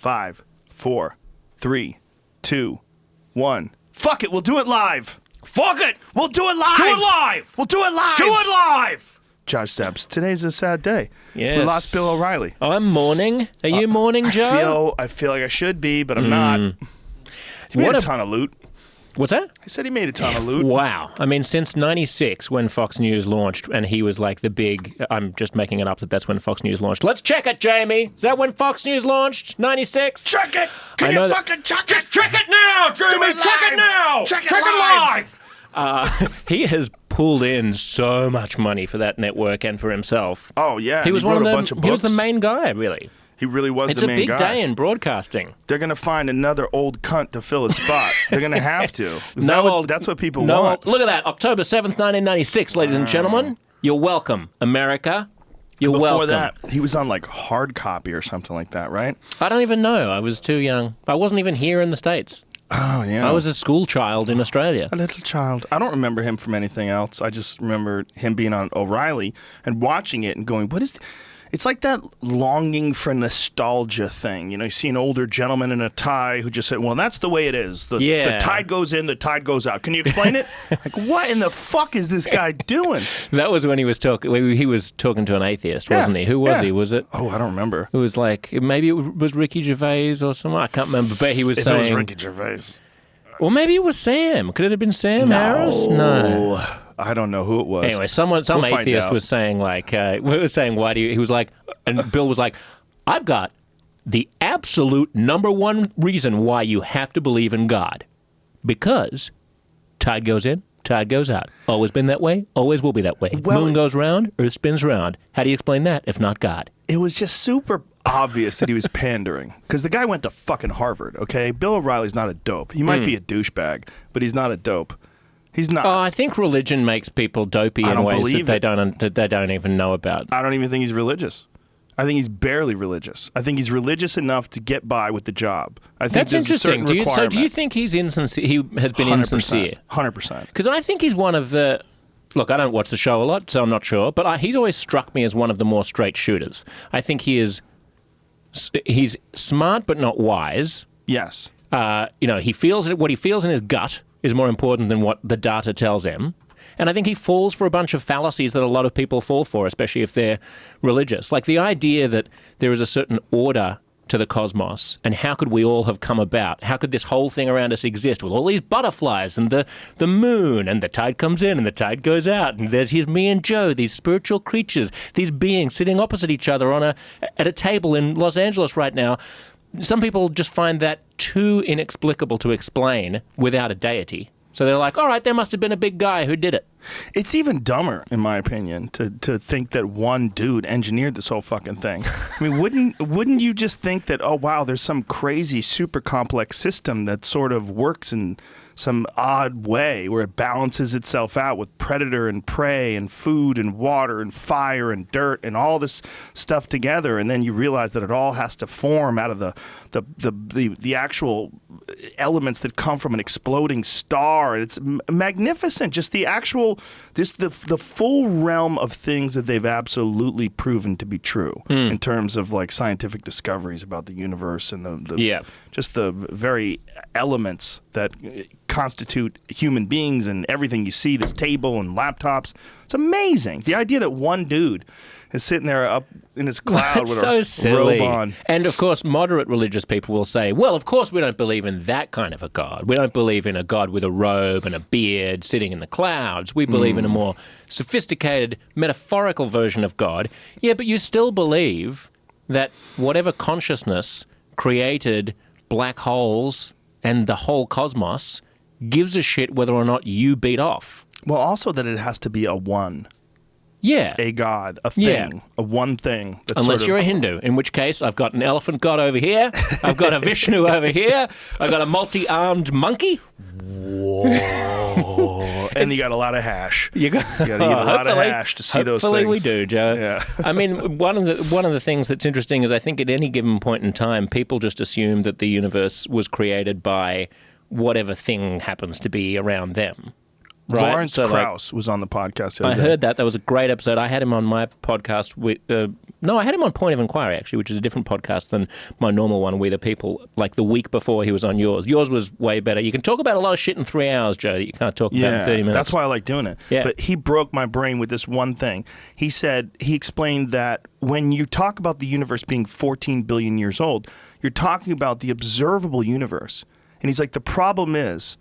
5, 4, 3, 2, 1. Fuck it, we'll do it live. Fuck it! We'll do it live. Do it live! We'll do it live. Do it live! Josh Zepps, today's a sad day. Yes. We lost Bill O'Reilly. Oh, I'm mourning. Are you mourning, Joe? I feel like I should be, but I'm not. He made a ton of loot. What's that? I said he made a ton of loot. Wow. I mean, since 96, when Fox News launched, and he was like the big... I'm just making it up that that's when Fox News launched. Let's check it, Jamie. Is that when Fox News launched? 96? Check it! Can you fucking check it? Just check it now, Jamie! Check it now! Check it live! He has pulled in so much money for that network and for himself. Oh, yeah. He was one of the bunch of books. He was the main guy, really. He really was It's the main guy. It's a big day in broadcasting. They're going to find another old cunt to fill his spot. They're going to have to. That's what people no want. Look at that. October 7th, 1996, ladies and gentlemen. You're welcome, America. You're Before welcome. that, he was on like Hard Copy or something like that, right? I don't even know. I was too young. I wasn't even here in the States. Oh, yeah. I was a school child in Australia. A little child. I don't remember him from anything else. I just remember him being on O'Reilly and watching it and going, what is... It's like that longing for nostalgia thing. You know, you see an older gentleman in a tie who just said, well, that's the way it is. The tide goes in, the tide goes out. Can you explain it? Like, what in the fuck is this guy doing? That was when he was talking to an atheist, wasn't he? Who was he? Was it? Oh, I don't remember. It was like, maybe it was Ricky Gervais or something. I can't remember, but he was if saying... it was Ricky Gervais. Or maybe it was Sam. Could it have been Sam Harris? No. I don't know who it was. Anyway, some atheist was saying like, why do you? He was like, and Bill was like, I've got the absolute number one reason why you have to believe in God, because tide goes in, tide goes out. Always been that way, always will be that way. Well, Moon goes round, Earth spins round. How do you explain that if not God? It was just super obvious that he was pandering, because the guy went to fucking Harvard. Okay, Bill O'Reilly's not a dope. He might be a douchebag, but he's not a dope. He's not. Oh, I think religion makes people dopey in ways that they don't even know about. I don't even think he's religious. I think he's barely religious. I think he's religious enough to get by with the job. I think that's interesting. Do you think he's insincere? He has been 100%, insincere. 100%. Because I think he's one of the. Look, I don't watch the show a lot, so I'm not sure. But he's always struck me as one of the more straight shooters. I think he's smart but not wise. Yes. He feels what he feels in his gut is more important than what the data tells him. And I think he falls for a bunch of fallacies that a lot of people fall for, especially if they're religious. Like the idea that there is a certain order to the cosmos, and how could we all have come about? How could this whole thing around us exist with all these butterflies and the moon, and the tide comes in and the tide goes out, and here's me and Joe, these spiritual creatures, these beings sitting opposite each other at a table in Los Angeles right now. Some people just find that too inexplicable to explain without a deity. So they're like, all right, there must have been a big guy who did it. It's even dumber, in my opinion, to think that one dude engineered this whole fucking thing. I mean, wouldn't you just think that, oh, wow, there's some crazy, super complex system that sort of works in some odd way where it balances itself out with predator and prey and food and water and fire and dirt and all this stuff together, and then you realize that it all has to form out of the actual elements that come from an exploding star. It's magnificent. Just the actual, the full realm of things that they've absolutely proven to be true in terms of like scientific discoveries about the universe and just the very elements that constitute human beings and everything you see, this table and laptops. It's amazing. The idea that one dude is sitting there up in his cloud with a robe on. And of course, moderate religious people will say, well, of course we don't believe in that kind of a God. We don't believe in a God with a robe and a beard sitting in the clouds. We believe in a more sophisticated, metaphorical version of God. Yeah, but you still believe that whatever consciousness created black holes and the whole cosmos gives a shit whether or not you beat off. Well, also that it has to be a one. Yeah. A god, a thing, a one thing. That's Unless you're a Hindu, in which case I've got an elephant god over here, I've got a Vishnu over here, I've got a multi-armed monkey. Whoa. And you got a lot of hash. You got to eat a lot of hash to see those things. Hopefully we do, Joe. Yeah. I mean, one of the things that's interesting is I think at any given point in time, people just assume that the universe was created by whatever thing happens to be around them. right? Lawrence Krauss was on the podcast the other I day. heard that. That was a great episode. I had him on my podcast with... no, I had him on Point of Inquiry, actually, which is a different podcast than my normal one, We the People, like the week before he was on yours. Yours was way better. You can talk about a lot of shit in 3 hours, Joe, that you can't talk about in 30 minutes. That's why I like doing it. Yeah. But he broke my brain with this one thing. He explained that when you talk about the universe being 14 billion years old, you're talking about the observable universe. And he's like, the problem is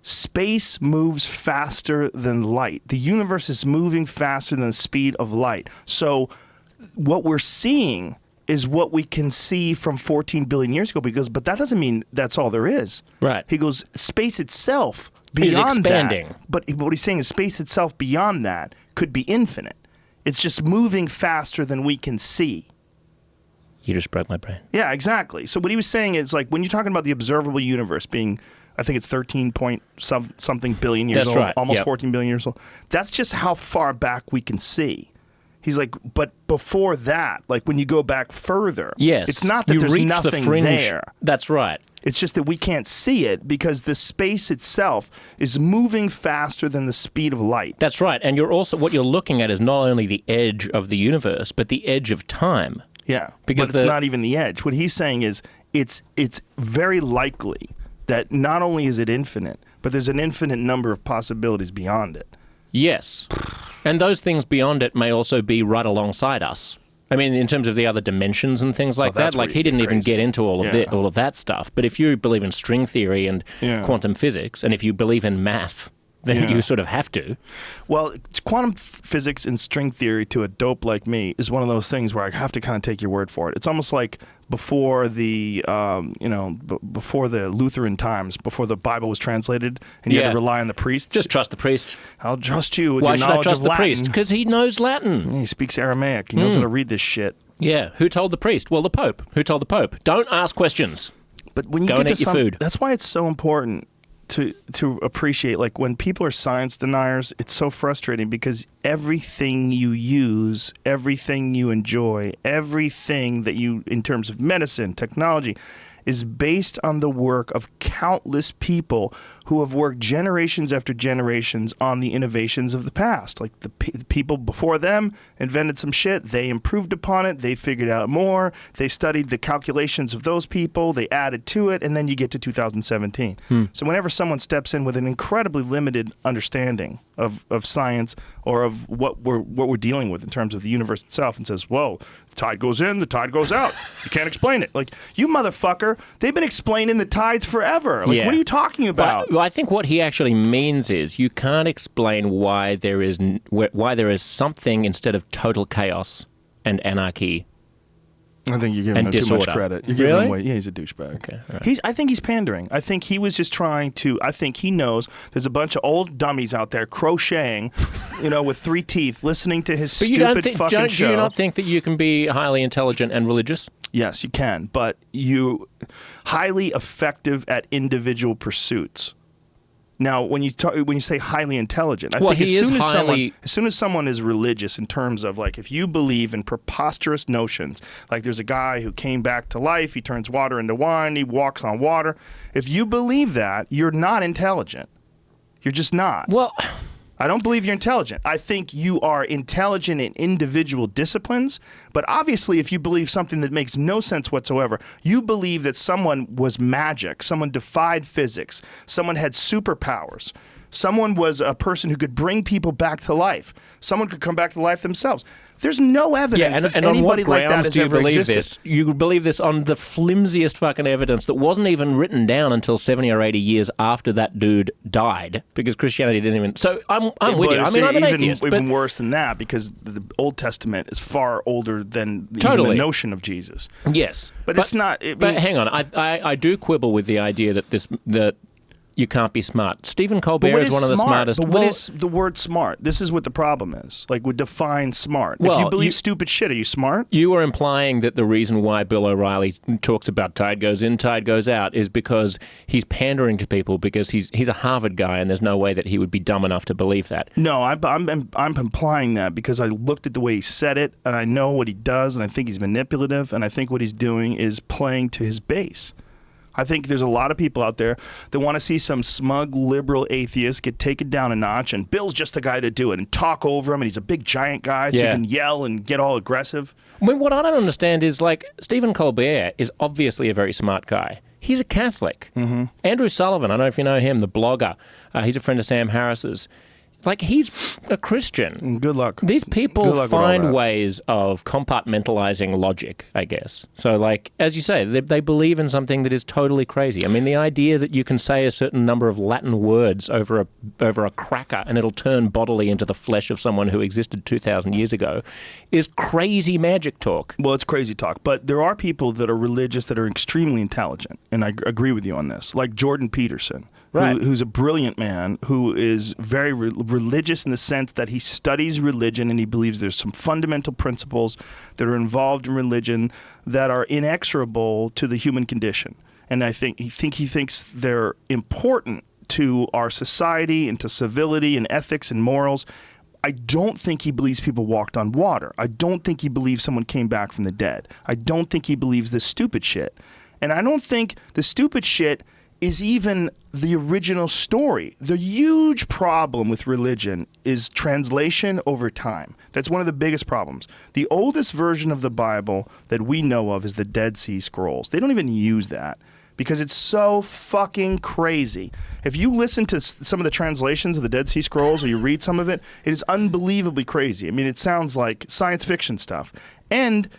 space moves faster than light. The universe is moving faster than the speed of light. So what we're seeing is what we can see from 14 billion years ago, but that doesn't mean that's all there is. Right. He goes, space itself beyond expanding. that. But what he's saying is space itself beyond that could be infinite. It's just moving faster than we can see. You just broke my brain. Yeah, exactly. So what he was saying is, like, when you're talking about the observable universe being, I think it's 13 point something billion years That's old, right. almost Yep. 14 billion years old. That's just how far back we can see. He's like, but before that, like when you go back further, Yes. it's not that you there's reach nothing the fringe. there. That's right. It's just that we can't see it because the space itself is moving faster than the speed of light. That's right. And what you're looking at is not only the edge of the universe, but the edge of time. Yeah, Because but it's not even the edge. What he's saying is it's very likely that not only is it infinite, but there's an infinite number of possibilities beyond it. Yes. And those things beyond it may also be right alongside us. I mean, in terms of the other dimensions and things like that, that's like where he you didn't get even crazy. get into all of that stuff. But if you believe in string theory and quantum physics, and if you believe in math, then you sort of have to. Well, quantum physics and string theory to a dope like me is one of those things where I have to kind of take your word for it. It's almost like before the, before the Lutheran times, before the Bible was translated, and you had to rely on the priests. Just trust the priest. I'll trust you with Why your should I knowledge trust of the Latin. priest? Because he knows Latin. He speaks Aramaic. He knows how to read this shit. Yeah. Who told the priest? Well, the Pope. Who told the Pope? Don't ask questions. But when you Go get and to eat your food. that's why it's so important to appreciate, like, when people are science deniers, it's so frustrating because everything you use, everything you enjoy, everything that you, in terms of medicine, technology, is based on the work of countless people who have worked generations after generations on the innovations of the past. Like the people before them invented some shit, they improved upon it, they figured out more, they studied the calculations of those people, they added to it, and then you get to 2017. So whenever someone steps in with an incredibly limited understanding of science or of what we're dealing with in terms of the universe itself and says, whoa, the tide goes in, the tide goes out. You can't explain it. Like, you motherfucker, they've been explaining the tides forever. Like, what are you talking about? Well, I think what he actually means is you can't explain why there is something instead of total chaos and anarchy. I think you're giving him too much credit. You're giving him away. Yeah, he's a douchebag. Okay, all right. I think he's pandering. I think he was just trying to. I think he knows there's a bunch of old dummies out there crocheting, with 3 teeth, listening to his stupid fucking show. Do you not think that you can be highly intelligent and religious? Yes, you can, but you highly effective at individual pursuits. Now, when you say highly intelligent, I think as soon as someone is religious in terms of, like, if you believe in preposterous notions, like there's a guy who came back to life, he turns water into wine, he walks on water. If you believe that, you're not intelligent. You're just not. Well, I don't believe you're intelligent. I think you are intelligent in individual disciplines, but obviously if you believe something that makes no sense whatsoever, you believe that someone was magic, someone defied physics, someone had superpowers, someone was a person who could bring people back to life, someone could come back to life themselves. There's no evidence that anybody like that has ever existed. This? You believe this on the flimsiest fucking evidence that wasn't even written down until 70 or 80 years after that dude died, because Christianity didn't even... So I'm with you. I mean, I'm an atheist. Even worse than that, because the Old Testament is far older than even the notion of Jesus. Yes. But it's not... But hang on. I do quibble with the idea that you can't be smart. Stephen Colbert is one of the smartest. But what is the word smart? This is what the problem is. Like, we define smart. If you believe stupid shit, are you smart? You are implying that the reason why Bill O'Reilly talks about tide goes in, tide goes out is because he's pandering to people, because he's a Harvard guy and there's no way that he would be dumb enough to believe that. No, I'm implying that because I looked at the way he said it and I know what he does and I think he's manipulative and I think what he's doing is playing to his base. I think there's a lot of people out there that want to see some smug liberal atheist get taken down a notch, and Bill's just the guy to do it, and talk over him, and he's a big giant guy, so he can yell and get all aggressive. I mean, what I don't understand is, like, Stephen Colbert is obviously a very smart guy. He's a Catholic. Mm-hmm. Andrew Sullivan, I don't know if you know him, the blogger. He's a friend of Sam Harris's. Like, he's a Christian. Good luck. These people find ways of compartmentalizing logic, I guess. So, like, as you say, they believe in something that is totally crazy. I mean, the idea that you can say a certain number of Latin words over a cracker and it'll turn bodily into the flesh of someone who existed 2,000 years ago is crazy magic talk. Well, it's crazy talk. But there are people that are religious that are extremely intelligent, and I agree with you on this, like Jordan Peterson. Right. Who's a brilliant man who is very religious in the sense that he studies religion and he believes there's some fundamental principles that are involved in religion that are inexorable to the human condition. And I think he thinks they're important to our society and to civility and ethics and morals. I don't think he believes people walked on water. I don't think he believes someone came back from the dead. I don't think he believes this stupid shit. And I don't think the stupid shit is even the original story. The huge problem with religion is translation over time. That's one of the biggest problems. The oldest version of the Bible that we know of is the Dead Sea Scrolls. They don't even use that because it's so fucking crazy. If you listen to some of the translations of the Dead Sea Scrolls or you read some of it, it is unbelievably crazy. I mean, it sounds like science fiction stuff. And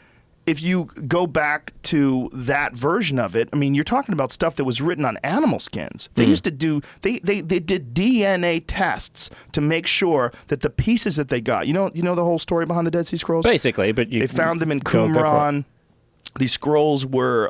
if you go back to that version of it, I mean, you're talking about stuff that was written on animal skins. They used to do, they did DNA tests to make sure that the pieces that they got, you know the whole story behind the Dead Sea Scrolls? Basically, but they found them in Qumran. These scrolls were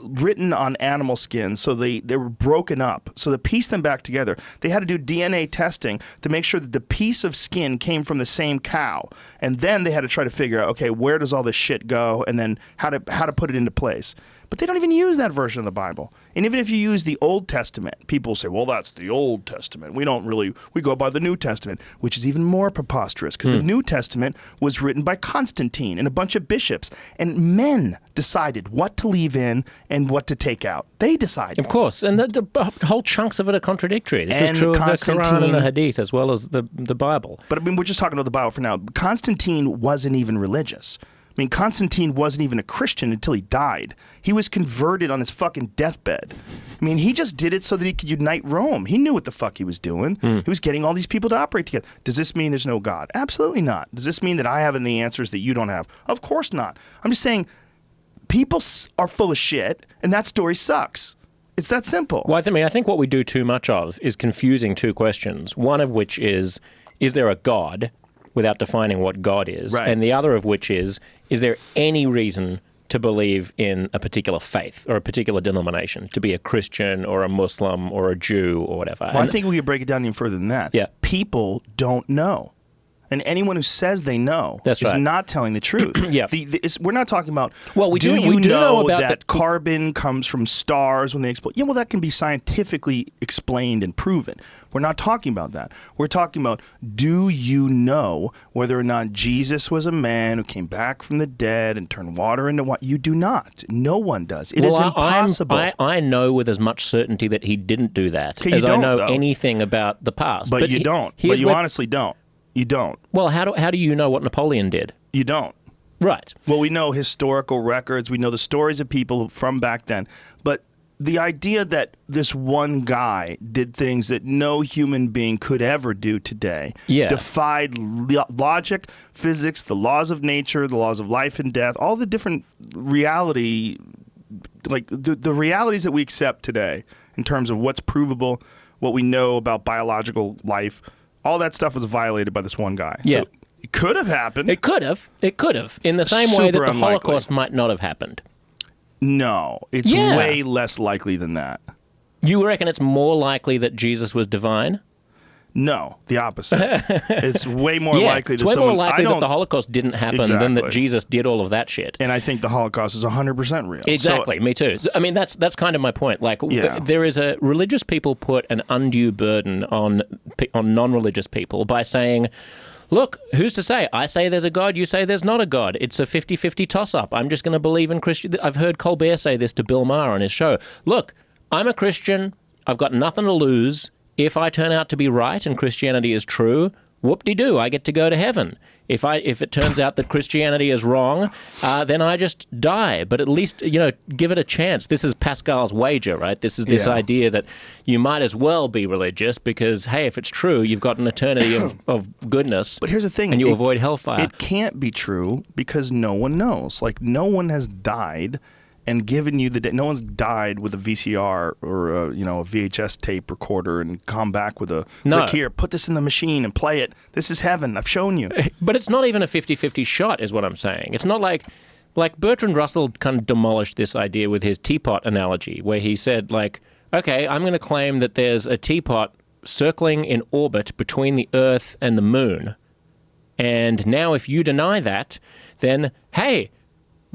written on animal skins, so they were broken up. So to piece them back together, they had to do DNA testing to make sure that the piece of skin came from the same cow. And then they had to try to figure out, okay, where does all this shit go, and then how to put it into place. But they don't even use that version of the Bible. And even if you use the Old Testament, people say, well, that's the Old Testament. We go by the New Testament, which is even more preposterous because the New Testament was written by Constantine and a bunch of bishops. And men decided what to leave in and what to take out. They decided. Of course. And the whole chunks of it are contradictory. This is true of the Quran and the Hadith as well as the Bible. But I mean, we're just talking about the Bible for now. Constantine wasn't even religious. I mean, Constantine wasn't even a Christian until he died. He was converted on his fucking deathbed. I mean, he just did it so that he could unite Rome. He knew what the fuck he was doing. He was getting all these people to operate together. Does this mean there's no God? Absolutely not. Does this mean that I have the answers that you don't have? Of course not. I'm just saying people are full of shit, and that story sucks. It's that simple. Well, I think what we do too much of is confusing two questions, one of which is there a God, without defining what God is, right. And the other of which is there any reason to believe in a particular faith or a particular denomination, to be a Christian or a Muslim or a Jew or whatever? Well, I think we could break it down even further than that. Yeah. People don't know. And anyone who says they know is not telling the truth. Yeah. We're not talking about, well, we do know about that carbon comes from stars when they explode? Yeah, well, that can be scientifically explained and proven. We're not talking about that. We're talking about, do you know whether or not Jesus was a man who came back from the dead and turned water into wine? You do not. No one does. It is impossible. I know with as much certainty that he didn't do that as I know anything about the past. But you don't. But you honestly don't. You don't. Well, how do you know what Napoleon did? You don't. Right. Well, we know historical records. We know the stories of people from back then. But the idea that this one guy did things that no human being could ever do today defied logic, physics, the laws of nature, the laws of life and death, all the different reality, like the realities that we accept today in terms of what's provable, what we know about biological life. All that stuff was violated by this one guy. Yeah. So it could have happened. It could have. In the same way that the Holocaust might not have happened. No. It's way less likely than that. You reckon it's more likely that Jesus was divine? No, the opposite. It's way more likely that it's way more likely that the Holocaust didn't happen than that Jesus did all of that shit. And I think the Holocaust is 100% real. Exactly, me too. So, I mean, that's kind of my point. Like, there is religious people put an undue burden on non-religious people by saying, look, who's to say? I say there's a God, you say there's not a God. It's a 50-50 toss-up. I'm just going to believe in Christian. I've heard Colbert say this to Bill Maher on his show. Look, I'm a Christian. I've got nothing to lose. If I turn out to be right and Christianity is true, whoop-de-doo, I get to go to heaven. If it turns out that Christianity is wrong, then I just die. But at least, give it a chance. This is Pascal's wager, right? This is this idea that you might as well be religious because, hey, if it's true, you've got an eternity of goodness. But here's the thing. And you avoid hellfire. It can't be true because no one knows. Like, no one has died and given you no one's died with a VCR or a VHS tape recorder and come back with look here, put this in the machine and play it. This is heaven. I've shown you. But it's not even a 50-50 shot is what I'm saying. It's not like Bertrand Russell kind of demolished this idea with his teapot analogy where he said okay, I'm going to claim that there's a teapot circling in orbit between the Earth and the moon. And now if you deny that, then, hey,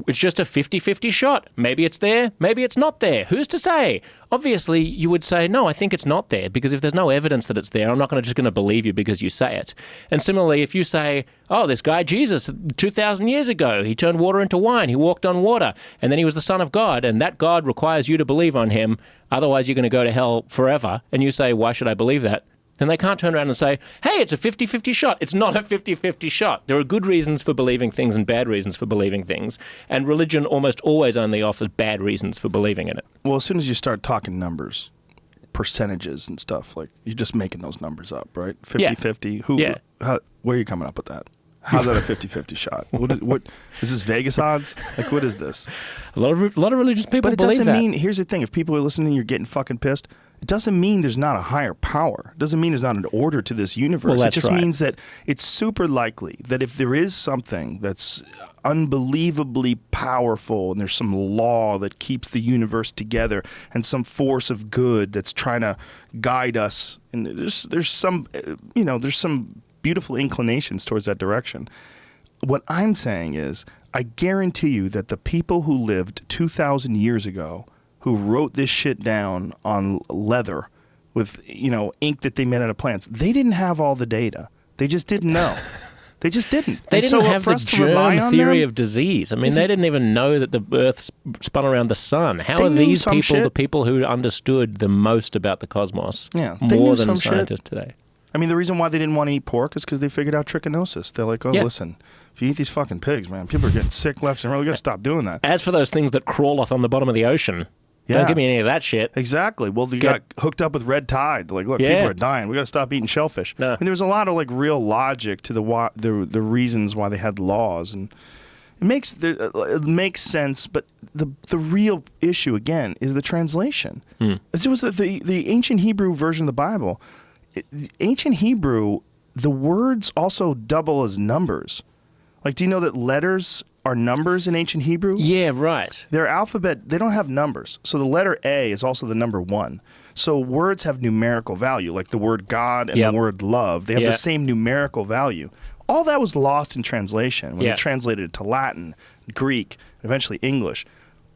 it's just a 50-50 shot. Maybe it's there, maybe it's not there. Who's to say? Obviously, you would say, no, I think it's not there, because if there's no evidence that it's there, I'm not just going to believe you because you say it. And similarly, if you say, oh, this guy Jesus, 2,000 years ago, he turned water into wine, he walked on water, and then he was the Son of God, and that God requires you to believe on him, otherwise you're going to go to hell forever, and you say, why should I believe that? Then they can't turn around and say, hey, it's a 50-50 shot. It's not a 50-50 shot. There are good reasons for believing things and bad reasons for believing things. And religion almost always only offers bad reasons for believing in it. Well, as soon as you start talking numbers, percentages and stuff, you're just making those numbers up, right? 50-50. Where are you coming up with that? How's that a 50-50 shot? What is this Vegas odds? What is this? A lot of religious people believe that. But it doesn't mean, here's the thing, if people are listening and you're getting fucking pissed, it doesn't mean there's not a higher power. It doesn't mean there's not an order to this universe. Well, that's it just right. means that it's super likely that if there is something that's unbelievably powerful and there's some law that keeps the universe together and some force of good that's trying to guide us, and there's some beautiful inclinations towards that direction. What I'm saying is, I guarantee you that the people who lived 2,000 years ago who wrote this shit down on leather with, ink that they made out of plants, they didn't have all the data. They just didn't know. They just didn't. They didn't have the germ theory of disease. I mean, they didn't even know that the Earth spun around the sun. How are these people the people who understood the most about the cosmos more than scientists today? I mean, the reason why they didn't want to eat pork is because they figured out trichinosis. They're like, listen, if you eat these fucking pigs, man, people are getting sick left and right. We got to stop doing that. As for those things that crawl off on the bottom of the ocean, don't give me any of that shit. Exactly. Well, you got hooked up with red tide. Look, people are dying. We got to stop eating shellfish. No. I mean, there was a lot of real logic to the reasons why they had laws, and it makes sense. But the real issue again is the translation. It was the ancient Hebrew version of the Bible. Ancient Hebrew, the words also double as numbers. Do you know that letters are numbers in ancient Hebrew? Yeah, right. Their alphabet, they don't have numbers. So the letter A is also the number 1. So words have numerical value, like the word God and the word love. They have the same numerical value. All that was lost in translation when they translated it to Latin, Greek, eventually English.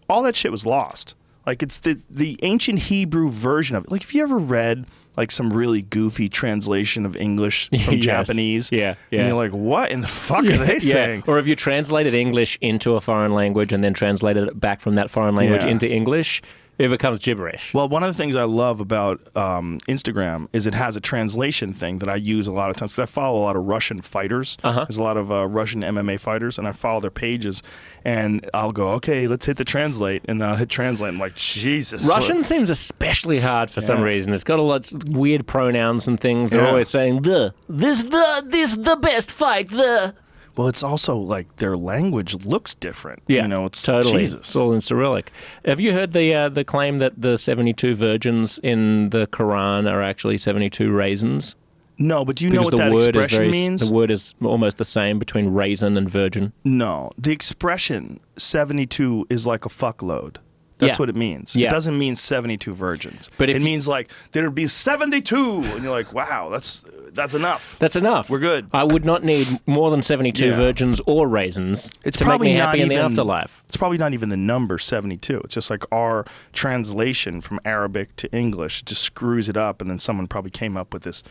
All that shit was lost. It's the ancient Hebrew version of it. If you ever read some really goofy translation of English from Japanese. And you're like, what in the fuck are they saying? Or if you translated English into a foreign language and then translated it back from that foreign language into English, it becomes gibberish. Well, one of the things I love about Instagram is it has a translation thing that I use a lot of times, because I follow a lot of Russian fighters. There's a lot of Russian MMA fighters, and I follow their pages, and I'll go, okay, let's hit the translate, and I'll hit translate. I'm like, Jesus. Russian seems especially hard for some reason. It's got a lot of weird pronouns and things. They're always saying, this the best fight, the... Well, it's also their language looks different. Yeah, it's totally. Jesus. It's all in Cyrillic. Have you heard the claim that the 72 virgins in the Quran are actually 72 raisins? No, but do you know what that expression means? The word is almost the same between raisin and virgin. No, the expression 72 is like a fuckload. That's what it means. Yeah. It doesn't mean 72 virgins. But it means there'd be 72, and you're like, wow, that's enough. That's enough. We're good. I would not need more than 72 virgins or raisins to make me happy in the afterlife. It's probably not even the number 72. It's just our translation from Arabic to English. It just screws it up, and then someone probably came up with this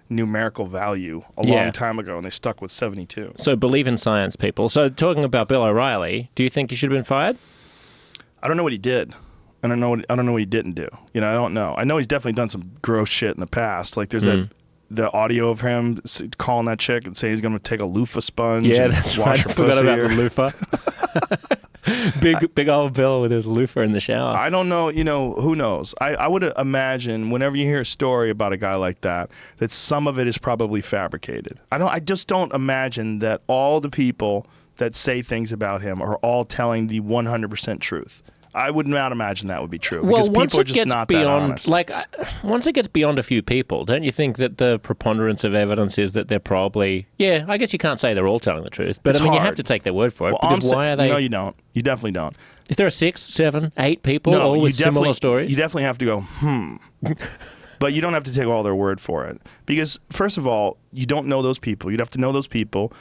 numerical value a Yeah. long time ago, and they stuck with 72. So believe in science, people. So talking about Bill O'Reilly, do you think he should have been fired? I don't know what he did. I don't know what he didn't do. I don't know. I know he's definitely done some gross shit in the past. Like there's the audio of him calling that chick and saying he's going to take a loofah sponge Yeah, and that's wash right. her I forgot pussy. about the loofah. Big old Bill with his loofah in the shower. I don't know. Who knows? I would imagine whenever you hear a story about a guy like that some of it is probably fabricated. I just don't imagine that all the people that say things about him are all telling the 100% truth. I would not imagine that would be true because people are just not that honest. Once it gets beyond a few people, don't you think that the preponderance of evidence is that they're probably, I guess you can't say they're all telling the truth, but It's you hard. have to take their word for it, Well, because why are they... No, you don't. You definitely don't. If there are 6, 7, 8 people all with similar stories... You definitely have to go, But you don't have to take all their word for it. Because, first of all, you don't know those people. You'd have to know those people.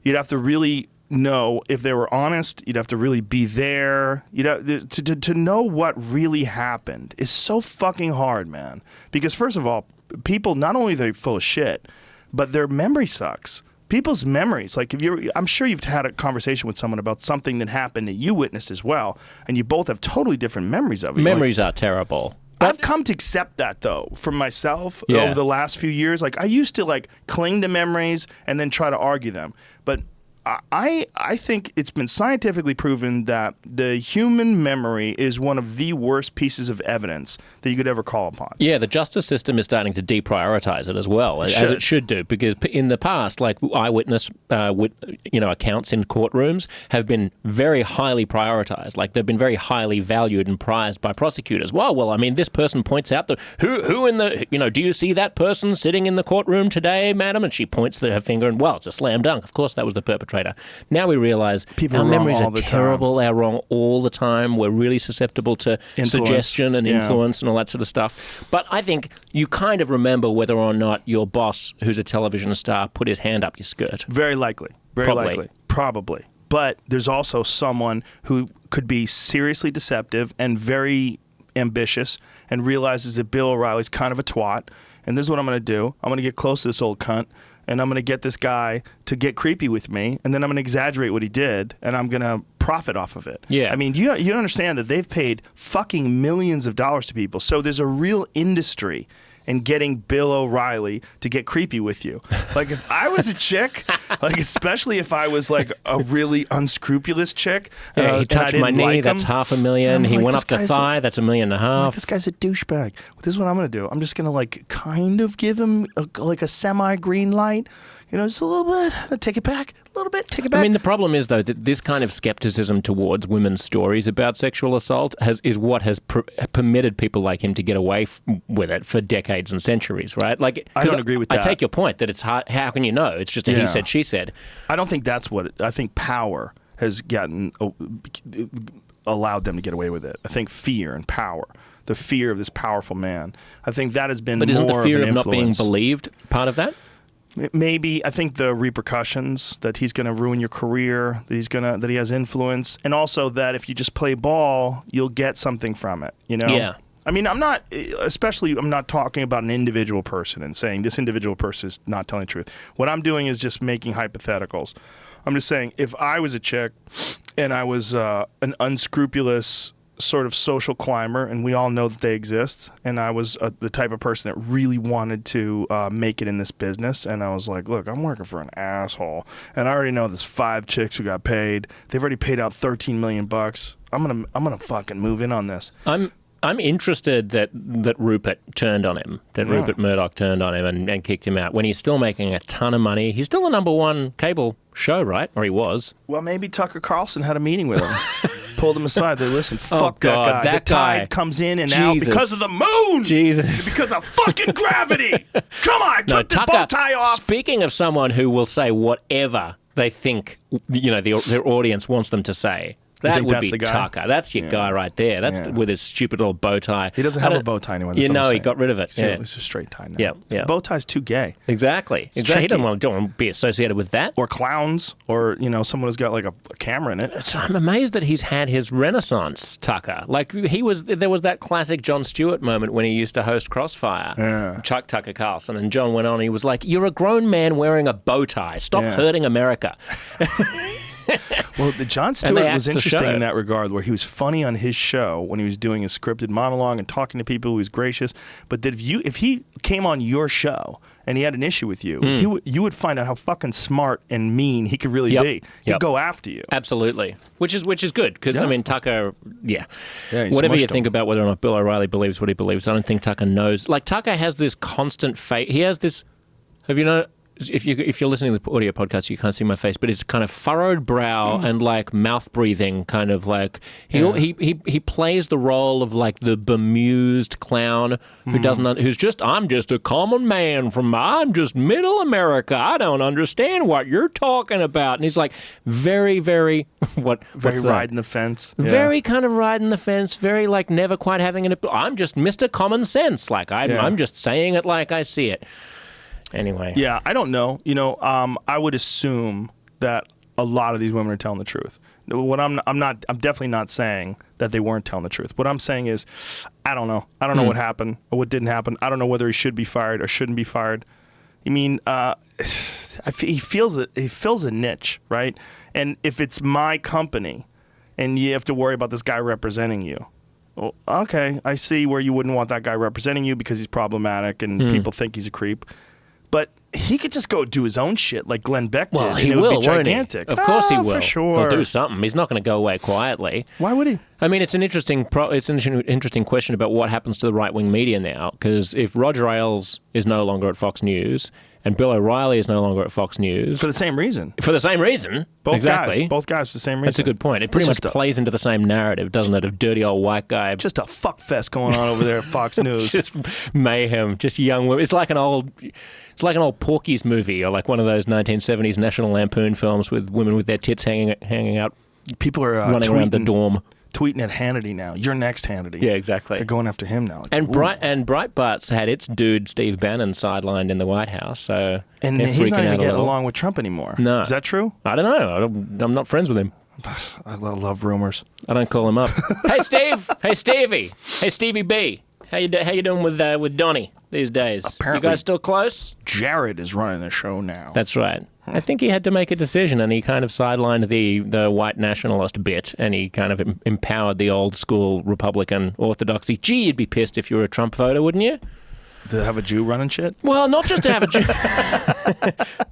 You'd have to really know if they were honest. You'd have to really be there. To know what really happened is so fucking hard, man. Because, first of all, people, not only are they full of shit, but their memory sucks. People's memories, like I'm sure you've had a conversation with someone about something that happened that you witnessed as well, and you both have totally different memories of it. Memories are terrible. I've come to accept that, though, for myself Yeah. over the last few years. Like, I used to, cling to memories and then try to argue them. But I think it's been scientifically proven that the human memory is one of the worst pieces of evidence that you could ever call upon. Yeah, the justice system is starting to deprioritize it as well, as it should do, because in the past, eyewitness accounts in courtrooms have been very highly prioritized. Like, they've been very highly valued and prized by prosecutors. Well, I mean, this person points out who in the, do you see that person sitting in the courtroom today, madam? And she points her finger and, it's a slam dunk. Of course, that was the perpetrator. Now we realize our memories are terrible. They're wrong all the time. We're really susceptible to suggestion and influence and all that sort of stuff. But I think you kind of remember whether or not your boss, who's a television star, put his hand up your skirt. Very likely. Probably. But there's also someone who could be seriously deceptive and very ambitious and realizes that Bill O'Reilly's kind of a twat. And this is what I'm going to do. I'm going to get close to this old cunt. And I'm going to get this guy to get creepy with me, and then I'm going to exaggerate what he did, and I'm going to profit off of it. Yeah. I mean, you understand that they've paid fucking millions of dollars to people, so there's a real industry in getting Bill O'Reilly to get creepy with you. Like, if I was a chick, especially if I was, a really unscrupulous chick. He touched my knee, that's $500,000. He went up the thigh, that's $1.5 million. This guy's a douchebag. This is what I'm going to do. I'm just going to, kind of give him, a semi-green light. Just a little bit. Take it back. A little bit. Take it back. I mean, the problem is, though, that this kind of skepticism towards women's stories about sexual assault is what has permitted people like him to get away with it for decades and centuries, right? I don't agree with that. I take your point that it's hard. How can you know? It's just a he said, she said. I don't think that's I think power has allowed them to get away with it. I think fear and power. The fear of this powerful man. I think that has been more of an influence. But isn't the fear of not being believed part of that? Maybe. I think the repercussions that he's going to ruin your career, that he has influence, and also that if you just play ball, you'll get something from it. Yeah. I mean, I'm not talking about an individual person and saying this individual person is not telling the truth. What I'm doing is just making hypotheticals. I'm just saying, if I was a chick and I was an unscrupulous sort of social climber, and we all know that they exist, and I was the type of person that really wanted to make it in this business, and I was like, look, I'm working for an asshole, and I already know there's 5 chicks who got paid. They've already paid out $13 million. I'm gonna fucking move in on this. I'm interested that Rupert turned on him, Rupert Murdoch turned on him and kicked him out when he's still making a ton of money. He's still the #1 cable show, right? Or he was. Well, maybe Tucker Carlson had a meeting with him. Pulled him aside. They listen, fuck that guy. That the tide guy comes in and out because of the moon. Jesus. Because of fucking gravity. Come on, took the bow tie off. Speaking of someone who will say whatever they think, their audience wants them to say, That think would that's be the guy? Tucker. That's your guy right there. That's with his stupid little bow tie. He doesn't have a bow tie anymore. He got rid of it. So it's a straight tie now. Yeah, yeah. The bow tie's too gay. Exactly. He don't want to be associated with that. Or clowns, or someone who's got like a camera in it. So I'm amazed that he's had his renaissance, Tucker. Like there was that classic Jon Stewart moment when he used to host Crossfire. Chuck Tucker Carlson, and John went on. And he was like, "You're a grown man wearing a bow tie. Stop hurting America." Well, the Jon Stewart was interesting in that regard, where he was funny on his show when he was doing a scripted monologue and talking to people. He was gracious, but that if he came on your show and he had an issue with you, you would find out how fucking smart and mean he could really be. He'd go after you. Absolutely, which is good because I mean Tucker, whatever you think about whether or not Bill O'Reilly believes what he believes, I don't think Tucker knows. Like Tucker has this constant faith. He has this. Have you know? If you're listening to the audio podcast, you can't see my face, but it's kind of furrowed brow and like mouth breathing, kind of like he plays the role of like the bemused clown who I'm just a common man I'm just middle America. I don't understand what you're talking about. And he's like very, very very riding the fence, very kind of riding the fence, very like never quite having I'm just Mr. Common Sense, like I'm just saying it like I see it. Anyway. Yeah, I don't know. I would assume that a lot of these women are telling the truth. What I'm definitely not saying that they weren't telling the truth. What I'm saying is, I don't know. I don't know what happened or what didn't happen. I don't know whether he should be fired or shouldn't be fired. I mean, he fills a niche, right? And if it's my company and you have to worry about this guy representing you, well, okay, I see where you wouldn't want that guy representing you because he's problematic and people think he's a creep. But he could just go do his own shit like Glenn Beck did. Well, he and it will, would be gigantic. Of course he will. For sure. He'll do something. He's not going to go away quietly. Why would he? I mean, it's an interesting question about what happens to the right-wing media now, because if Roger Ailes is no longer at Fox News and Bill O'Reilly is no longer at Fox News... For the same reason. Both guys for the same reason. That's a good point. It pretty much plays into the same narrative, doesn't it, of dirty old white guy. Just a fuck fest going on over there at Fox News. Just mayhem, just young women. It's like an old Porky's movie or like one of those 1970s National Lampoon films with women with their tits hanging out. People are running around the dorm. Tweeting at Hannity now. You're next, Hannity. Yeah, exactly. They're going after him now. Like, and Breitbart's had its dude Steve Bannon sidelined in the White House, so and he's not even getting along with Trump anymore. No, is that true? I don't know. I'm not friends with him. I love rumors. I don't call him up. Hey, Steve. Hey, Stevie. Hey, Stevie B. How you doing with Donnie these days? Apparently, you guys still close? Jared is running the show now. That's right. I think he had to make a decision, and he kind of sidelined the white nationalist bit, and he kind of empowered the old school Republican orthodoxy. Gee, you'd be pissed if you were a Trump voter, wouldn't you? To have a Jew running shit? Well, not just to have a Jew.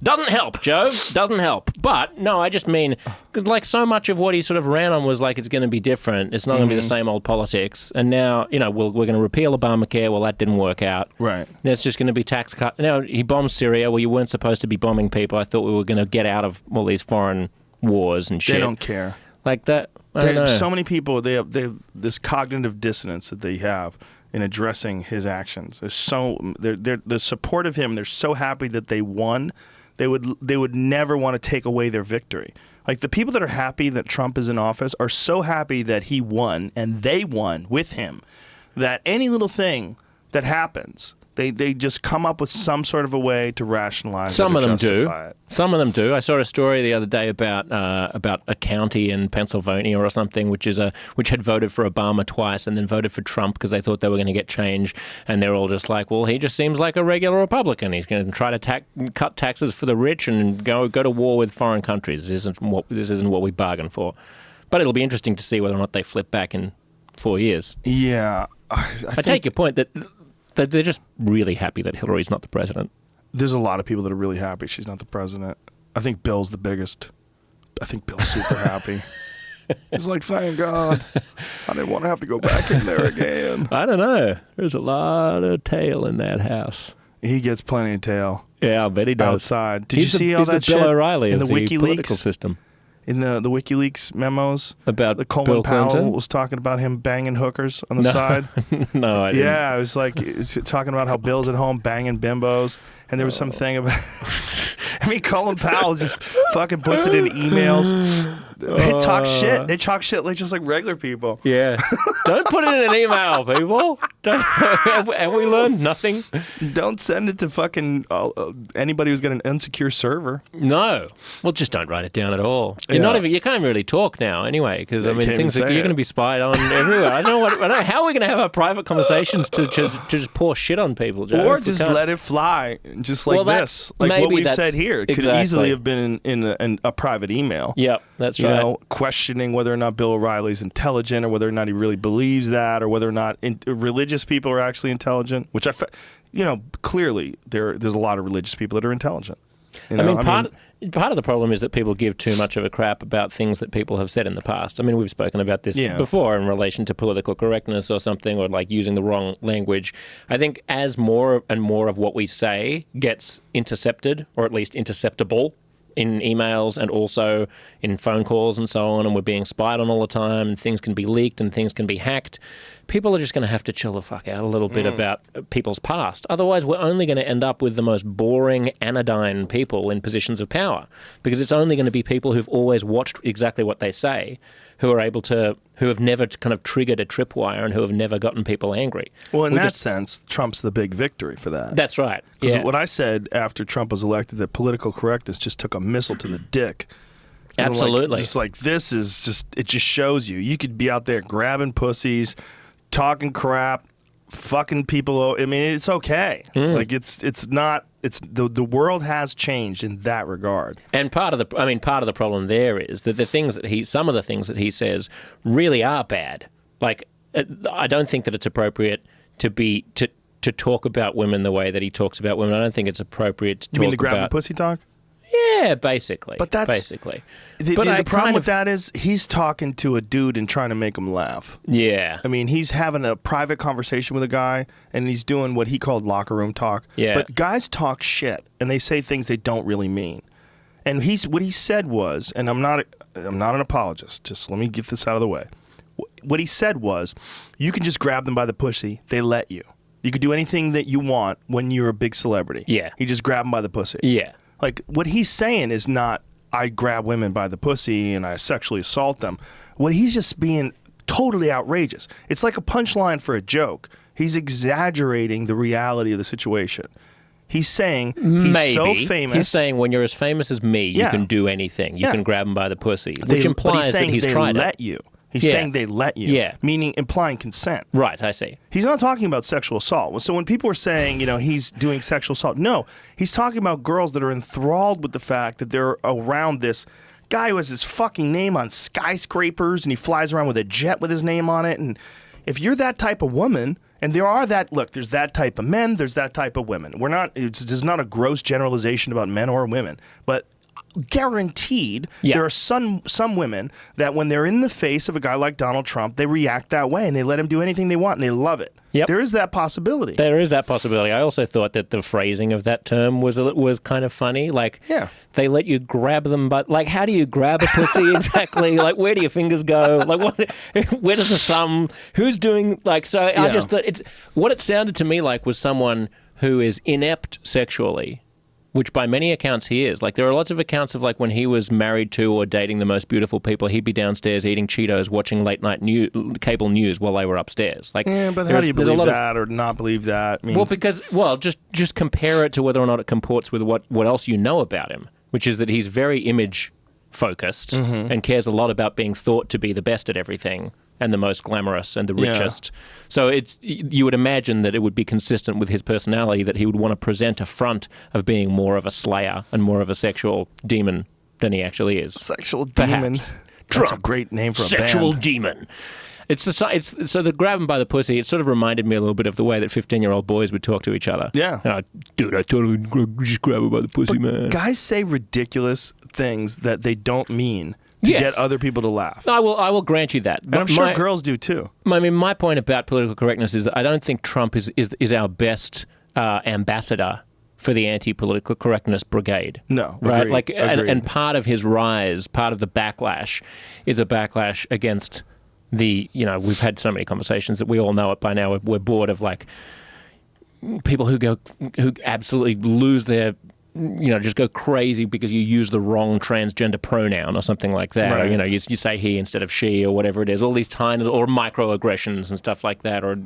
Doesn't help, Joe. Doesn't help. But, no, I just mean, cause like so much of what he sort of ran on was like, it's going to be different. It's not going to be the same old politics. And now, we're going to repeal Obamacare. Well, that didn't work out. Right. Now it's just going to be tax cut. Now, he bombed Syria. Well, you weren't supposed to be bombing people. I thought we were going to get out of all these foreign wars and shit. They don't care. Like that. I don't know. So many people, they have this cognitive dissonance that they have in addressing his actions. They're supportive of him. They're so happy that they won. They would never want to take away their victory. Like the people that are happy that Trump is in office are so happy that he won and they won with him, that any little thing that happens, they just come up with some sort of a way to rationalize Some it or of them justify do. it. Some of them do. I saw a story the other day about a county in Pennsylvania or something, which had voted for Obama twice and then voted for Trump because they thought they were going to get change, and they're all just like, well, he just seems like a regular Republican. He's going to try to cut taxes for the rich and go to war with foreign countries. This isn't what we bargained for. But it'll be interesting to see whether or not they flip back in 4 years. Yeah, I take your point that they're just really happy that Hillary's not the president. There's a lot of people that are really happy she's not the president. I think Bill's the biggest. I think Bill's super happy. He's like, thank God. I didn't want to have to go back in there again. I don't know. There's a lot of tail in that house. He gets plenty of tail. Yeah, I bet he does. Outside. Did you see all that shit? Bill O'Reilly in of the WikiLeaks political system? In the WikiLeaks memos about the Colin Bill Powell Clinton? was talking about him banging hookers on the side. No, I didn't. Yeah, it was like talking about how Bill's at home banging bimbos, and there was some thing about. I mean, Colin Powell just fucking puts it in emails. They talk shit. They talk shit like just like regular people. Yeah. Don't put it in an email, people. Have we learned nothing? Don't send it to fucking anybody who's got an insecure server. No. Well, just don't write it down at all. You're not even. You can't even really talk now, anyway, because I mean, things that you're going to be spied on everywhere. I don't know how are we going to have our private conversations to just pour shit on people, Joe? Or just let it fly, just like this, like what we've said here. It could easily have been in a private email. Yep, that's right. You know, questioning whether or not Bill O'Reilly's intelligent, or whether or not he really believes that, or whether or not religious people are actually intelligent. Which clearly there's a lot of religious people that are intelligent. You know? Part of the problem is that people give too much of a crap about things that people have said in the past. I mean, we've spoken about this before in relation to political correctness or something, or like using the wrong language. I think as more and more of what we say gets intercepted, or at least interceptable, in emails and also in phone calls and so on, and we're being spied on all the time, and things can be leaked and things can be hacked, people are just going to have to chill the fuck out a little bit about people's past. Otherwise, we're only going to end up with the most boring, anodyne people in positions of power, because it's only going to be people who've always watched exactly what they say, who have never kind of triggered a tripwire and who have never gotten people angry. Well, in that sense, Trump's the big victory for that. That's right. Because what I said after Trump was elected, that political correctness just took a missile to the dick. Absolutely. This is just, it just shows you could be out there grabbing pussies, talking crap, fucking people. I mean, it's okay. Like it's not. It's the world has changed in that regard. And part of the problem there is that some of the things that he says really are bad. Like, I don't think that it's appropriate to talk about women the way that he talks about women. I don't think it's appropriate to talk about. You mean the grabbing pussy talk? Yeah, basically. But that's basically. The problem with that is he's talking to a dude and trying to make him laugh. Yeah. I mean, he's having a private conversation with a guy, and he's doing what he called locker room talk. Yeah. But guys talk shit, and they say things they don't really mean. And what he said was, and I'm not an apologist. Just let me get this out of the way. What he said was, you can just grab them by the pussy. They let you. You could do anything that you want when you're a big celebrity. Yeah. You just grab them by the pussy. Yeah. Like, what he's saying is not, I grab women by the pussy and I sexually assault them. What he's just being totally outrageous. It's like a punchline for a joke. He's exaggerating the reality of the situation. He's saying he's so famous. He's saying when you're as famous as me, you can do anything. You can grab them by the pussy, which implies that he's tried it. Let you. He's saying they let you, meaning implying consent. Right, I see. He's not talking about sexual assault. So when people are saying, he's doing sexual assault, no, he's talking about girls that are enthralled with the fact that they're around this guy who has his fucking name on skyscrapers, and he flies around with a jet with his name on it. And if you're that type of woman, and there's that type of men, there's that type of women. It's not a gross generalization about men or women, but guaranteed there are some women that when they're in the face of a guy like Donald Trump, they react that way and they let him do anything they want and they love it. Yep. There is that possibility. There is that possibility. I also thought that the phrasing of that term was kind of funny. Like, they let you grab them, but like, how do you grab a pussy exactly? Like, where do your fingers go? Like, where does the thumb? Who's doing like? So I just thought what it sounded to me like was someone who is inept sexually. Which by many accounts he is. Like, there are lots of accounts of like when he was married to or dating the most beautiful people, he'd be downstairs eating Cheetos, watching late night cable news while they were upstairs. Like, but how do you believe that or not believe that? Just compare it to whether or not it comports with what else you know about him, which is that he's very image focused and cares a lot about being thought to be the best at everything and the most glamorous and the richest. So you would imagine that it would be consistent with his personality that he would want to present a front of being more of a slayer and more of a sexual demon than he actually is. Sexual demon. That's a great name for a band. Sexual demon. So the grab him by the pussy, it sort of reminded me a little bit of the way that 15-year-old boys would talk to each other. Yeah. Dude, I totally just grab him by the pussy, man. Guys say ridiculous things that they don't mean to get other people to laugh. I will grant you that. And I'm sure girls do too. I mean, my point about political correctness is that I don't think Trump is our best ambassador for the anti-political correctness brigade. No, right? Agreed. And part of his rise, part of the backlash, is a backlash against we've had so many conversations that we all know it by now. We're bored of like people who absolutely lose their just go crazy because you use the wrong transgender pronoun or something like that. Right. Or, you say he instead of she or whatever it is. All these tiny, or microaggressions and stuff like that. Or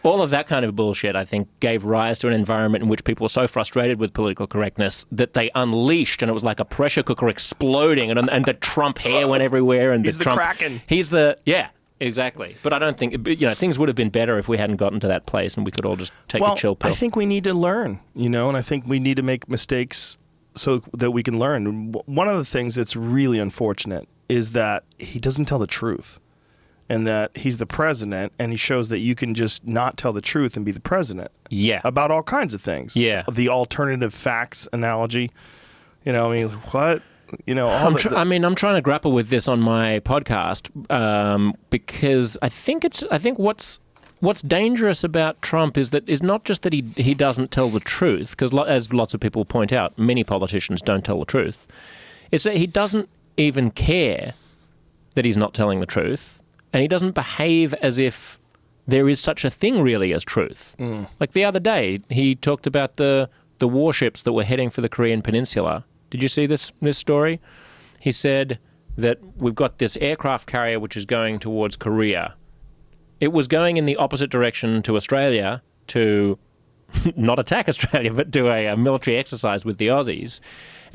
all of that kind of bullshit, I think, gave rise to an environment in which people were so frustrated with political correctness that they unleashed, and it was like a pressure cooker exploding, and the Trump hair went everywhere. And He's the Trump, Kraken. Yeah. Exactly. But I don't think, things would have been better if we hadn't gotten to that place and we could all just take a chill pill. I think we need to learn, and I think we need to make mistakes so that we can learn. One of the things that's really unfortunate is that he doesn't tell the truth, and that he's the president, and he shows that you can just not tell the truth and be the president. Yeah. About all kinds of things. Yeah. The alternative facts analogy. What? I'm trying to grapple with this on my podcast because I think what's dangerous about Trump is not just that he doesn't tell the truth, because as lots of people point out, many politicians don't tell the truth. It's that he doesn't even care that he's not telling the truth, and he doesn't behave as if there is such a thing really as truth. Like the other day, he talked about the warships that were heading for the Korean Peninsula. Did you see this story? He said that we've got this aircraft carrier which is going towards Korea. It was going in the opposite direction to Australia to not attack Australia, but do a military exercise with the Aussies.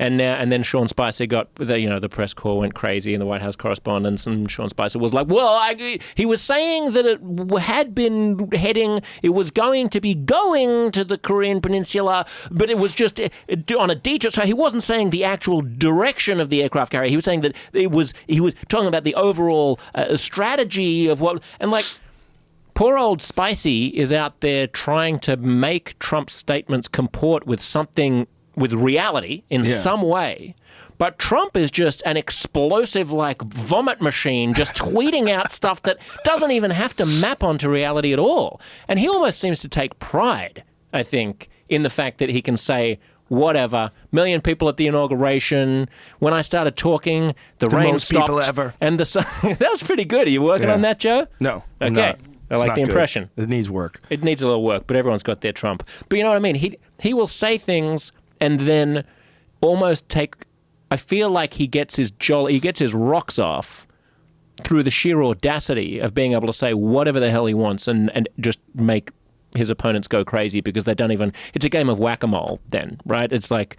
And then Sean Spicer got the press corps went crazy, and the White House correspondents, and Sean Spicer was like, "Well, he was saying that it had been heading, it was going to be going to the Korean Peninsula, but it was just on a detour." So he wasn't saying the actual direction of the aircraft carrier. He was saying that he was talking about the overall strategy of what, and like. Poor old Spicy is out there trying to make Trump's statements comport with something, with reality in some way. But Trump is just an explosive, like, vomit machine, just tweeting out stuff that doesn't even have to map onto reality at all. And he almost seems to take pride, I think, in the fact that he can say, whatever, million people at the inauguration. When I started talking, the rain most stopped. people ever. And the sun. That was pretty good. Are you working on that, Joe? No, I'm okay. not. I like the impression. It needs work. It needs a little work, but everyone's got their Trump. But you know what I mean? He will say things and then almost take. I feel like he gets his rocks off through the sheer audacity of being able to say whatever the hell he wants and just make his opponents go crazy because they don't even. It's a game of whack-a-mole. Then, right? It's like.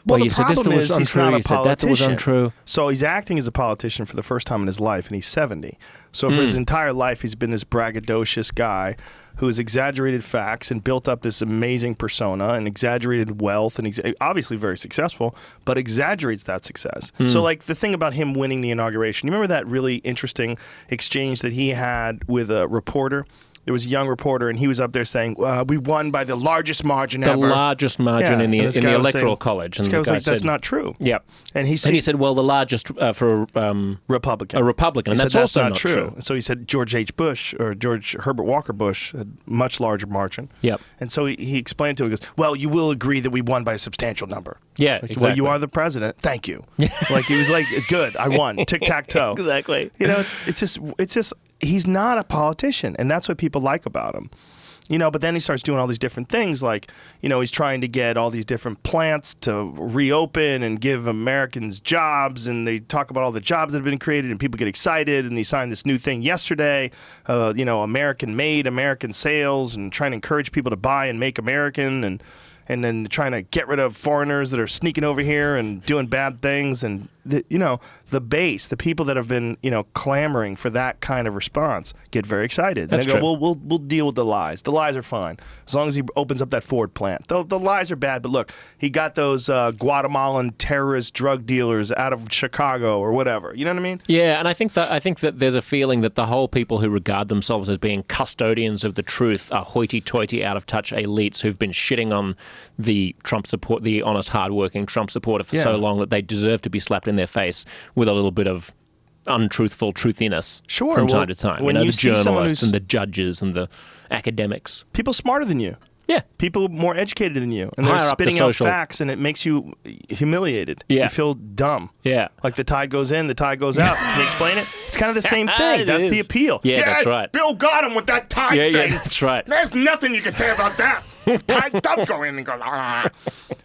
Well, you the said this problem was is he's not untrue. a You said that was politician. untrue. So he's acting as a politician for the first time in his life, and he's 70. So for his entire life, he's been this braggadocious guy who has exaggerated facts and built up this amazing persona and exaggerated wealth and obviously very successful, but exaggerates that success. So like the thing about him winning the inauguration, you remember that really interesting exchange that he had with a reporter? There was a young reporter, and he was up there saying, "We won by the largest margin ever." The largest margin in the electoral saying, college. And this guy was guy like, "That's said, not true." Yep. And he said, "Well, the largest for Republican. a Republican, and He that's said, also not true." So he said George H. Bush or George Herbert Walker Bush had much larger margin. Yep. And so he explained to him, he goes, "Well, you will agree that we won by a substantial number." Yeah, Like, exactly. Well, you are the president. Thank you. Like he was like, "Good, I won." Tic-tac-toe. Exactly. It's just he's not a politician, and that's what people like about him. But then he starts doing all these different things, like, he's trying to get all these different plants to reopen and give Americans jobs, and they talk about all the jobs that have been created, and people get excited, and he signed this new thing yesterday, American made, American sales, and trying to encourage people to buy and make American, and then trying to get rid of foreigners that are sneaking over here and doing bad things, and the base, the people that have been clamoring for that kind of response get very excited. That's and they go, true. "Well, we'll deal with the lies. The lies are fine as long as he opens up that Ford plant. The lies are bad, but look, he got those Guatemalan terrorist drug dealers out of Chicago or whatever. You know what I mean?" Yeah, and I think that there's a feeling that the whole people who regard themselves as being custodians of the truth are hoity-toity, out-of-touch elites who've been shitting on the Trump support, the honest, hard-working Trump supporter for so long that they deserve to be slapped in their face with a little bit of untruthful truthiness from time to time. When you the see someone journalists and the judges and the academics. People smarter than you. Yeah. People more educated than you, and they're Higher up the spitting out social- facts, and it makes you humiliated. Yeah. You feel dumb. Yeah. Like the tide goes in, the tide goes out. Can you explain it? It's kind of the same thing. It That's the is. appeal. Yeah, that's right. Bill got him with that tide thing. Yeah, that's right. There's nothing you can say about that. Don't go in and go. I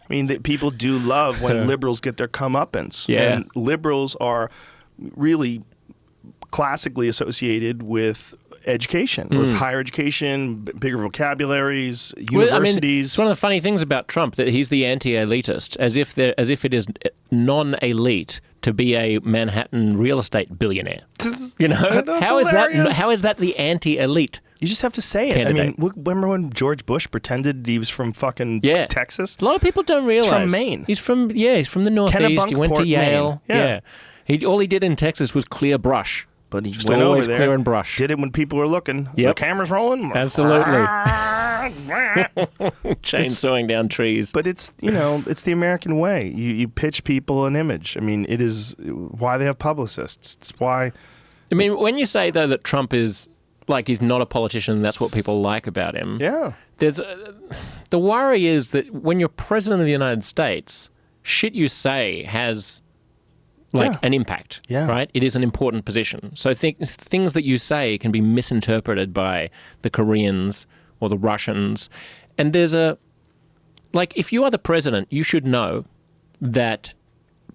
mean, people do love when liberals get their comeuppance. Yeah. And liberals are really classically associated with education, with higher education, bigger vocabularies, universities. It's one of the funny things about Trump that he's the anti-elitist, as if it is non-elite to be a Manhattan real estate billionaire. You know, how is that the anti-elite? You just have to say it. Candidate. I mean, remember when George Bush pretended he was from fucking Texas? A lot of people don't realize. He's from Maine. He's from the Northeast. He went to Yale. Maine. Yeah. All he did in Texas was clear brush. But he Just went over always there, clear and brush. did it when people were looking. Yep. The camera's rolling. Absolutely. Chainsawing down trees. But it's the American way. You pitch people an image. I mean, it is why they have publicists. It's why. I mean, when you say though that Trump is he's not a politician, that's what people like about him. Yeah. The worry is that when you're president of the United States, shit you say has an impact, right? It is an important position. So things that you say can be misinterpreted by the Koreans or the Russians. And there's if you are the president, you should know that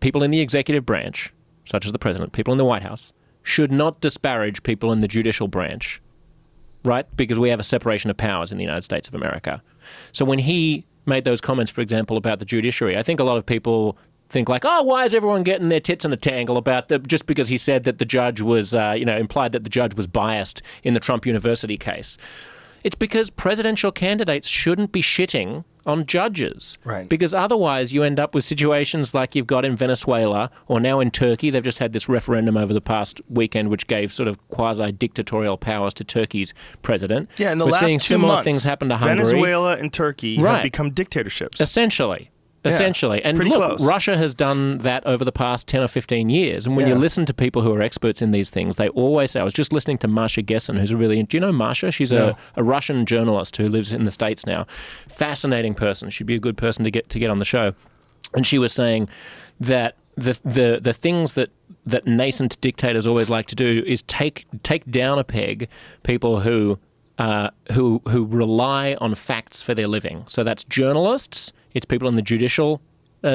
people in the executive branch, such as the president, people in the White House, should not disparage people in the judicial branch, right? Because we have a separation of powers in the United States of America. So when he made those comments, for example, about the judiciary, I think a lot of people think why is everyone getting their tits in a tangle about just because he said that the judge was, implied that the judge was biased in the Trump University case. It's because presidential candidates shouldn't be shitting on judges. Right. Because otherwise you end up with situations like you've got in Venezuela or now in Turkey. They've just had this referendum over the past weekend which gave sort of quasi-dictatorial powers to Turkey's president. Yeah, in the We're last seeing 2 similar months, things happen to Hungary. Venezuela and Turkey have become dictatorships. Essentially. And pretty look, close. Russia has done that over the past 10 or 15 years. And when you listen to people who are experts in these things, they always say, I was just listening to Masha Gessen, who's do you know Masha? She's a Russian journalist who lives in the States now. Fascinating person. She'd be a good person to get on the show. And she was saying that the things that nascent dictators always like to do is take down a peg people who rely on facts for their living. So that's journalists, it's people in the judicial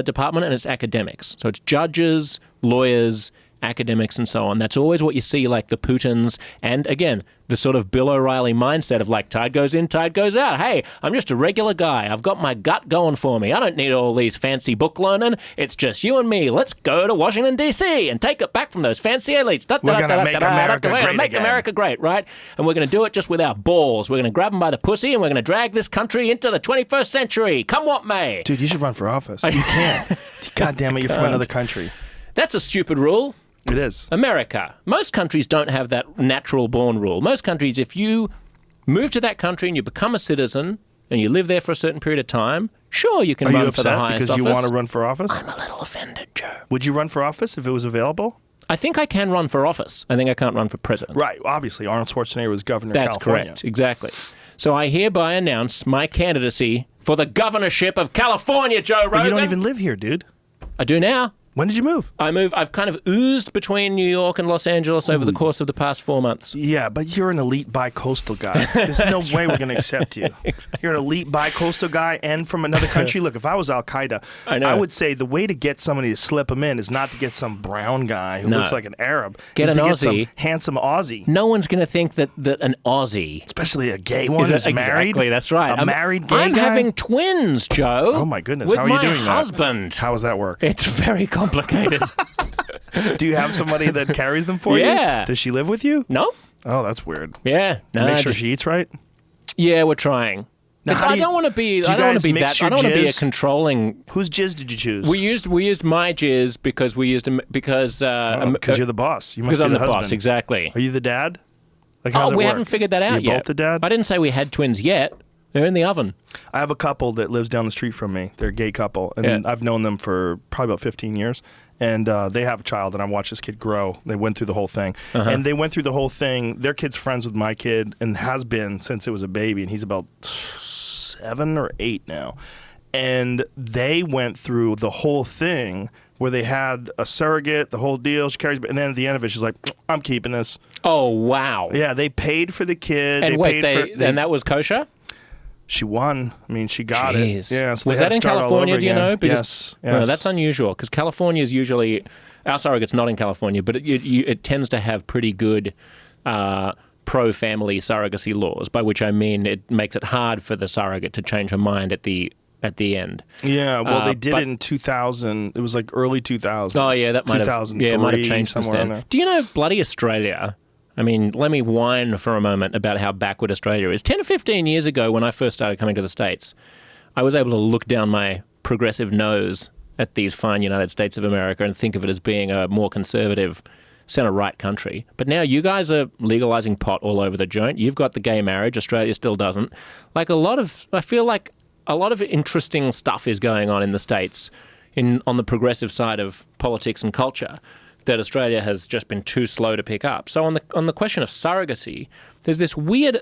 department, and it's academics. So it's judges, lawyers, academics, and so on. That's always what you see, like the Putins, and again, the sort of Bill O'Reilly mindset of tide goes in, tide goes out. Hey, I'm just a regular guy. I've got my gut going for me. I don't need all these fancy book learning. It's just you and me. Let's go to Washington, D.C. and take it back from those fancy elites. We're going to make America great Make again. America great, right? And we're going to do it just with our balls. We're going to grab them by the pussy and we're going to drag this country into the 21st century. Come what may. Dude, you should run for office. You can't. God damn it, you're from another country. That's a stupid rule. It is. America. Most countries don't have that natural born rule. Most countries, if you move to that country and you become a citizen and you live there for a certain period of time, sure, you can run for the highest because office. you want to run for office? I'm a little offended, Joe. Would you run for office if it was available? I think I can run for office. I think I can't run for president. Right. Obviously, Arnold Schwarzenegger was governor of That's California. correct. Exactly. So I hereby announce my candidacy for the governorship of California, Joe Rogan. But you don't even live here, dude. I do now. When did you move? I've kind of oozed between New York and Los Angeles over the course of the past 4 months. Yeah, but you're an elite bi-coastal guy. There's no way we're going to accept you. Exactly. You're an elite bi-coastal guy and from another country. Look, if I was Al-Qaeda, I would say the way to get somebody to slip them in is not to get some brown guy who looks like an Arab. Get an to Aussie. Get some handsome Aussie. No one's going to think that an Aussie. Especially a gay one who's married. Exactly, that's right. A married gay guy. I'm having twins, Joe. Oh, my goodness. With How are you doing my that? husband. How does that work? It's very complicated. Do you have somebody that carries them for you? Yeah. Does she live with you? No. Oh, that's weird. Yeah. No, Make sure she eats right? Yeah, we're trying. I don't want to be that. I don't want to be a controlling. Whose jizz did you choose? We used my jizz because because you're the boss. You must be I'm the husband. boss, exactly. Are you the dad? How's it we work? haven't figured that out You're yet. both the dad? I didn't say we had twins yet. They're in the oven. I have a couple that lives down the street from me. They're a gay couple, and I've known them for probably about 15 years. And they have a child, and I watched this kid grow. They went through the whole thing. And they went through the whole thing. Their kid's friends with my kid and has been since it was a baby, and he's about 7 or 8 now. And they went through the whole thing where they had a surrogate, the whole deal. She carries, and then at the end of it, she's like, I'm keeping this. Oh, wow. Yeah, they paid for the kid. And and that was kosher? She won. I mean, she got Jeez. it. Yeah. So Was they that had to in start all California, over do you again. know? Yes. No, that's unusual because California is usually, our surrogate's not in California, but it tends to have pretty good pro-family surrogacy laws, by which I mean it makes it hard for the surrogate to change her mind at the end. Yeah, well, they did it in 2000. It was like early 2000s. Oh, yeah, that might have changed since then. Do you know bloody Australia? I mean, let me whine for a moment about how backward Australia is. 10 or 15 years ago, when I first started coming to the States, I was able to look down my progressive nose at these fine United States of America and think of it as being a more conservative center-right country. But now you guys are legalizing pot all over the joint. You've got the gay marriage. Australia still doesn't. I feel like a lot of interesting stuff is going on in the States on the progressive side of politics and culture that Australia has just been too slow to pick up. So on the question of surrogacy, there's this weird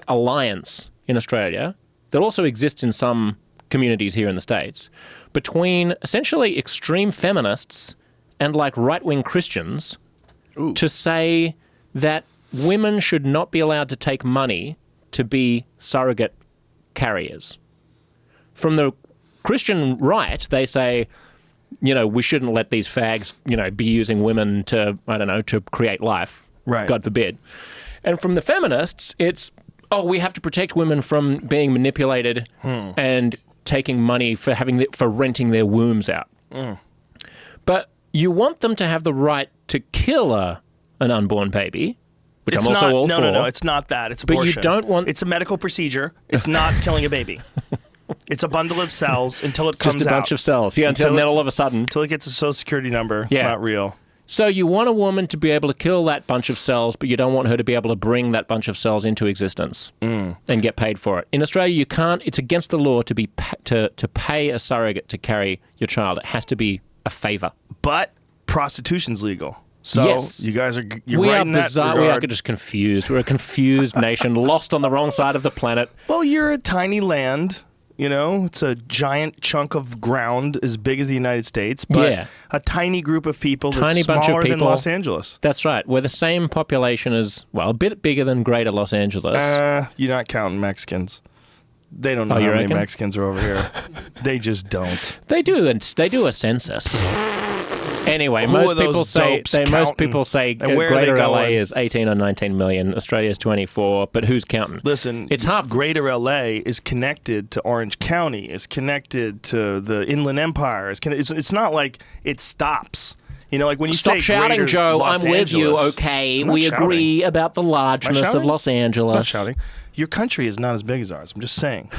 alliance in Australia that also exists in some communities here in the States between essentially extreme feminists and right-wing Christians to say that women should not be allowed to take money to be surrogate carriers. From the Christian right, they say, we shouldn't let these fags, be using women to, to create life. Right. God forbid. And from the feminists, it's, we have to protect women from being manipulated and taking money for renting their wombs out. But you want them to have the right to kill an unborn baby, which I'm also all for. No, it's not that. It's abortion. But you don't want... It's a medical procedure. It's not killing a baby. It's a bundle of cells until it comes out. Just a bunch of cells. Yeah, until then all of a sudden... Until it gets a social security number. It's not real. So you want a woman to be able to kill that bunch of cells, but you don't want her to be able to bring that bunch of cells into existence and get paid for it. In Australia, you can't... It's against the law to pay a surrogate to carry your child. It has to be a favour. But prostitution's legal. So yes. You guys are we right are in that bizarre. regard. We are just confused. We're a confused nation, lost on the wrong side of the planet. Well, you're a tiny land. It's a giant chunk of ground as big as the United States, but a tiny group of people that's smaller than Los Angeles. That's right. We're the same population as, a bit bigger than Greater Los Angeles. You're not counting Mexicans. They don't know how many Mexicans are over here. They just don't. They do a census. Anyway, most people say Greater LA is 18 or 19 million. Australia's 24, but who's counting? Listen, it's half. Greater LA is connected to Orange County. Is connected to the Inland Empire. It's not like it stops. When you Stop say shouting, Joe. Los I'm with Angeles, you. Okay, we agree about the largeness of Los Angeles. I'm not shouting. Your country is not as big as ours. I'm just saying.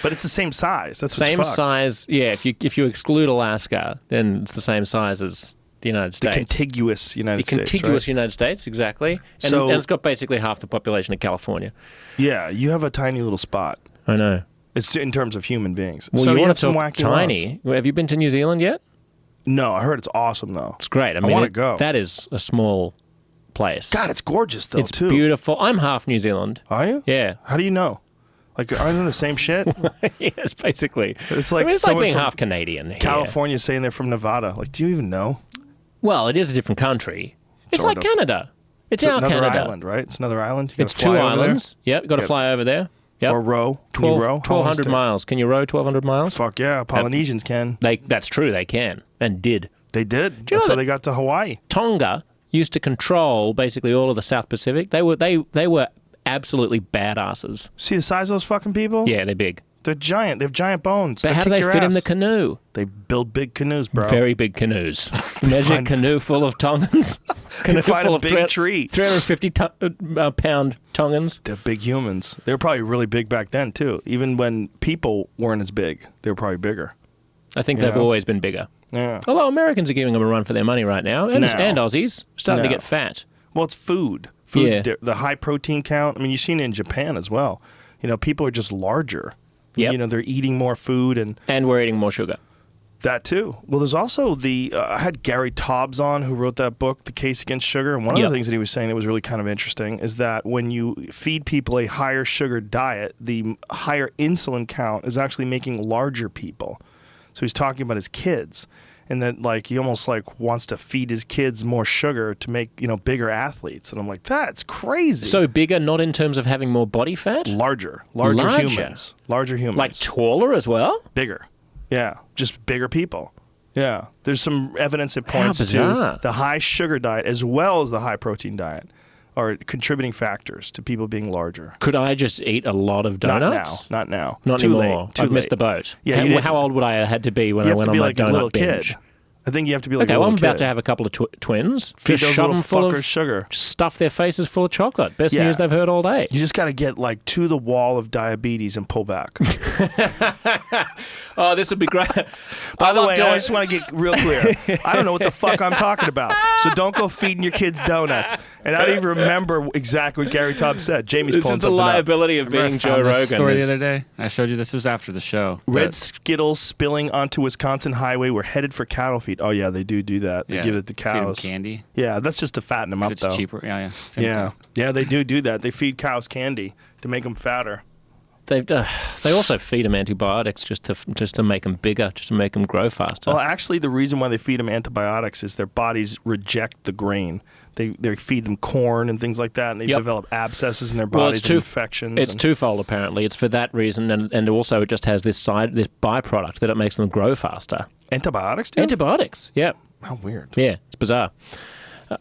But it's the same size. That's same size. Yeah, if you exclude Alaska, then it's the same size as the United States. The contiguous United States. The contiguous United States, exactly. And it's got basically half the population of California. Yeah, you have a tiny little spot. I know. It's in terms of human beings. Well, so you have want to some talk wacky tiny. laws. Have you been to New Zealand yet? No, I heard it's awesome though. It's great. I want to go. That is a small place. God, it's gorgeous though it's too. It's beautiful. I'm half New Zealand. Are you? Yeah. How do you know? Aren't they the same shit? Yes, basically. It's like it's like being half Canadian. California saying they're from Nevada. Do you even know? Well, it is a different country. It's like Canada. It's our another Canada. Island, right? It's another island. It's 2 islands. Yep, you got to fly over there. Yep. Or row. Can you row? 1,200 miles. Can you row 1,200 miles? Fuck yeah, Polynesians can. That's true. They can and did. They did. That's how they got to Hawaii. Tonga used to control basically all of the South Pacific. They were absolutely badasses. See the size of those fucking people? Yeah, they're big. They're giant. They have giant bones. But how do they fit in the canoe? They build big canoes, bro. Very big canoes. Imagine a canoe full of Tongans. You find a big tree. 350-pound Tongans. They're big humans. They were probably really big back then, too. Even when people weren't as big, they were probably bigger. I think they've always been bigger. Yeah. Although Americans are giving them a run for their money right now. And Aussies starting to get fat. Well, it's food. Food's the high protein count. I mean, you've seen it in Japan as well. People are just larger. Yep. They're eating more food. And we're eating more sugar. That too. Well, there's also I had Gary Taubes on, who wrote that book, The Case Against Sugar. And one of the things that he was saying that was really kind of interesting is that when you feed people a higher sugar diet, the higher insulin count is actually making larger people. So he's talking about his kids. and that like he almost like wants to feed his kids more sugar to make bigger athletes. And I'm like, that's crazy. So bigger, not in terms of having more body fat? Larger Larger. humans. Larger humans. Like taller as well? Bigger. Yeah, just bigger people. Yeah, there's some evidence that How points bizarre. to the high sugar diet as well as the high protein diet are contributing factors to people being larger. Could I just eat a lot of donuts? Not now. Not Too anymore. late. Too I've missed late. the boat. Yeah, you how old would I have had to be when You I have went to on be my like a donut little binge? kid. I think you have to be like Okay, a well, little I'm about kid. to have a couple of twins. Feed Just those shove little them full fuckers of sugar. stuff their faces full of chocolate. Best Yeah. news they've heard all day. You just got to get like to the wall of diabetes and pull back. Oh, this would be great. By the way, I just want to get real clear. I don't know what the fuck I'm talking about. So don't go feeding your kids donuts. And I don't even remember exactly what Gary Tubbs said. Jamie's This pulling is the something up. liability of being Joe Rogan. Story the other day. I showed you this was after the show. Red Skittles spilling onto Wisconsin highway were headed for cattle feed. Oh, yeah, they do that. They give it to Feed 'em cows. candy. Yeah, that's just to fatten them up, It's though. cheaper. Yeah. Same Yeah. thing. Yeah, they do that. They feed cows candy to make them fatter. They also feed them antibiotics just to make them bigger, just to make them grow faster. Well, actually, the reason why they feed them antibiotics is their bodies reject the grain. They feed them corn and things like that, and they develop abscesses in their bodies and infections. It's twofold, apparently. It's for that reason, and also it just has this byproduct that it makes them grow faster. Antibiotics, do? Antibiotics, yeah. How weird. Yeah, it's bizarre.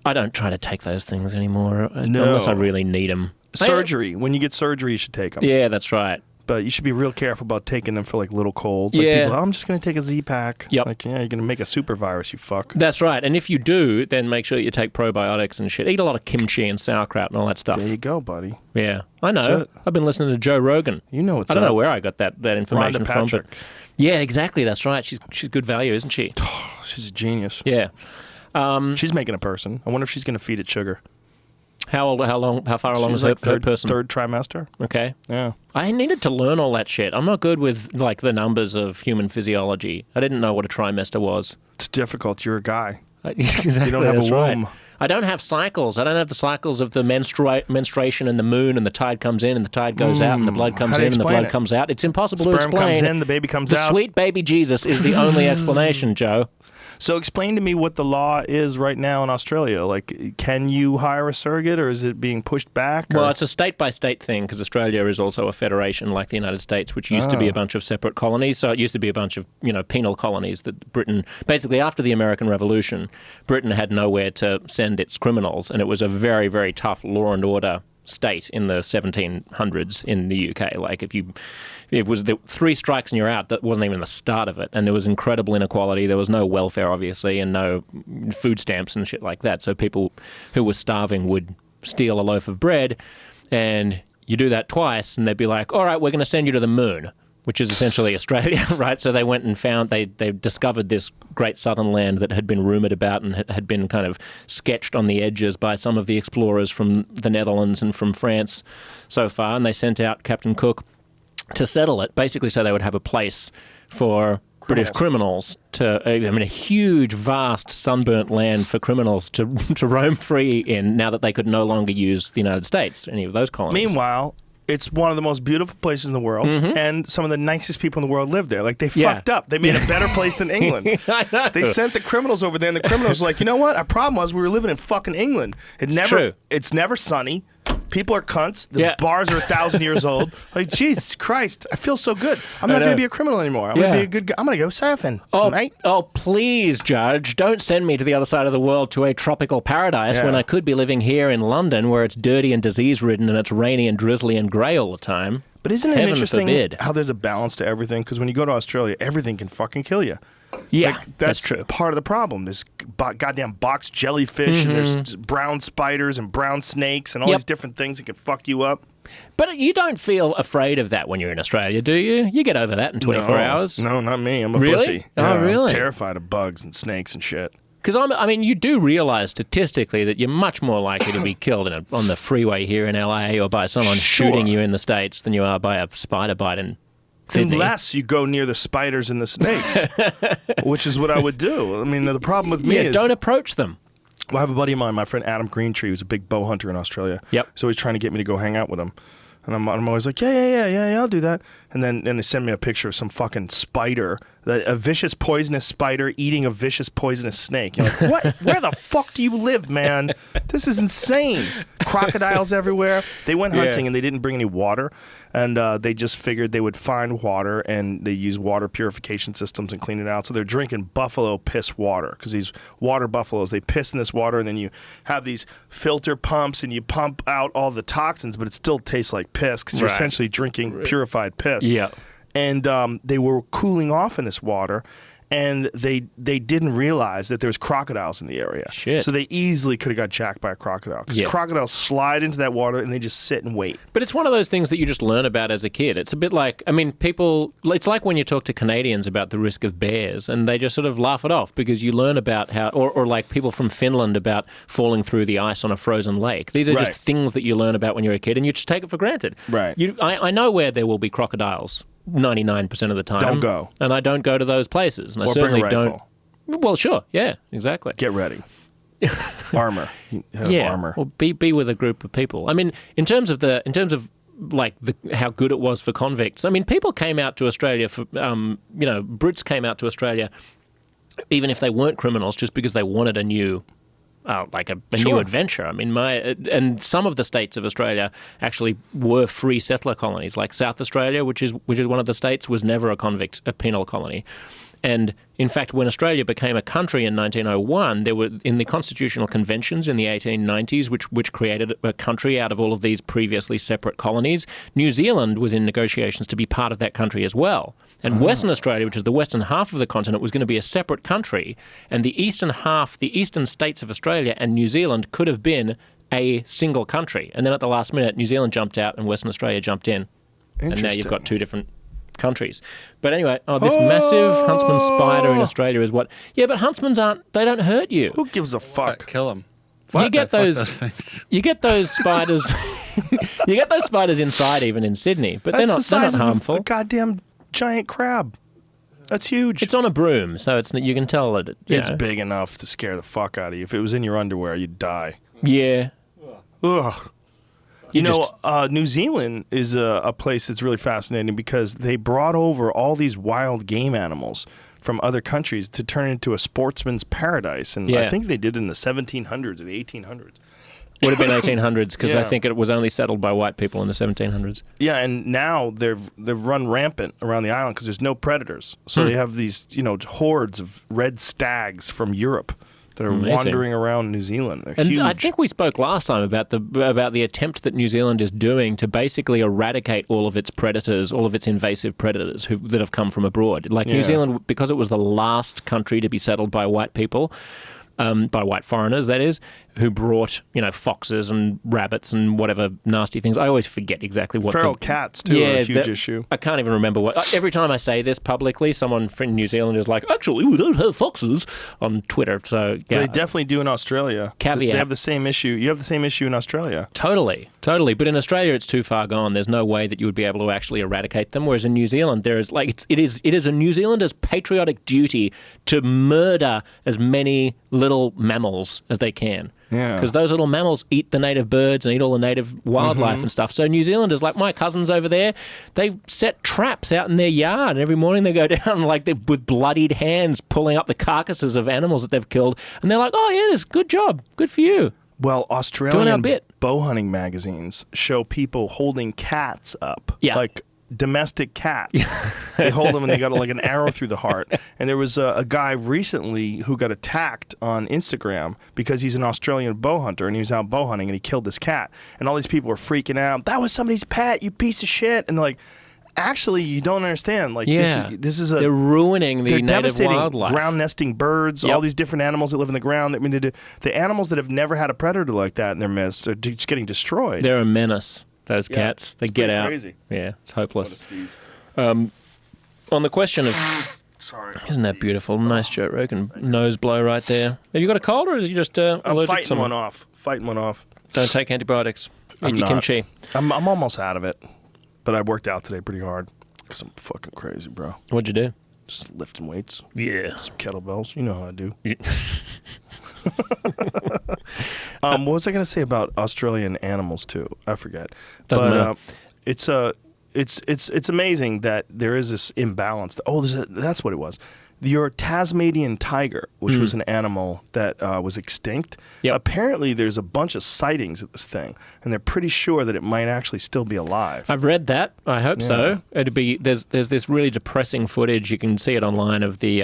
I don't try to take those things anymore No. unless I really need them. Surgery. When you get surgery, you should take them. Yeah, that's right. But you should be real careful about taking them for like little colds. Like Yeah. people, I'm just going to take a Z-Pack. Yep. Like, yeah, you're going to make a super virus, you fuck. That's right. And if you do, then make sure you take probiotics and shit. Eat a lot of kimchi and sauerkraut and all that stuff. There you go, buddy. Yeah, I know. That's it. I've been listening to Joe Rogan. You know what's I don't up. know where I got that information Rhonda from. But Patrick. yeah, exactly. That's right. She's good value, isn't she? She's a genius. Yeah. She's making a person. I wonder if she's going to feed it sugar. How far along She's is like her person? third trimester. Okay. Yeah. I needed to learn all that shit. I'm not good with like the numbers of human physiology. I didn't know what a trimester was. It's difficult. You're a guy. Exactly. You don't have that's a right. womb. I don't have cycles. I don't have the cycles of the menstruation and the moon, and the tide comes in and the tide goes out, and the blood comes How do in you and the explain blood it? comes out. It's impossible to Sperm explain. comes in, the baby comes The out. sweet baby Jesus is the only explanation, Joe. So explain to me what the law is right now in Australia. Like, can you hire a surrogate, or is it being pushed back? Well, or? it's a state-by-state thing because Australia is also a federation like the United States, which used to be a bunch of separate colonies. So it used to be a bunch of, penal colonies that Britain, basically after the American Revolution, Britain had nowhere to send its criminals, and it was a very, very tough law and order state in the 1700s in the UK. Like if it was the 3 strikes and you're out, that wasn't even the start of it. And there was incredible inequality. There was no welfare, obviously, and no food stamps and shit like that. So people who were starving would steal a loaf of bread, and you do that twice, and they'd be like, all right, we're going to send you to the moon, which is essentially Australia, right? So they went and found, they discovered this great southern land that had been rumoured about and had been kind of sketched on the edges by some of the explorers from the Netherlands and from France so far, and they sent out Captain Cook to settle it, basically so they would have a place for British criminals to, a huge, vast, sunburnt land for criminals to roam free in now that they could no longer use the United States, any of those colonies. Meanwhile, it's one of the most beautiful places in the world, and some of the nicest people in the world live there. Like, they fucked up. They made a better place than England. I know. They sent the criminals over there, and the criminals were like, you know what? Our problem was we were living in fucking England. True. It's never sunny. People are cunts. The bars are 1,000 years old. Like, Jesus Christ, I feel so good. I'm not going to be a criminal anymore. I'm going to be a good guy. I'm going to go surfing, mate. Oh, please, Judge, don't send me to the other side of the world to a tropical paradise when I could be living here in London where it's dirty and disease-ridden and it's rainy and drizzly and grey all the time. But isn't it Heaven interesting forbid. how there's a balance to everything? Because when you go to Australia, everything can fucking kill you. Yeah, Like, that's true. Part of the problem. There's goddamn box jellyfish, and there's brown spiders and brown snakes and all these different things that can fuck you up. But you don't feel afraid of that when you're in Australia, do you? You get over that in 24 hours. No, not me. I'm a Really? pussy. Oh, Yeah, really? I'm terrified of bugs and snakes and shit. Because you do realize statistically that you're much more likely to be killed on the freeway here in LA or by someone Sure. shooting you in the States than you are by a spider bite in Sydney. Unless you go near the spiders and the snakes, which is what I would do. I mean, the problem with me is... don't approach them. Well, I have a buddy of mine, my friend Adam Greentree, who's a big bow hunter in Australia. Yep. So he's trying to get me to go hang out with him. And I'm always like, yeah, I'll do that. And then they send me a picture of some fucking spider a vicious poisonous spider eating a vicious poisonous snake. You're like, what? Where the fuck do you live, man? This is insane. Crocodiles everywhere. They went hunting and they didn't bring any water, and they just figured they would find water, and they use water purification systems and clean it out. So they're drinking buffalo piss water, because these water buffaloes, they piss in this water, and then you have these filter pumps and you pump out all the toxins, but it still tastes like piss because you're essentially drinking purified piss. Yeah. And they were cooling off in this water, and they didn't realize that there's crocodiles in the area. Shit. So they easily could have got jacked by a crocodile, because crocodiles slide into that water and they just sit and wait. But it's one of those things that you just learn about as a kid. It's a bit like, I mean, it's like when you talk to Canadians about the risk of bears, and they just sort of laugh it off because you learn about how, or like people from Finland about falling through the ice on a frozen lake. These are just things that you learn about when you're a kid, and you just take it for granted. Right. I know where there will be crocodiles 99% of the time. Don't go. And I don't go to those places. And I Or certainly bring a rifle. don't. Well, sure. Yeah, exactly. Get ready. Armor. Armor. Or be with a group of people. I mean, in terms of like how good it was for convicts. I mean, people came out to Australia for Brits came out to Australia even if they weren't criminals, just because they wanted a new new adventure. I mean, and some of the states of Australia actually were free settler colonies, like South Australia, which is one of the states, was never a penal colony. And in fact, when Australia became a country in 1901, there were, in the constitutional conventions in the 1890s, which created a country out of all of these previously separate colonies, New Zealand was in negotiations to be part of that country as well. And Western Australia, which is the western half of the continent, was going to be a separate country. And the eastern states of Australia and New Zealand could have been a single country. And then at the last minute, New Zealand jumped out and Western Australia jumped in. And now you've got two different countries. But anyway, this massive huntsman spider in Australia is what... Yeah, but huntsmans they don't hurt you. Who gives a fuck? Kill them. You get those spiders. You get those spiders inside, even in Sydney, but they're not harmful. A goddamn giant crab. That's huge. It's on a broom, so you can tell that it's big enough to scare the fuck out of you. If it was in your underwear, you'd die. Yeah. Ugh. New Zealand is a place that's really fascinating because they brought over all these wild game animals from other countries to turn into a sportsman's paradise. And I think they did in the 1700s or the 1800s. Would have been 1800s because I think it was only settled by white people in the 1700s. Yeah, and now they've run rampant around the island because there's no predators. So they have these hordes of red stags from Europe that are wandering around New Zealand. They're huge. I think we spoke last time about the attempt that New Zealand is doing to basically eradicate all of its predators, all of its invasive predators that have come from abroad. Like New Zealand, because it was the last country to be settled by white people, by white foreigners, that is, who brought, foxes and rabbits and whatever nasty things. I always forget exactly what. Feral cats, too, are a huge issue. I can't even remember what. Every time I say this publicly, someone from New Zealand is like, actually, we don't have foxes on Twitter. So they definitely do in Australia. Caveat. They have the same issue. You have the same issue in Australia. Totally. But in Australia, it's too far gone. There's no way that you would be able to actually eradicate them. Whereas in New Zealand, there is it is a New Zealander's patriotic duty to murder as many little mammals as they can. Yeah. Because those little mammals eat the native birds and eat all the native wildlife and stuff. So New Zealanders, like my cousins over there, they set traps out in their yard, and every morning they go down with bloodied hands pulling up the carcasses of animals that they've killed. And they're like, oh, yeah, this good job. Good for you. Well, Australian bow hunting magazines show people holding cats up. Yeah. Like domestic cats. They hold them and they got like an arrow through the heart. And there was a guy recently who got attacked on Instagram because he's an Australian bow hunter and he was out bow hunting and he killed this cat. And all these people were freaking out. That was somebody's pet, you piece of shit. And they're like, actually, you don't understand. Like, this is they're ruining the native devastating wildlife. Ground nesting birds, all these different animals that live in the ground. I mean, the animals that have never had a predator like that in their midst are just getting destroyed. They're a menace. Those cats, they get out. Crazy. Yeah, it's hopeless. On the question of, isn't that beautiful? Nice Joe Rogan nose blow right there. Have you got a cold, or is you just allergic? I'm fighting one off. Don't take antibiotics. Eat your kimchi. I'm almost out of it, but I worked out today pretty hard because I'm fucking crazy, bro. What'd you do? Just lifting weights. Yeah. Some kettlebells. You know how I do. Yeah. What was I going to say about Australian animals too? I forget. Doesn't matter. It's it's amazing that there is this imbalance. That's what it was. Your Tasmanian tiger, which was an animal that was extinct. Yep. Apparently, there's a bunch of sightings of this thing, and they're pretty sure that it might actually still be alive. I've read that. I hope so. It'd be there's this really depressing footage. You can see it online of the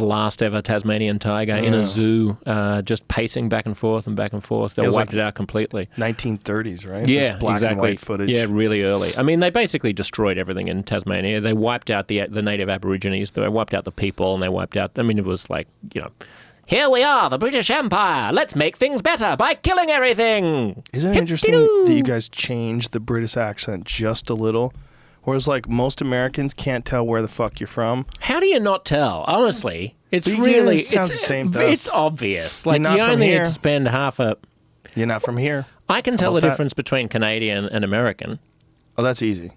last ever Tasmanian tiger in a zoo, just pacing back and forth and back and forth. They wiped it out completely. 1930s, right? Yeah, This black exactly. and white footage. Yeah, really early. I mean, they basically destroyed everything in Tasmania. They wiped out the native Aborigines. They wiped out the people, and they wiped out. I mean, it was like, here we are, the British Empire. Let's make things better by killing everything. Isn't it interesting that you guys changed the British accent just a little? Whereas, like, most Americans can't tell where the fuck you're from. How do you not tell? Honestly, it's Yeah, really it sounds the same to us. it's obvious. Like, You're not you from only here. need to spend half a. You're not from here. I can tell the about that? difference between Canadian and American. Oh, that's easy.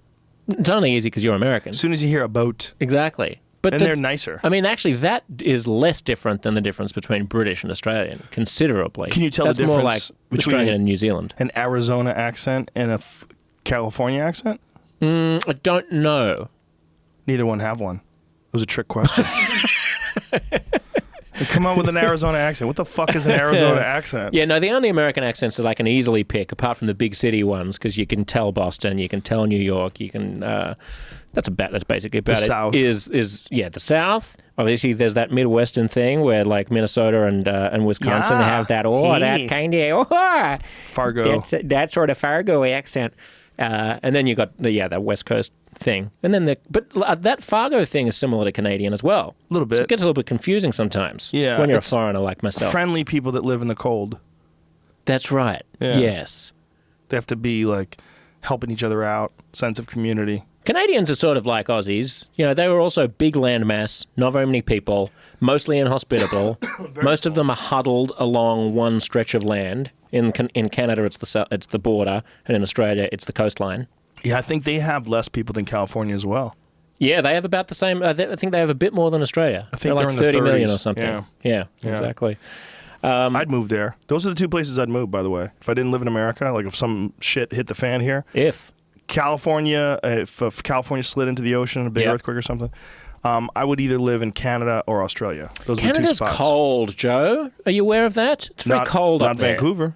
It's only easy because you're American. As soon as you hear a boat, Exactly. But and they're nicer. I mean, actually, that is less different than the difference between British and Australian, considerably. Can you tell That's the more difference like between Australian and New Zealand? an Arizona accent and a California accent? I don't know. Neither one have one. It was a trick question. Come on with an Arizona accent. What the fuck is an Arizona accent? Yeah, no, the only American accents that I can easily pick, apart from the big city ones, because you can tell Boston, you can tell New York, you can. That's basically about The it. South. Is the South. Obviously, there's that Midwestern thing where like Minnesota and Wisconsin Yeah. have that Hey. that kind of Fargo. that sort of Fargo accent, and then you got the West Coast thing, and then that Fargo thing is similar to Canadian as well. A little So bit. it gets a little bit confusing sometimes. Yeah, when you're a it's foreigner like myself. Friendly people that live in the cold. That's right. Yeah. Yes. They have to be like helping each other out, sense of community. Canadians are sort of like Aussies. They were also big landmass, not very many people, mostly inhospitable. Most of them are huddled along one stretch of land. In Canada, it's the border, and in Australia, it's the coastline. Yeah, I think they have less people than California as well. Yeah, they have about the same. I think they have a bit more than Australia. I think they're they're like in the 30 million 30s. or something. Yeah. Yeah, exactly. I'd move there. Those are the two places I'd move, by the way. If I didn't live in America, like if some shit hit the fan here. If California, if California slid into the ocean, a big Yep. earthquake or something, I would either live in Canada or Australia. Those are the two Canada's spots. cold, Joe. Are you aware of that? It's very cold not up there. Vancouver.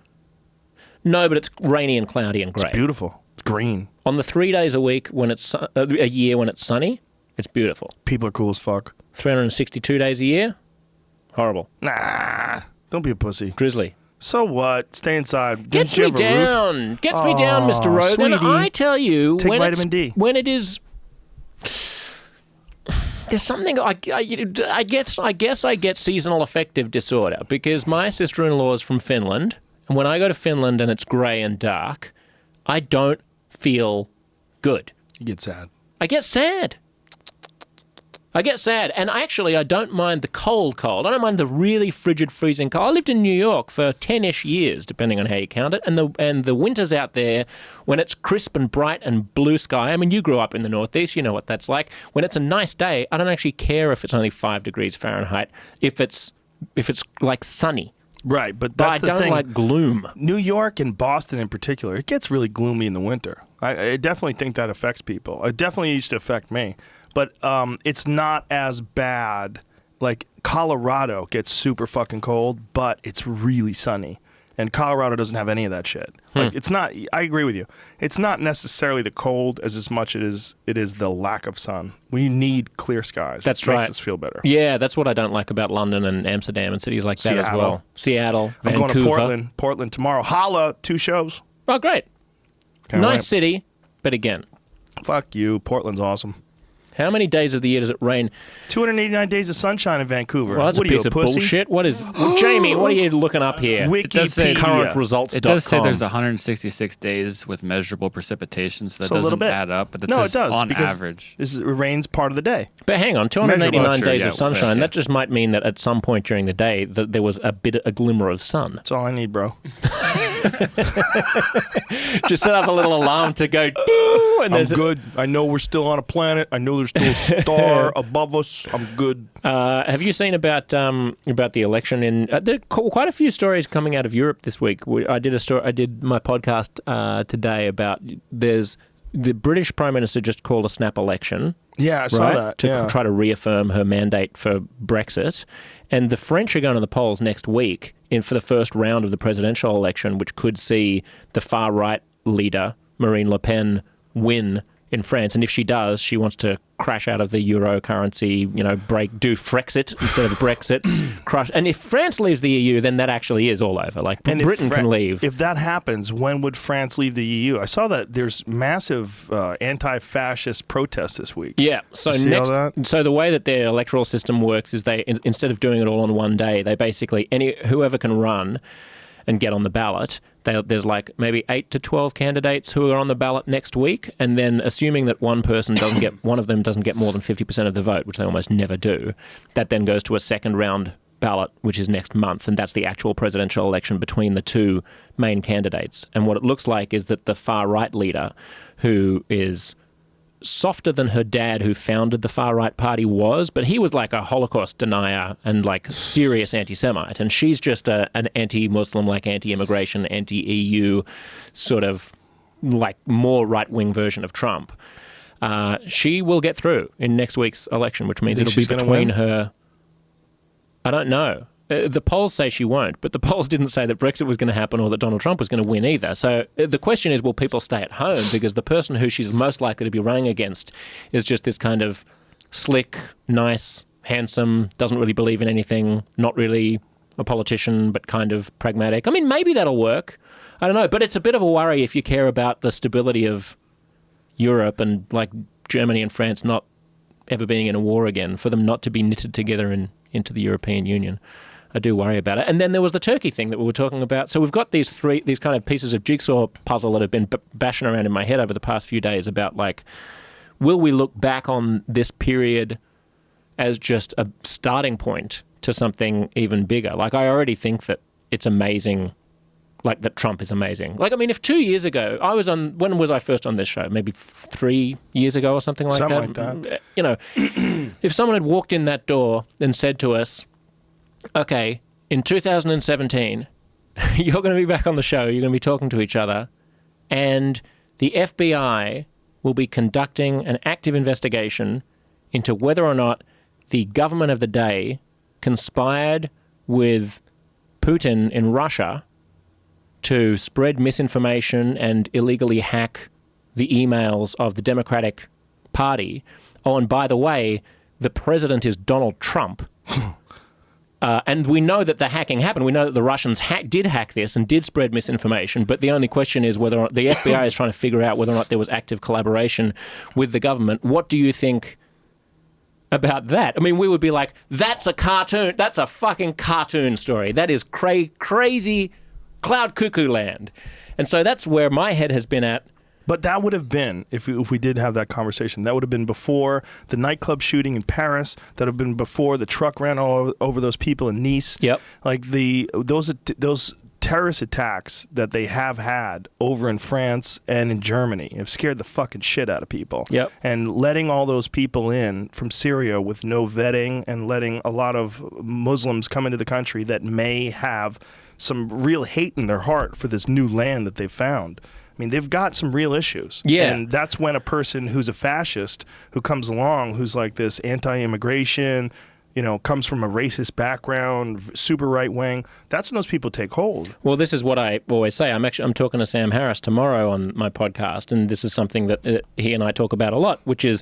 No, but it's rainy and cloudy and grey. It's beautiful. It's green. On the 3 days a week when it's a year when it's sunny, it's beautiful. People are cool as fuck. 362 days a year, horrible. Nah, don't be a pussy. Drizzly. So what? Stay inside. Gets Didn't me you have a roof? down. Gets me down, Mr. Aw, Rogan. sweetie. I tell you, Take when vitamin D. when it is, there's something I guess I get seasonal affective disorder because my sister-in-law is from Finland, and when I go to Finland and it's grey and dark, I don't feel good. You get sad. I get sad. And I don't mind the cold. I don't mind the really frigid, freezing cold. I lived in New York for 10-ish years, depending on how you count it. And the winters out there, when it's crisp and bright and blue sky. I mean, you grew up in the Northeast, you know what that's like. When it's a nice day, I don't actually care if it's only 5 degrees Fahrenheit. If it's like sunny. Right, but But that's I the don't thing. like gloom. New York and Boston in particular, it gets really gloomy in the winter. I definitely think that affects people. It definitely used to affect me. But it's not as bad. Like Colorado gets super fucking cold, but it's really sunny. And Colorado doesn't have any of that shit. Like it's not. I agree with you. It's not necessarily the cold as much as it is the lack of sun. We need clear skies. That's It makes right. us feel better. Yeah, that's what I don't like about London and Amsterdam and cities like that as Seattle. well. Seattle, I'm Vancouver. going to Portland tomorrow. Holla, 2 shows. Oh, great. Can't Nice wait. city, but again, Fuck you. Portland's awesome. how many days of the year does it rain? 289 days of sunshine in Vancouver. Well, that's what a are you, piece of pussy? bullshit. What is Jamie? What are you looking up here? does say Wikipedia. Current results. It does say there's 166 days with measurable precipitation, so that So a little doesn't bit. add up. But it No, says it does on because average. it rains part of the day. But hang on, 289 Measurable, days sure, of yeah, sunshine. yeah. That just might mean that at some point during the day that there was a glimmer of sun. That's all I need, bro. Just set up a little alarm to go. Ding, and I'm there's good. I know we're still on a planet. I know there's still a star above us. I'm good. Have you seen about the election in? There are quite a few stories coming out of Europe this week. I did my podcast today about there's the British Prime Minister just called a snap election. Yeah, I saw right, that. to try to reaffirm her mandate for Brexit. And the French are going to the polls next week for the first round of the presidential election, which could see the far-right leader, Marine Le Pen, win in France. And if she does, she wants to crash out of the euro currency, do Frexit instead of Brexit, crush. And if France leaves the EU, then that actually is all over. Like, and Britain can leave. If that happens, when would France leave the EU? I saw that there's massive anti-fascist protests this week. Yeah. So so the way that their electoral system works is they, instead of doing it all on one day, they basically, whoever can run and get on the ballot, there's like maybe 8 to 12 candidates who are on the ballot next week, and then assuming that one of them doesn't get more than 50% of the vote, which they almost never do, that then goes to a second round ballot, which is next month, and that's the actual presidential election between the two main candidates. And what it looks like is that the far-right leader, who is softer than her dad who founded the far-right party was, but he was like a Holocaust denier and like serious anti-Semite, and she's just an anti-Muslim, like anti-immigration, anti-EU sort of like more right-wing version of Trump. She will get through in next week's election, which means it'll be between her. I don't know. The polls say she won't, but the polls didn't say that Brexit was going to happen or that Donald Trump was going to win either. So the question is, will people stay at home? Because the person who she's most likely to be running against is just this kind of slick, nice, handsome, doesn't really believe in anything, not really a politician, but kind of pragmatic. I mean, maybe that'll work. I don't know. But it's a bit of a worry if you care about the stability of Europe and like Germany and France not ever being in a war again, for them not to be knitted together into the European Union. I do worry about it. And then there was the Turkey thing that we were talking about. So we've got these kind of pieces of jigsaw puzzle that have been bashing around in my head over the past few days about, like, will we look back on this period as just a starting point to something even bigger? Like, I already think that it's amazing, like, that Trump is amazing. Like, I mean, if 2 years ago, when was I first on this show? Maybe 3 years ago or something like that? Something like that. If someone had walked in that door and said to us, okay, in 2017, you're going to be back on the show, you're going to be talking to each other, and the FBI will be conducting an active investigation into whether or not the government of the day conspired with Putin in Russia to spread misinformation and illegally hack the emails of the Democratic Party. Oh, and by the way, the president is Donald Trump. And we know that the hacking happened. We know that the Russians did hack this and did spread misinformation, but the only question is whether or not the FBI is trying to figure out whether or not there was active collaboration with the government. What do you think about that? I mean, we would be like, that's a cartoon. That's a fucking cartoon story. That is crazy cloud cuckoo land. And so that's where my head has been at. But that would have been, if we did have that conversation, that would have been before the nightclub shooting in Paris. That would have been before the truck ran all over those people in Nice. Yep. Like those terrorist attacks that they have had over in France and in Germany have scared the fucking shit out of people. Yep. And letting all those people in from Syria with no vetting and letting a lot of Muslims come into the country that may have some real hate in their heart for this new land that they've found. I mean, they've got some real issues. Yeah. And that's when a person who's a fascist who comes along, who's like this anti-immigration, comes from a racist background, super right-wing, that's when those people take hold. Well, this is what I always say. I'm talking to Sam Harris tomorrow on my podcast, and this is something that he and I talk about a lot, which is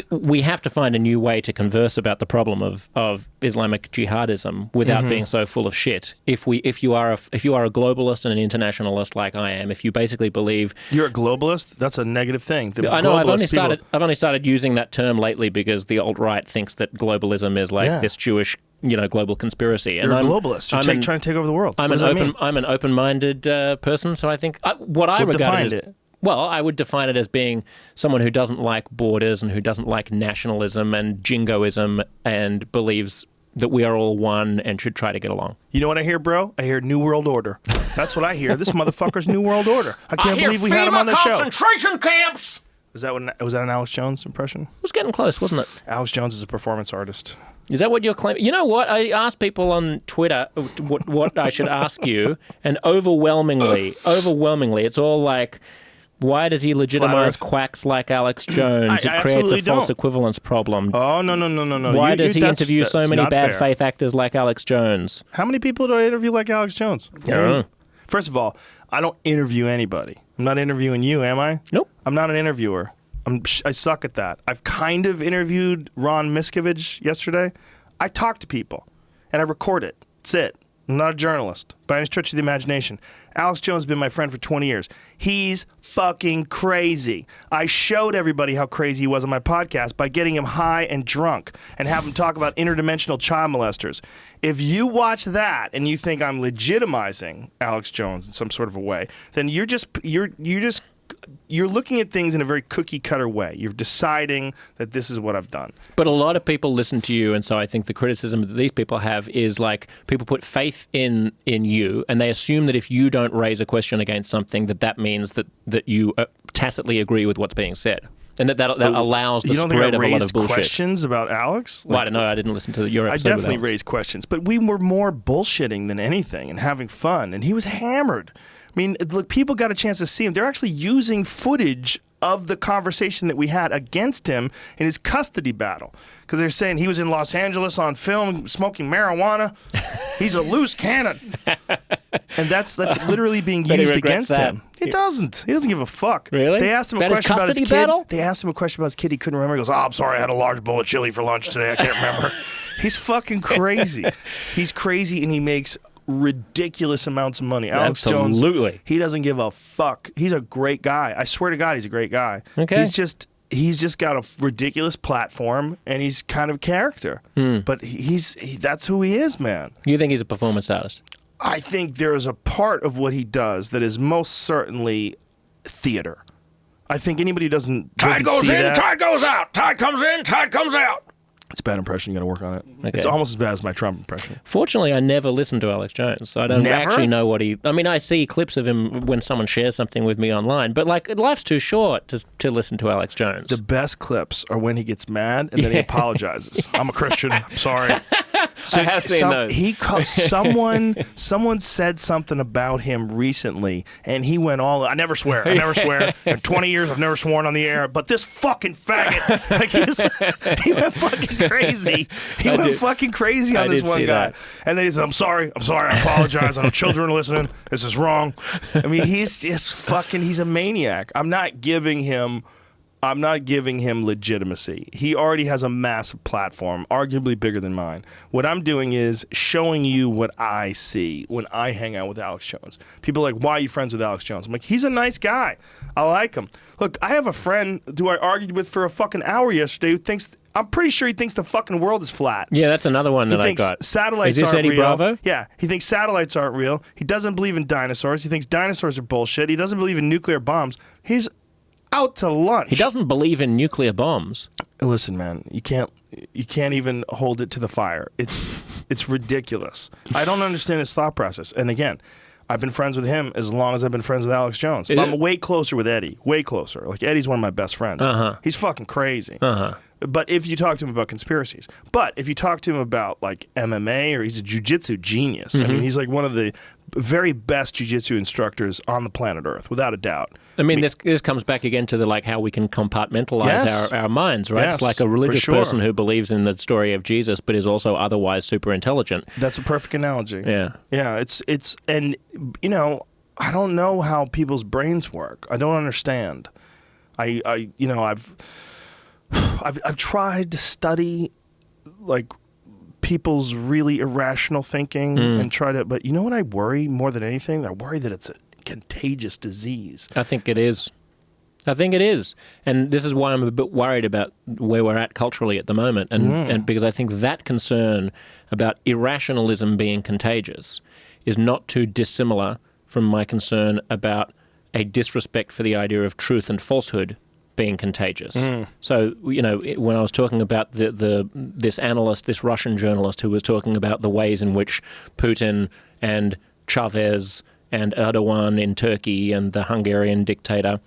we have to find a new way to converse about the problem of Islamic jihadism without being so full of shit. If you are a globalist and an internationalist like I am, if you basically believe you're a globalist, that's a negative thing. I know. I've only started using that term lately because the alt-right thinks that globalism is like this Jewish, global conspiracy. You're a globalist. You're trying to take over the world. I'm an open-minded person, so I think I would define it as being someone who doesn't like borders and who doesn't like nationalism and jingoism and believes that we are all one and should try to get along. You know what I hear, bro? I hear New World Order. That's what I hear. This motherfucker's New World Order. I can't believe we had him on the show. Concentration camps! Was that an Alex Jones impression? It was getting close, wasn't it? Alex Jones is a performance artist. Is that what you're claiming? You know what? I asked people on Twitter what I should ask you, and overwhelmingly, it's all like, Why does he legitimize Earth. quacks like Alex Jones? I It creates a absolutely false don't. equivalence problem. Oh, no. Why does he that's interview so many not bad fair. faith actors like Alex Jones? How many people do I interview like Alex Jones? Yeah. First of all, I don't interview anybody. I'm not interviewing you, am I? Nope. I'm not an interviewer. I suck at that. I've kind of interviewed Ron Miscavige yesterday. I talk to people, and I record it. That's it. I'm not a journalist by any stretch of the imagination. Alex Jones has been my friend for 20 years. He's fucking crazy. I showed everybody how crazy he was on my podcast by getting him high and drunk and have him talk about interdimensional child molesters. If you watch that and you think I'm legitimizing Alex Jones in some sort of a way, then you're looking at things in a very cookie cutter way. You're deciding that this is what I've done. But a lot of people listen to you, and so I think the criticism that these people have is like people put faith in you, and they assume that if you don't raise a question against something, that means that you tacitly agree with what's being said, and that allows the you don't spread think I of a lot of raised bullshit. questions about Alex? Well, I don't know. I didn't listen to your I episode. definitely with Alex. raised questions, but we were more bullshitting than anything and having fun, and he was hammered. I mean, look, people got a chance to see him. They're actually using footage of the conversation that we had against him in his custody battle. Because they're saying he was in Los Angeles on film smoking marijuana. He's a loose cannon. And that's literally being Bet he used regrets against that. him. He doesn't. He doesn't give a fuck. Really? They asked him a About his question about his custody kid. battle? They asked him a question about his kid. He couldn't remember. He goes, "Oh, I'm sorry. I had a large bowl of chili for lunch today. I can't remember." He's fucking crazy. He's crazy, and he makes ridiculous amounts of money. Alex Absolutely. Jones, he doesn't give a fuck. He's a great guy. I swear to God, he's a great guy. Okay. He's just got a ridiculous platform, and he's kind of character. But that's who he is, man. You think he's a performance artist? I think there is a part of what he does that is most certainly theater. I think anybody who doesn't Tide goes see in, that, tide goes out. Tide comes in, tide comes out. it's a bad impression. You got to work on it. Okay. It's almost as bad as my Trump impression. Fortunately, I never listened to Alex Jones, so I don't Never? actually know what he... I mean, I see clips of him when someone shares something with me online, but like, life's too short to listen to Alex Jones. The best clips are when he gets mad and then he apologizes. I'm a Christian. I'm sorry. So I have seen those. Someone said something about him recently, and he went all. I never swear. I never swear. In 20 years, I've never sworn on the air. But this fucking faggot, like he went fucking crazy. He went fucking crazy on I this did one see guy. that. And then he said, "I'm sorry. I apologize. I know children are listening. This is wrong." I mean, he's just fucking. He's a maniac. I'm not giving him legitimacy. He already has a massive platform, arguably bigger than mine. What I'm doing is showing you what I see when I hang out with Alex Jones. People are like, "Why are you friends with Alex Jones?" I'm like, he's a nice guy. I like him. Look, I have a friend who I argued with for a fucking hour yesterday who thinks, I'm pretty sure he thinks the fucking world is flat. Yeah, that's another one He that I thinks got. satellites Is this aren't Eddie real. Bravo? Yeah, he thinks satellites aren't real. He doesn't believe in dinosaurs. He thinks dinosaurs are bullshit. He doesn't believe in nuclear bombs. He's out to lunch. He doesn't believe in nuclear bombs. Listen, man, you can't even hold it to the fire. It's ridiculous. I don't understand his thought process. And again, I've been friends with him as long as I've been friends with Alex Jones. Is I'm it? way closer with Eddie. Way closer. Like, Eddie's one of my best friends. He's fucking crazy. But if you talk to him about conspiracies, but if you talk to him about like MMA, or he's a jiu-jitsu genius. I mean, he's like one of the very best jiu-jitsu instructors on the planet Earth, without a doubt. I mean, this comes back again to the like how we can compartmentalize Yes. our minds, right? Yes, It's like a for religious sure. person who believes in the story of Jesus, but is also otherwise super intelligent. That's a perfect analogy. Yeah. Yeah, it's and you know, I don't know how people's brains work. I don't understand. I've tried to study like people's really irrational thinking and try to, but you know what I worry more than anything? I worry that it's a contagious disease. I think it is. And this is why I'm a bit worried about where we're at culturally at the moment. And because I think that concern about irrationalism being contagious is not too dissimilar from my concern about a disrespect for the idea of truth and falsehood being contagious. So, you know, when I was talking about this analyst, this Russian journalist who was talking about the ways in which Putin and Chavez and Erdogan in Turkey and the Hungarian dictator,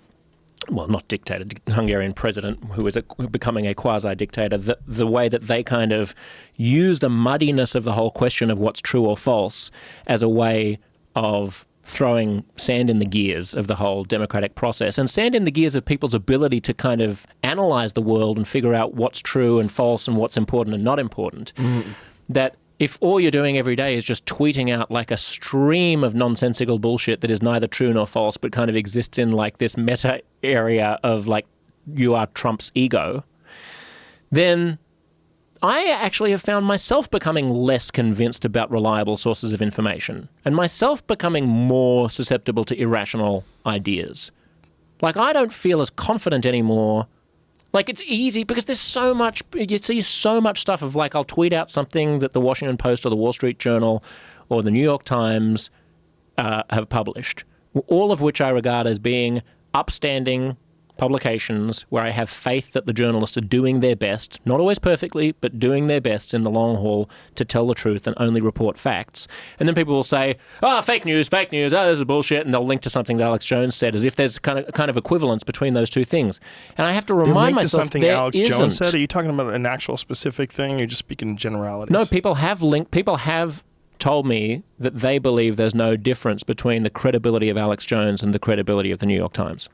well, not dictator, Hungarian president, who is becoming a quasi-dictator, the way that they kind of use the muddiness of the whole question of what's true or false as a way of throwing sand in the gears of the whole democratic process and sand in the gears of people's ability to kind of analyze the world and figure out what's true and false and what's important and not important. That if all you're doing every day is just tweeting out like a stream of nonsensical bullshit that is neither true nor false, but kind of exists in like this meta area of like you are Trump's ego, then I actually have found myself becoming less convinced about reliable sources of information and myself becoming more susceptible to irrational ideas. Like, I don't feel as confident anymore. Like, it's easy because there's so much, you see so much stuff of like, I'll tweet out something that the Washington Post or the Wall Street Journal or the New York Times have published, all of which I regard as being upstanding publications where I have faith that the journalists are doing their best, not always perfectly, but doing their best in the long haul to tell the truth and only report facts. And then people will say, fake news, oh, this is bullshit, and they'll link to something that Alex Jones said as if there's kind of equivalence between those two things. And I have to remind myself to something there Alex isn't. Jones said? Are you talking about an actual specific thing? Or you're just speaking in generalities? No, people have told me that they believe there's no difference between the credibility of Alex Jones and the credibility of the New York Times.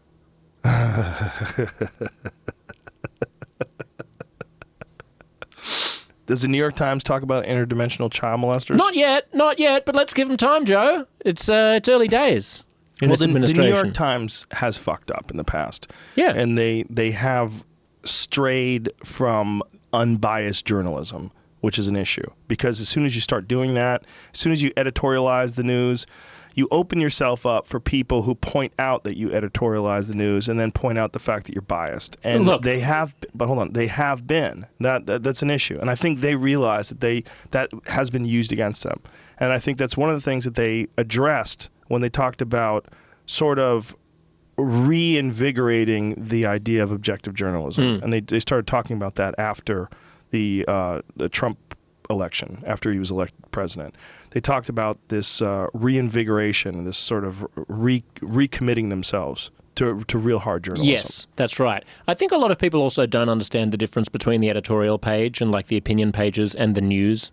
Does the New York Times talk about interdimensional child molesters? Not yet, but let's give them time, Joe. It's early days in this the administration. New York Times has fucked up in the past. Yeah. And they have strayed from unbiased journalism, which is an issue. Because as soon as you start doing that, as soon as you editorialize the news, you open yourself up for people who point out that you editorialize the news and then point out the fact that you're biased. And Look, they have been. That's an issue. And I think they realize that has been used against them. And I think that's one of the things that they addressed when they talked about sort of reinvigorating the idea of objective journalism. And they started talking about that after the Trump election, after he was elected president. They talked about this reinvigoration, this sort of recommitting themselves to real hard journalism. Yes, that's right. I think a lot of people also don't understand the difference between the editorial page and like the opinion pages and the news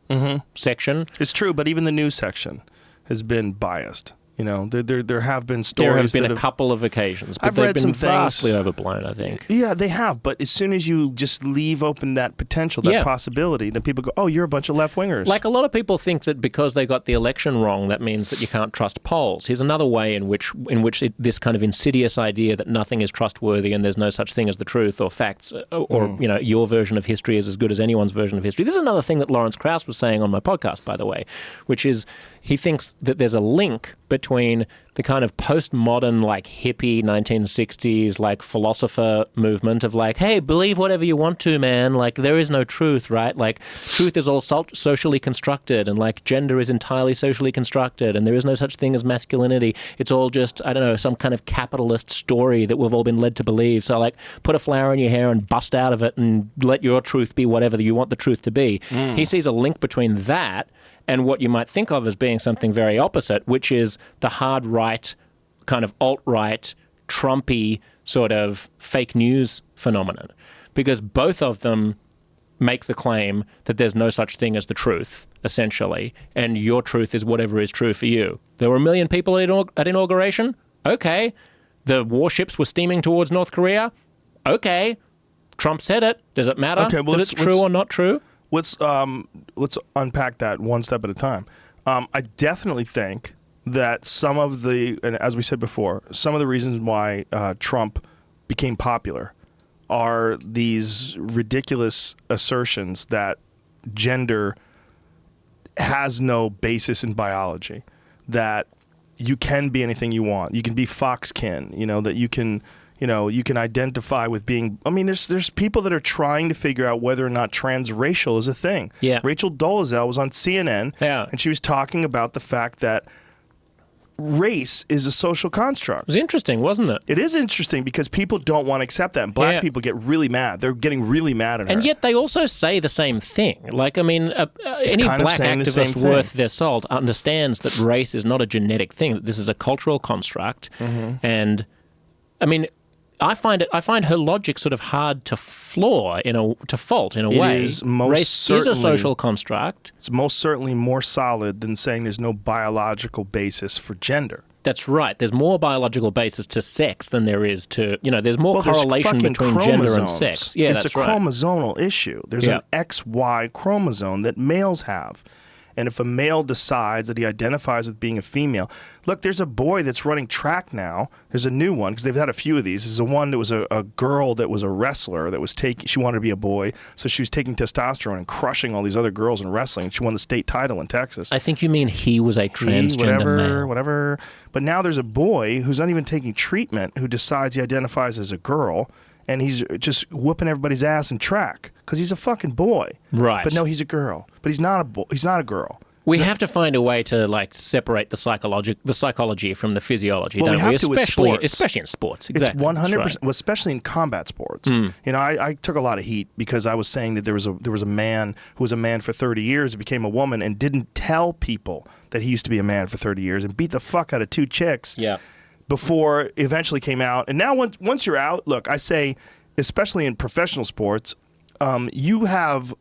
section. It's true, but even the news section has been biased. You know, there have been stories. There have been a couple of occasions, but they've been vastly overblown, I think. Yeah, they have. But as soon as you just leave open that potential, that possibility, then people go, "Oh, you're a bunch of left-wingers." Like a lot of people think that because they got the election wrong, that means that you can't trust polls. Here's another way in which this kind of insidious idea that nothing is trustworthy and there's no such thing as the truth or facts or your version of history is as good as anyone's version of history. This is another thing that Lawrence Krauss was saying on my podcast, by the way, which is he thinks that there's a link between the kind of postmodern, like hippie 1960s, like philosopher movement of like, hey, believe whatever you want to, man. Like there is no truth, right? Like truth is all socially constructed and like gender is entirely socially constructed and there is no such thing as masculinity. It's all just, I don't know, some kind of capitalist story that we've all been led to believe. So like put a flower in your hair and bust out of it and let your truth be whatever you want the truth to be. He sees a link between that and what you might think of as being something very opposite, which is the hard right, kind of alt-right, Trumpy sort of fake news phenomenon. Because both of them make the claim that there's no such thing as the truth, essentially, and your truth is whatever is true for you. There were 1 million people at inauguration? Okay. The warships were steaming towards North Korea? Okay. Trump said it. Does it matter that it's true or not true? Let's unpack that one step at a time. I definitely think that some of the, and as we said before, some of the reasons why Trump became popular are these ridiculous assertions that gender has no basis in biology, that you can be anything you want. You can be foxkin, that you can identify with being, there's people that are trying to figure out whether or not transracial is a thing. Yeah. Rachel Dolezal was on CNN and she was talking about the fact that race is a social construct. It was interesting, wasn't it? It is interesting because people don't want to accept that. And black people get really mad. They're getting really mad at her. And yet they also say the same thing. Like, any black activist worth their salt understands that race is not a genetic thing, that this is a cultural construct. And, I find her logic sort of hard to fault in a way. Race is a social construct. It's most certainly more solid than saying there's no biological basis for gender. That's right. There's more biological basis to sex than there is to, there's more There's correlation fucking between gender and chromosomes. sex. Yeah, it's that's a right. chromosomal issue. There's an XY chromosome that males have. And if a male decides that he identifies with being a female, look, there's a boy that's running track now. There's a new one because they've had a few of these. There's a one that was a girl that was a wrestler that was she wanted to be a boy, so she was taking testosterone and crushing all these other girls in wrestling. She won the state title in Texas. I think you mean he was a transgender whatever. But now there's a boy who's not even taking treatment who decides he identifies as a girl. And he's just whooping everybody's ass in track because he's a fucking boy. Right. But no, he's a girl. But he's not a boy. He's not a girl. We have to find a way to separate the psychology from the physiology, Well, don't we have to with sports. Especially in sports. Exactly. It's 100%, Right. well, especially in combat sports. I took a lot of heat because I was saying that there was a man who was a man for 30 years, became a woman, and didn't tell people that he used to be a man for 30 years, and beat the fuck out of 2 chicks. Yeah. Before it eventually came out. And now once you're out, look, I say, especially in professional sports, you have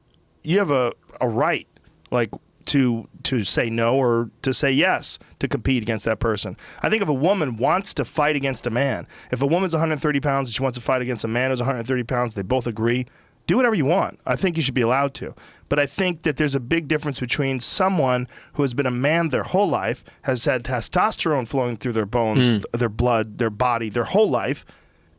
a right, like, to say no or to say yes to compete against that person. I think if a woman wants to fight against a man, if a woman's 130 pounds and she wants to fight against a man who's 130 pounds, they both agree, do whatever you want. I think you should be allowed to. But I think that there's a big difference between someone who has been a man their whole life, has had testosterone flowing through their bones, their blood, their body, their whole life,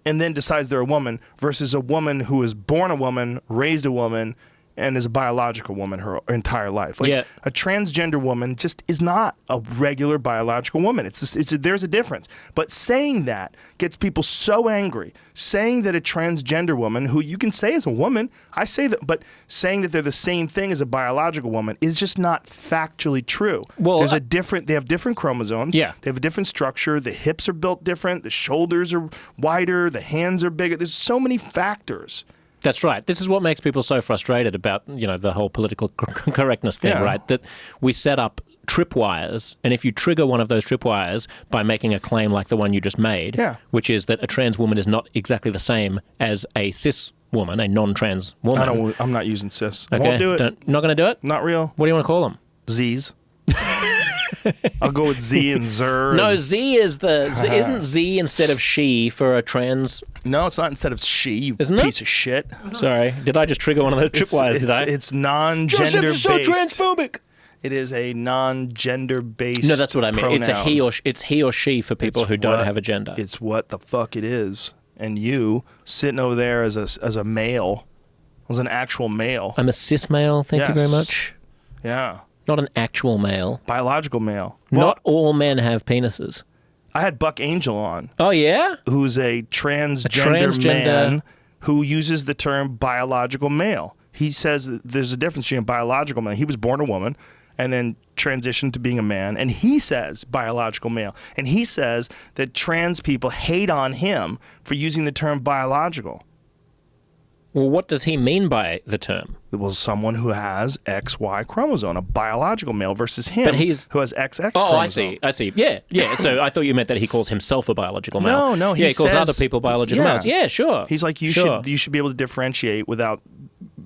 and then decides they're a woman, versus a woman who was born a woman, raised a woman, and is a biological woman her entire life. Like, a transgender woman just is not a regular biological woman. There's a difference. But saying that gets people so angry. Saying that a transgender woman, who you can say is a woman, I say that, but saying that they're the same thing as a biological woman is just not factually true. Well, they have different chromosomes. Yeah. They have a different structure. The hips are built different. The shoulders are wider. The hands are bigger. There's so many factors. That's right. This is what makes people so frustrated about, the whole political correctness thing, right? That we set up tripwires, and if you trigger one of those tripwires by making a claim like the one you just made, which is that a trans woman is not exactly the same as a cis woman, a non-trans woman. I'm not using cis. Okay. Won't do it. Not going to do it? Not real. What do you want to call them? Z's. I'll go with Z and Zer. No, Z is isn't Z instead of she for a trans? No, it's not instead of she, you Isn't it? piece of shit. Sorry, did I just trigger one of those tripwires, did I? It's non-gender based. so transphobic. It is a non-gender based. No, that's what I mean. Pronoun. It's he or she for people who don't have a gender. It's what the fuck it is. And you sitting over there as a male, as an actual male. I'm a cis male, thank you very Yes. much. Yeah. Not an actual male. Biological male. Not all men have penises. I had Buck Angel on, Oh, yeah? who's a transgender man who uses the term biological male. He says that there's a difference between a biological man. He was born a woman and then transitioned to being a man. And he says biological male. And he says that trans people hate on him for using the term biological. Well, what does he mean by the term? It was someone who has XY chromosome, a biological male, versus him But he's- who has XX Oh, chromosome. I see. Yeah. So I thought you meant that he calls himself a biological male. No, he calls says- other people biological males. Yeah, sure. He's like, you should be able to differentiate without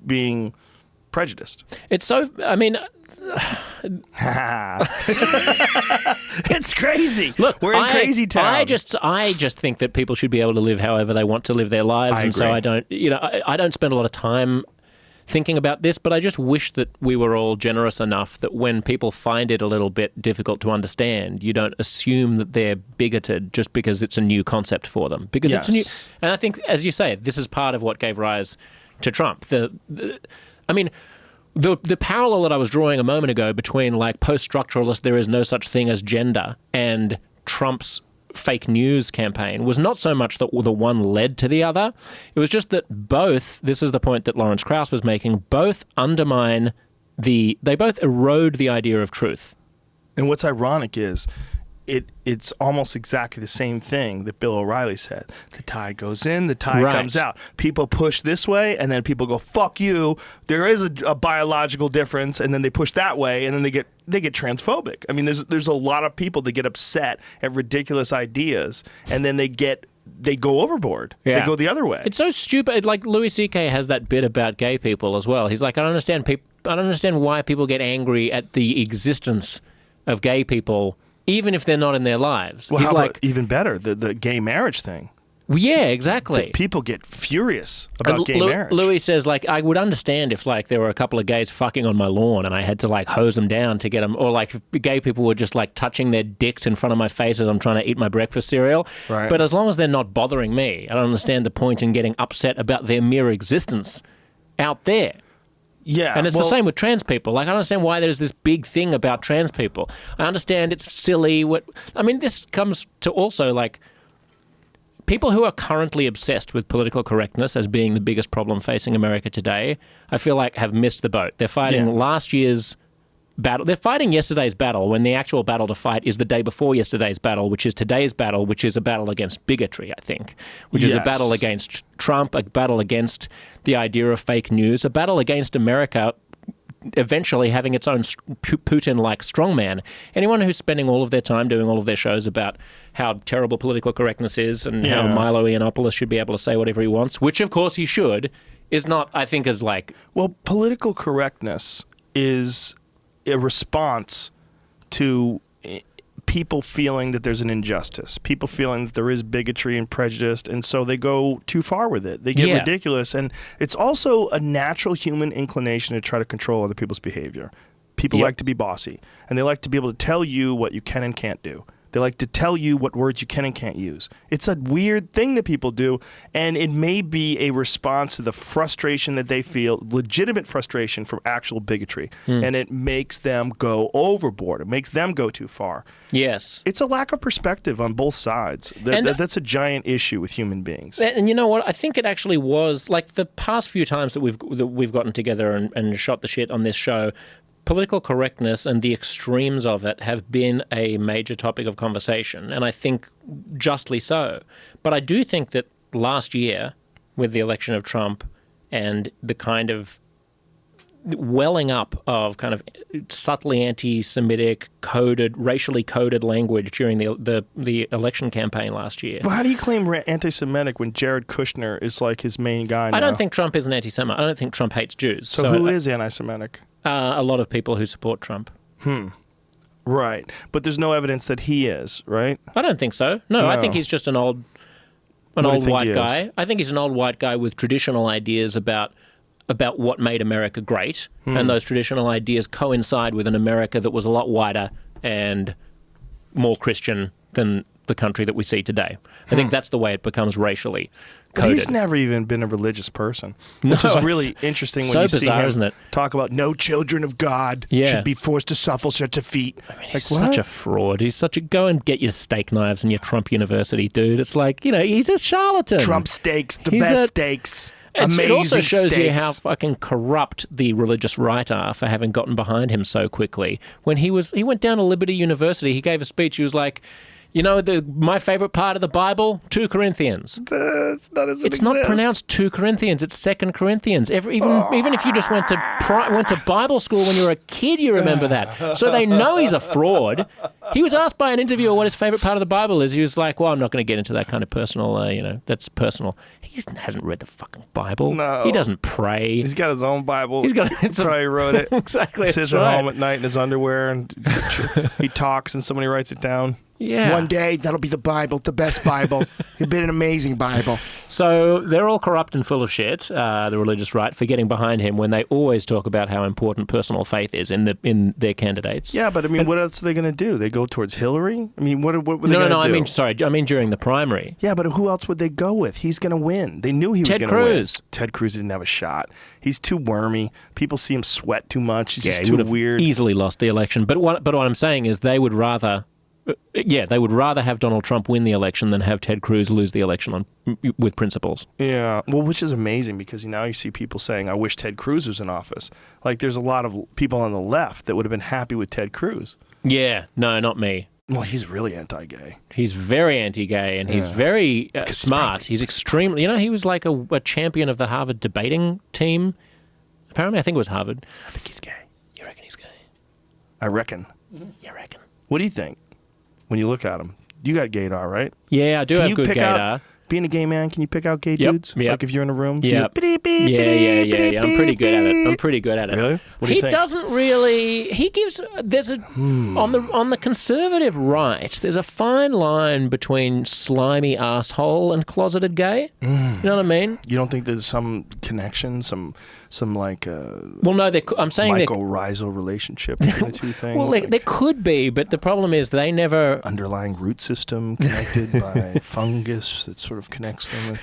being prejudiced. It's so, I mean, It's crazy. look, we're in crazy town. I just think that people should be able to live however they want to live their lives, and so agree. I don't, I don't spend a lot of time thinking about this, but I just wish that we were all generous enough that when people find it a little bit difficult to understand, you don't assume that they're bigoted just because it's a new concept for them. Because it's a new, and I think, as you say, this is part of what gave rise to Trump. I mean, the parallel that I was drawing a moment ago between like post-structuralist, there is no such thing as gender, and Trump's fake news campaign was not so much that the one led to the other. It was just that both, this is the point that Lawrence Krauss was making, both undermine they both erode the idea of truth. And what's ironic is it's almost exactly the same thing that Bill O'Reilly said. The tide goes in, the tide comes out. People push this way, and then people go, fuck you. There is a biological difference, and then they push that way, and then they get transphobic. I mean, there's a lot of people that get upset at ridiculous ideas, and then they go overboard. Yeah. They go the other way. It's so stupid. Like Louis C.K. has that bit about gay people as well. He's like, I don't understand why people get angry at the existence of gay people even if they're not in their lives. Well, He's how like, about even better, the gay marriage thing. well, yeah, exactly. People get furious about And gay marriage. Louis says, like, I would understand if, like, there were a couple of gays fucking on my lawn and I had to, like, hose them down to get them, or, like, if gay people were just, like, touching their dicks in front of my face as I'm trying to eat my breakfast cereal. Right. But as long as they're not bothering me, I don't understand the point in getting upset about their mere existence out there. Yeah. And it's well, the same with trans people. Like, I don't understand why there's this big thing about trans people. I understand it's silly. This comes to also, like, people who are currently obsessed with political correctness as being the biggest problem facing America today, I feel like have missed the boat. They're fighting last year's battle. They're fighting yesterday's battle when the actual battle to fight is the day before yesterday's battle, which is today's battle, which is a battle against bigotry, I think, which is a battle against Trump, a battle against the idea of fake news, a battle against America eventually having its own Putin-like strongman. Anyone who's spending all of their time doing all of their shows about how terrible political correctness is and how Milo Yiannopoulos should be able to say whatever he wants, which of course he should, is not, I think, as like... Well, political correctness is a response to people feeling that there's an injustice, people feeling that there is bigotry and prejudice, and so they go too far with it. They get ridiculous, and it's also a natural human inclination to try to control other people's behavior. People like to be bossy, and they like to be able to tell you what you can and can't do. They like to tell you what words you can and can't use. It's a weird thing that people do, and it may be a response to the frustration that they feel, legitimate frustration from actual bigotry, and it makes them go overboard. It makes them go too far. Yes. It's a lack of perspective on both sides. That's a giant issue with human beings. And you know what? I think it actually was, like, the past few times that we've gotten together and shot the shit on this show, political correctness and the extremes of it have been a major topic of conversation, and I think justly so. But I do think that last year, with the election of Trump and the kind of welling up of kind of subtly anti-Semitic, racially coded language during the election campaign last year. Well, how do you claim anti-Semitic when Jared Kushner is like his main guy now? I don't think Trump is an anti-Semite. I don't think Trump hates Jews. So who is anti-Semitic? A lot of people who support Trump. Right. But there's no evidence that he is, right? I don't think so. No. I think he's just an old white guy. I think he's an old white guy with traditional ideas about what made America great, and those traditional ideas coincide with an America that was a lot whiter and more Christian than the country that we see today. I think that's the way it becomes racially coded. He's never even been a religious person, which is really interesting when you see him isn't it? talk about no children of God should be forced to suffer such a feat. I mean, he's such a fraud. He's such a go and get your steak knives in your Trump University, dude. It's like, he's a charlatan. Trump steaks, the best steaks. Amazing it also shows steaks. you how fucking corrupt the religious right are for having gotten behind him so quickly. When he went down to Liberty University, he gave a speech. He was like, my favorite part of the Bible, 2 Corinthians. That's not as it's not pronounced 2 Corinthians. It's 2 Corinthians. Even if you just went to Bible school when you were a kid, you remember that. So they know he's a fraud. He was asked by an interviewer what his favorite part of the Bible is. He was like, "Well, I'm not going to get into that kind of personal. That's personal." He hasn't read the fucking Bible. No. He doesn't pray. He's got his own Bible. He probably wrote it. Exactly. He sits at home at night in his underwear and he talks and somebody writes it down. Yeah. One day, that'll be the Bible, the best Bible. It'll be an amazing Bible. So they're all corrupt and full of shit, the religious right, for getting behind him when they always talk about how important personal faith is in their candidates. Yeah, but I mean, what else are they going to do? They go towards Hillary? I mean, what were they going to do? No, I mean during the primary. Yeah, but who else would they go with? He's going to win. They knew he was going to win. Ted Cruz. Ted Cruz didn't have a shot. He's too wormy. People see him sweat too much. He's just he too would have weird. Easily lost the election. But what I'm saying is they would rather have Donald Trump win the election than have Ted Cruz lose the election with principles. Yeah, well, which is amazing because now you see people saying, I wish Ted Cruz was in office. Like, there's a lot of people on the left that would have been happy with Ted Cruz. Yeah, no, not me. Well, he's really anti-gay. He's very anti-gay, and he's very smart. He's extremely... he was like a champion of the Harvard debating team. Apparently, I think it was Harvard. I think he's gay. You reckon he's gay? I reckon. You reckon? What do you think when you look at him? You got gaydar, right? Yeah, I do have good gaydar. Being a gay man, can you pick out gay dudes? Yep. Like if you're in a room? Yeah. Yeah. I'm pretty good at it. Really? What do you He think? doesn't really. He gives. There's a on the conservative right. There's a fine line between slimy asshole and closeted gay. You know what I mean? You don't think there's some connection, some like Well, no. I'm saying that. mycorrhizal relationship between the two things? Well, like there could be, but the problem is they never. underlying root system connected by fungus that sort of connects them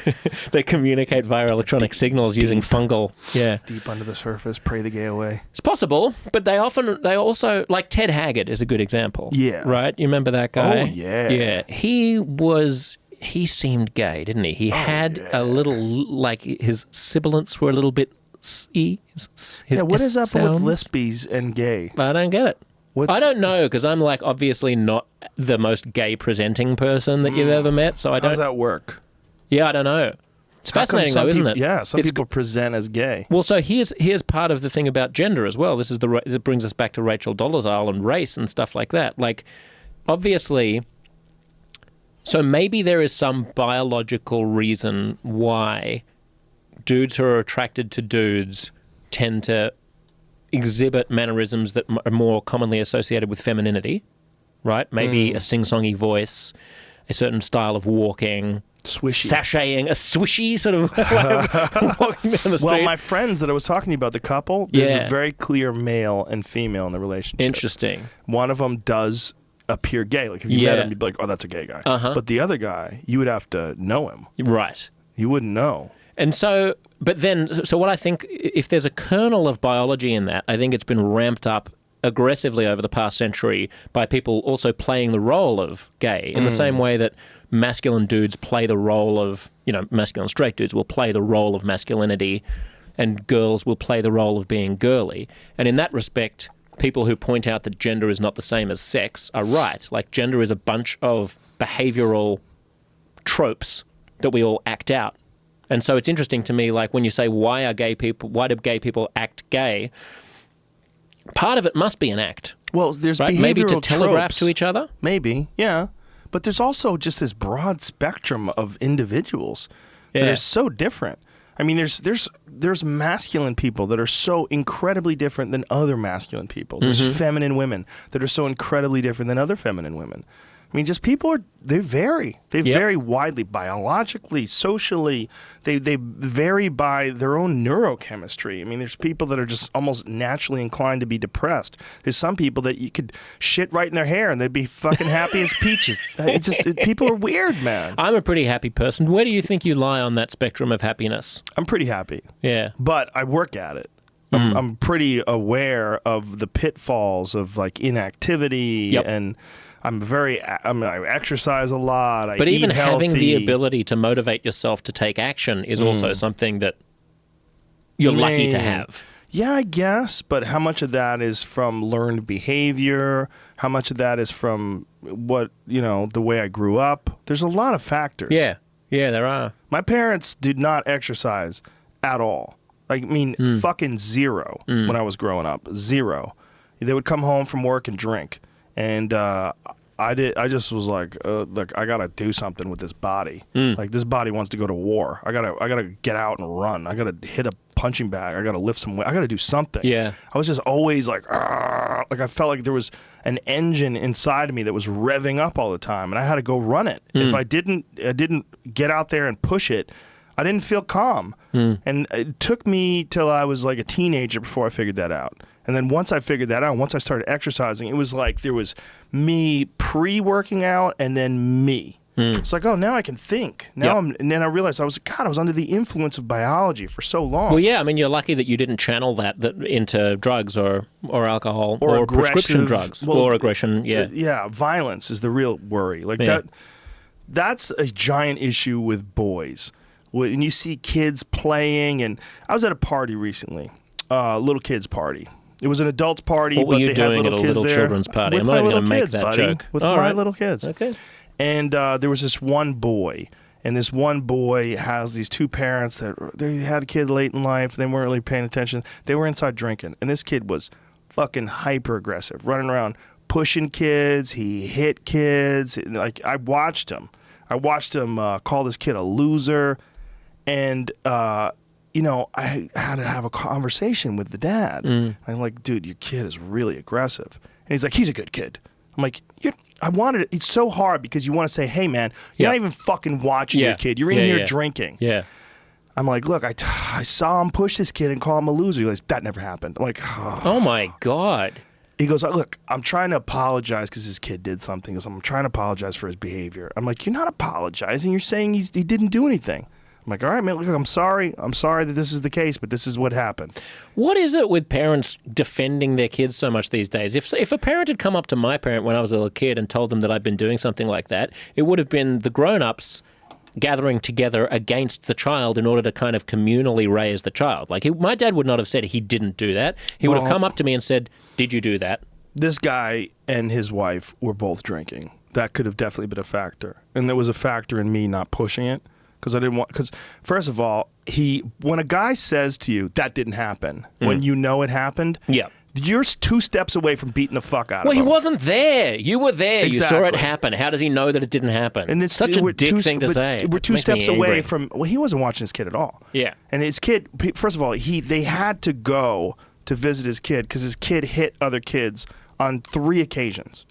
They communicate via electronic signals using fungal. Yeah, deep under the surface, pray the gay away. it's possible, but they also like Ted Haggard is a good example. Yeah. Right. You remember that guy? Oh, yeah. Yeah. He seemed gay, didn't he? He had a little, like his sibilants were a little bit. What is up with lesbies and gay? I don't get it. What's- I don't know because I'm like obviously not the most gay presenting person that you've ever met, so I don't. How does that work? Yeah, I don't know. It's How come fascinating some though, isn't peop- it? Yeah, some It's- people present as gay. Well, so here's part of the thing about gender as well. This brings us back to Rachel Dolezal and race and stuff like that. Like, obviously, so maybe there is some biological reason why dudes who are attracted to dudes tend to exhibit mannerisms that are more commonly associated with femininity, right? Maybe a sing-songy voice, a certain style of walking, Swishy. sashaying, a swishy sort of way of walking down the street. Well, my friends that I was talking about, the couple, there's Yeah. a very clear male and female in the relationship. Interesting. One of them does appear gay. Like if you met him, you'd be like, oh, that's a gay guy. But the other guy, you would have to know him. Right. You wouldn't know. And so, but then, so what I think, if there's a kernel of biology in that, I think it's been ramped up aggressively over the past century by people also playing the role of gay in the same way that masculine dudes play the role of, masculine straight dudes will play the role of masculinity and girls will play the role of being girly. And in that respect, people who point out that gender is not the same as sex are right. Like gender is a bunch of behavioral tropes that we all act out. And so it's interesting to me, like when you say, why do gay people act gay? Part of it must be an act. Well, there's right? behavioral Maybe to telegraph tropes. to each other. Maybe, yeah. But there's also just this broad spectrum of individuals that Yeah. are so different. I mean, there's masculine people that are so incredibly different than other masculine people. There's feminine women that are so incredibly different than other feminine women. I mean, just people they vary. They vary widely, biologically, socially. They vary by their own neurochemistry. I mean, there's people that are just almost naturally inclined to be depressed. There's some people that you could shit right in their hair and they'd be fucking happy as peaches. People are weird, man. I'm a pretty happy person. Where do you think you lie on that spectrum of happiness? I'm pretty happy, Yeah. but I work at it. I'm pretty aware of the pitfalls of like inactivity and. I exercise a lot. I But eat even having the healthy. ability to motivate yourself to take action is also something that you're lucky to have. Yeah, I guess. But how much of that is from learned behavior? How much of that is from the way I grew up? There's a lot of factors. Yeah. Yeah, there are. My parents did not exercise at all. Like, I mean, fucking zero when I was growing up. Zero. They would come home from work and drink. And I just was like, look, I gotta do something with this body. Like this body wants to go to war. I gotta get out and run. I gotta hit a punching bag. I gotta lift some weight. I gotta do something. Yeah. I was just always like I felt like there was an engine inside of me that was revving up all the time, and I had to go run it. If I didn't get out there and push it, I didn't feel calm. And it took me till I was like a teenager before I figured that out. And then once I figured that out, once I started exercising, it was like there was me pre-working out and then me. It's like, oh, now I can think. And then I realized I was under the influence of biology for so long. Well, yeah, I mean, you're lucky that you didn't channel that into drugs or alcohol or prescription drugs or aggression. Yeah. Yeah, violence is the real worry. Like that's a giant issue with boys. When you see kids playing, and I was at a party recently, little kids party. It was an adults party, What were but you they doing had little at a kids little there. children's party? With I'm not my even little going to make kids, that buddy. joke. With All my right. little kids. Okay. And there was this one boy, and this one boy has these two parents that they had a kid late in life. They weren't really paying attention. They were inside drinking, and this kid was fucking hyper aggressive, running around pushing kids. He hit kids. Like I watched him. I watched him call this kid a loser, and I had to have a conversation with the dad. I'm like, dude, your kid is really aggressive, and he's like, he's a good kid. I'm like, it's so hard because you want to say, hey man, you're not even fucking watching your kid. You're in here drinking. Yeah. I'm like, look, I saw him push this kid and call him a loser. He goes, that never happened. I'm like, oh my God. He goes, look, I'm trying to apologize because his kid did something. He goes, I'm trying to apologize for his behavior. I'm like, you're not apologizing. You're saying he didn't do anything. I'm like, all right, man, look, I'm sorry. I'm sorry that this is the case, but this is what happened. What is it with parents defending their kids so much these days? If a parent had come up to my parent when I was a little kid and told them that I'd been doing something like that, it would have been the grown-ups gathering together against the child in order to kind of communally raise the child. Like, my dad would not have said he didn't do that. He would have come up to me and said, did you do that? This guy and his wife were both drinking. That could have definitely been a factor. And there was a factor in me not pushing it because I didn't want, because first of all, when a guy says to you, that didn't happen, when you know it happened, you're 2 steps away from beating the fuck out of him. Well, he wasn't there. You were there. Exactly. You saw it happen. How does he know that it didn't happen? And it's such a dick thing to say. We're 2 steps away from, well, he wasn't watching his kid at all. Yeah. And his kid, first of all, they had to go to visit his kid because his kid hit other kids on 3 occasions.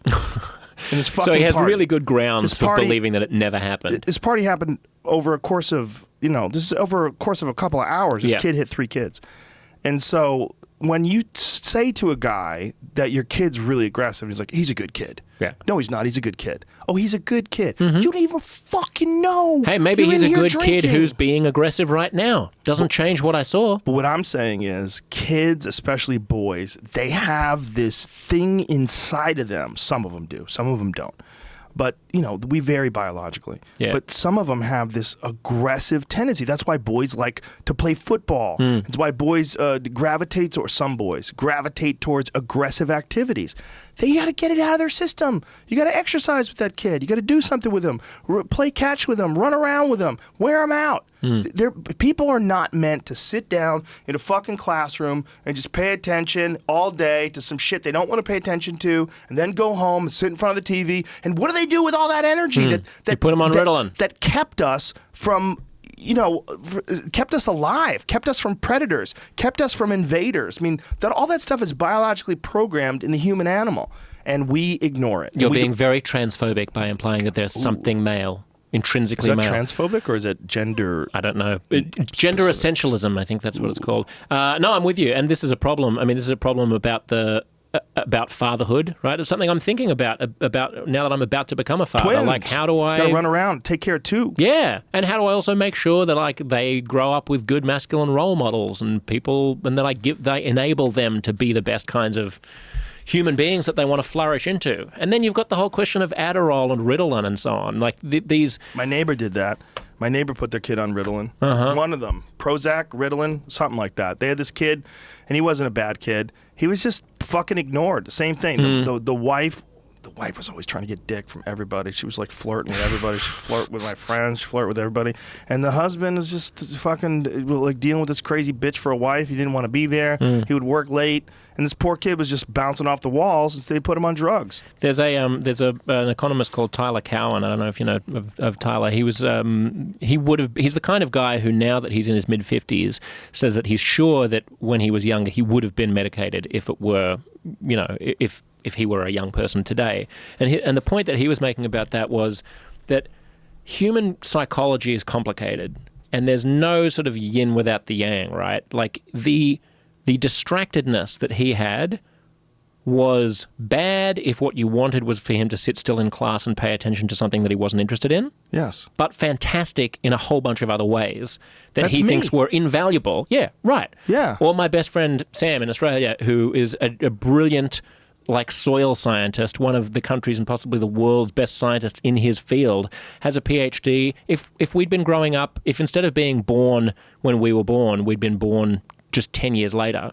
So he has really good grounds for believing that it never happened. His party happened over a course of, this is over a course of a couple of hours. This kid hit 3 kids. And so when you say to a guy that your kid's really aggressive, he's like, he's a good kid. Yeah. No, he's not. He's a good kid. Oh, he's a good kid. You don't even fucking know. Hey, maybe You're he's a in here good drinking. kid who's being aggressive right now. Doesn't change what I saw. But what I'm saying is kids, especially boys, they have this thing inside of them. Some of them do. Some of them don't. But, we vary biologically. Yeah. But some of them have this aggressive tendency. That's why boys like to play football. It's why boys some boys gravitate towards aggressive activities. They got to get it out of their system. You got to exercise with that kid. You got to do something with him. Play catch with him. Run around with him. Wear him out. People are not meant to sit down in a fucking classroom and just pay attention all day to some shit they don't want to pay attention to, and then go home and sit in front of the TV. And what do they do with all that energy that you put them on Ritalin that kept us from? Kept us alive, kept us from predators, kept us from invaders. I mean, all that stuff is biologically programmed in the human animal, and we ignore it. You're being very transphobic by implying that there's something male, intrinsically male. Is that transphobic or is it gender? I don't know. Gender essentialism, I think that's what it's called. No, I'm with you, and this is a problem. I mean, this is a problem about fatherhood, right? It's something I'm thinking about now that I'm about to become a father. Twins. Like, how do I gotta run around, take care of 2? Yeah, and how do I also make sure that they grow up with good masculine role models and people, and that they enable them to be the best kinds of human beings that they want to flourish into. And then you've got the whole question of Adderall and Ritalin and so on. Like these. My neighbor did that. My neighbor put their kid on Ritalin. One of them, Prozac, Ritalin, something like that. They had this kid, and he wasn't a bad kid. He was just fucking ignored. Same thing. The wife was always trying to get dick from everybody. She was like flirting with everybody. She'd flirt with my friends. She'd flirt with everybody. And the husband was just fucking like dealing with this crazy bitch for a wife. He didn't want to be there. He would work late. And this poor kid was just bouncing off the walls as they put him on drugs. There's an economist called Tyler Cowen. I don't know if you know of Tyler. He's the kind of guy who, now that he's in his mid-50s, says that he's sure that when he was younger he would have been medicated if it were, if he were a young person today. And the point that he was making about that was that human psychology is complicated, and there's no sort of yin without the yang, right? Like the distractedness that he had was bad if what you wanted was for him to sit still in class and pay attention to something that he wasn't interested in. Yes. But fantastic in a whole bunch of other ways that That's he me. thinks were invaluable. Yeah, right. Yeah. Or my best friend Sam in Australia, who is a brilliant soil scientist, one of the country's and possibly the world's best scientists in his field, has a PhD. If we'd been growing up, if instead of being born when we were born, we'd been born just 10 years later,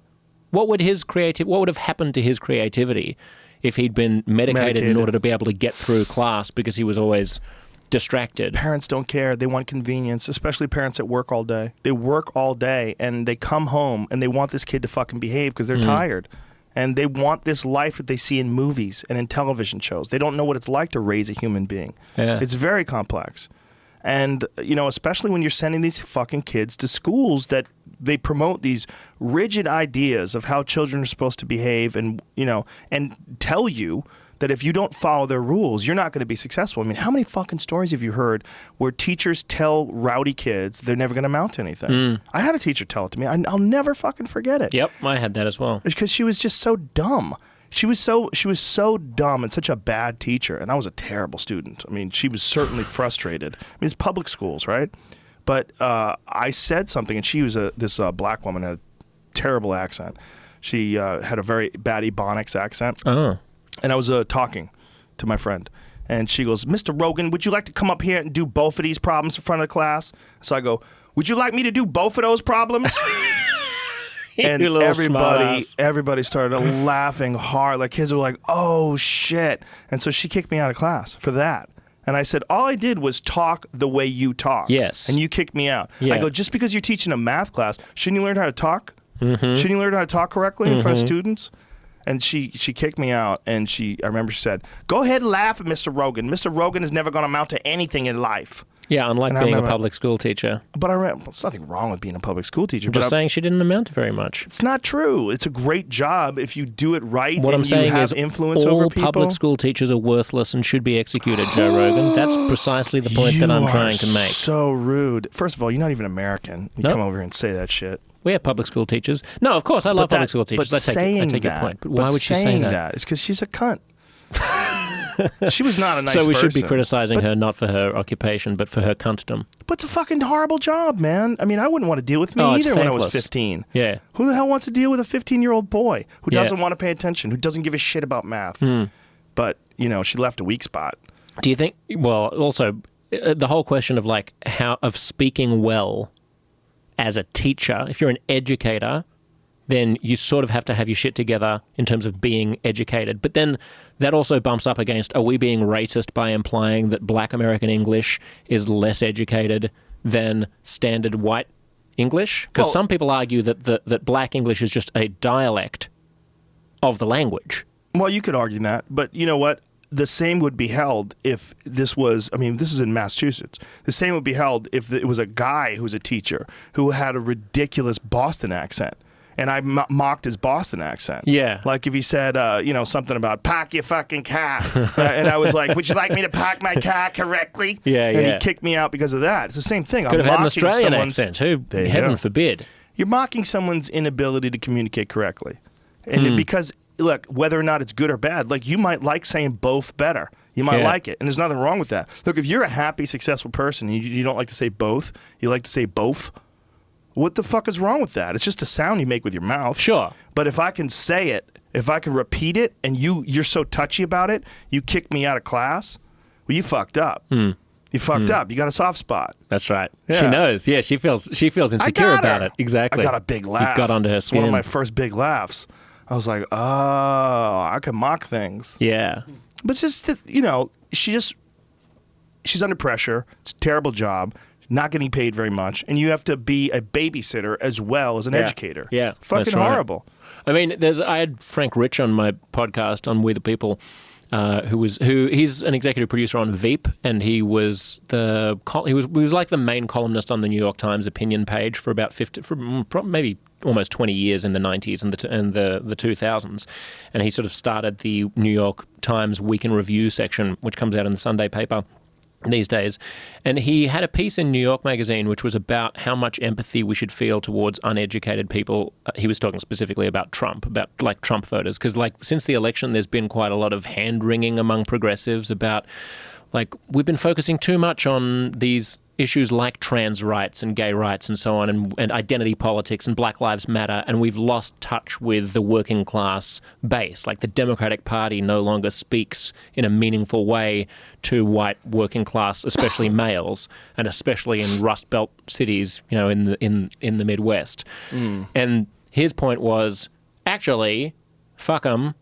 what would have happened to his creativity if he'd been medicated in order to be able to get through class because he was always distracted? Parents don't care. They want convenience, especially parents that work all day. They work all day and they come home and they want this kid to fucking behave because they're tired. And they want this life that they see in movies and in television shows. They don't know what it's like to raise a human being. Yeah. It's very complex. And, especially when you're sending these fucking kids to schools that they promote these rigid ideas of how children are supposed to behave and tell you that if you don't follow their rules, you're not going to be successful. I mean, how many fucking stories have you heard where teachers tell rowdy kids they're never going to amount to anything? I had a teacher tell it to me. I'll never fucking forget it. Yep, I had that as well. Because she was just so dumb. She was so dumb and such a bad teacher, and I was a terrible student. I mean, she was certainly frustrated. I mean, it's public schools, right? But I said something, and she was this black woman, had a terrible accent. She had a very bad Ebonics accent. Oh. And I was talking to my friend, and she goes, "Mr. Rogan, would you like to come up here and do both of these problems in front of the class?" So I go, "Would you like me to do both of those problems?" And You little smartass. everybody started laughing hard. Like, kids were like, "Oh shit!" And so she kicked me out of class for that. And I said, all I did was talk the way you talk. Yes. And you kicked me out. Yeah. I go, just because you're teaching a math class, shouldn't you learn how to talk? Shouldn't you learn how to talk correctly in front of students? And she kicked me out, and I remember she said, "Go ahead and laugh at Mr. Rogan. Mr. Rogan is never going to amount to anything in life." Yeah, unlike And I being a remember- public school teacher. But I remember, there's nothing wrong with being a public school teacher. I'm but just saying she didn't amount to very much. it's not true. It's a great job if you do it right What and I'm saying you have is influence all over people. public school teachers are worthless and should be executed, Joe Rogan. That's precisely the point that I'm You trying are to make. So rude. First of all, you're not even American. You Nope. come over here and say that shit. We have public school teachers. No, of course, I love public school teachers. But I take your point. But why would she say that? It's because she's a cunt. She was not a nice So we person. should be criticizing her not for her occupation, but for her cuntdom. But it's a fucking horrible job, man. I mean, I wouldn't want to deal with me Oh, it's either when I was thankless. 15. Yeah. Who the hell wants to deal with a 15-year-old boy who Yeah. doesn't want to pay attention, who doesn't give a shit about math? But, she left a weak spot. Do you think? Well, also the whole question of of speaking well as a teacher. If you're an educator, then you sort of have to have your shit together in terms of being educated. But then that also bumps up against, are we being racist by implying that Black American English is less educated than standard white English? Because Well- some people argue that Black English is just a dialect of the language. Well, you could argue that, but you know what? The same would be held if this was, this is in Massachusetts. The same would be held if it was a guy who was a teacher who had a ridiculous Boston accent. And I mocked his Boston accent. Yeah. Like if he said, something about, "Pack your fucking car." And I was like, "Would you like me to pack my car correctly?" Yeah, and yeah. he kicked me out because of that. It's the same thing. Could I'm have had an mocking Australian someone's- accent, who, There you heaven go. forbid. You're mocking someone's inability to communicate correctly. And because, look, whether or not it's good or bad, like you might like saying both better. You might Yeah. like it. And there's nothing wrong with that. Look, if you're a happy, successful person, and you don't like to say both, you like to say both, what the fuck is wrong with that? It's just a sound you make with your mouth. Sure. But if I can say it, if I can repeat it, and you're so touchy about it, you kick me out of class, well, you fucked up. You fucked up. You got a soft spot. That's right. Yeah. She knows. Yeah, she feels insecure I got about her. it. Exactly. I got a big laugh. You got under her It's one skin. of my first big laughs. I was like, oh, I can mock things. Yeah. But it's just, that, she's under pressure. It's a terrible job. Not getting paid very much. And you have to be a babysitter as well as an educator. Yeah. It's fucking that's right. horrible. I mean, I had Frank Rich on my podcast on We the People, he's an executive producer on Veep, and he was like the main columnist on the New York Times opinion page for about maybe almost 20 years in the 90s and the 2000s, and he sort of started the New York Times Week in Review section, which comes out in the Sunday paper these days. And he had a piece in New York Magazine which was about how much empathy we should feel towards uneducated people. He was talking specifically about Trump, about like Trump voters, because like since the election there's been quite a lot of hand-wringing among progressives about like we've been focusing too much on these issues like trans rights and gay rights and so on, and identity politics and Black Lives Matter, and we've lost touch with the working class base. Like the Democratic Party no longer speaks in a meaningful way to white working class, especially males, and especially in Rust Belt cities, in the Midwest. And his point was, actually, fuck them.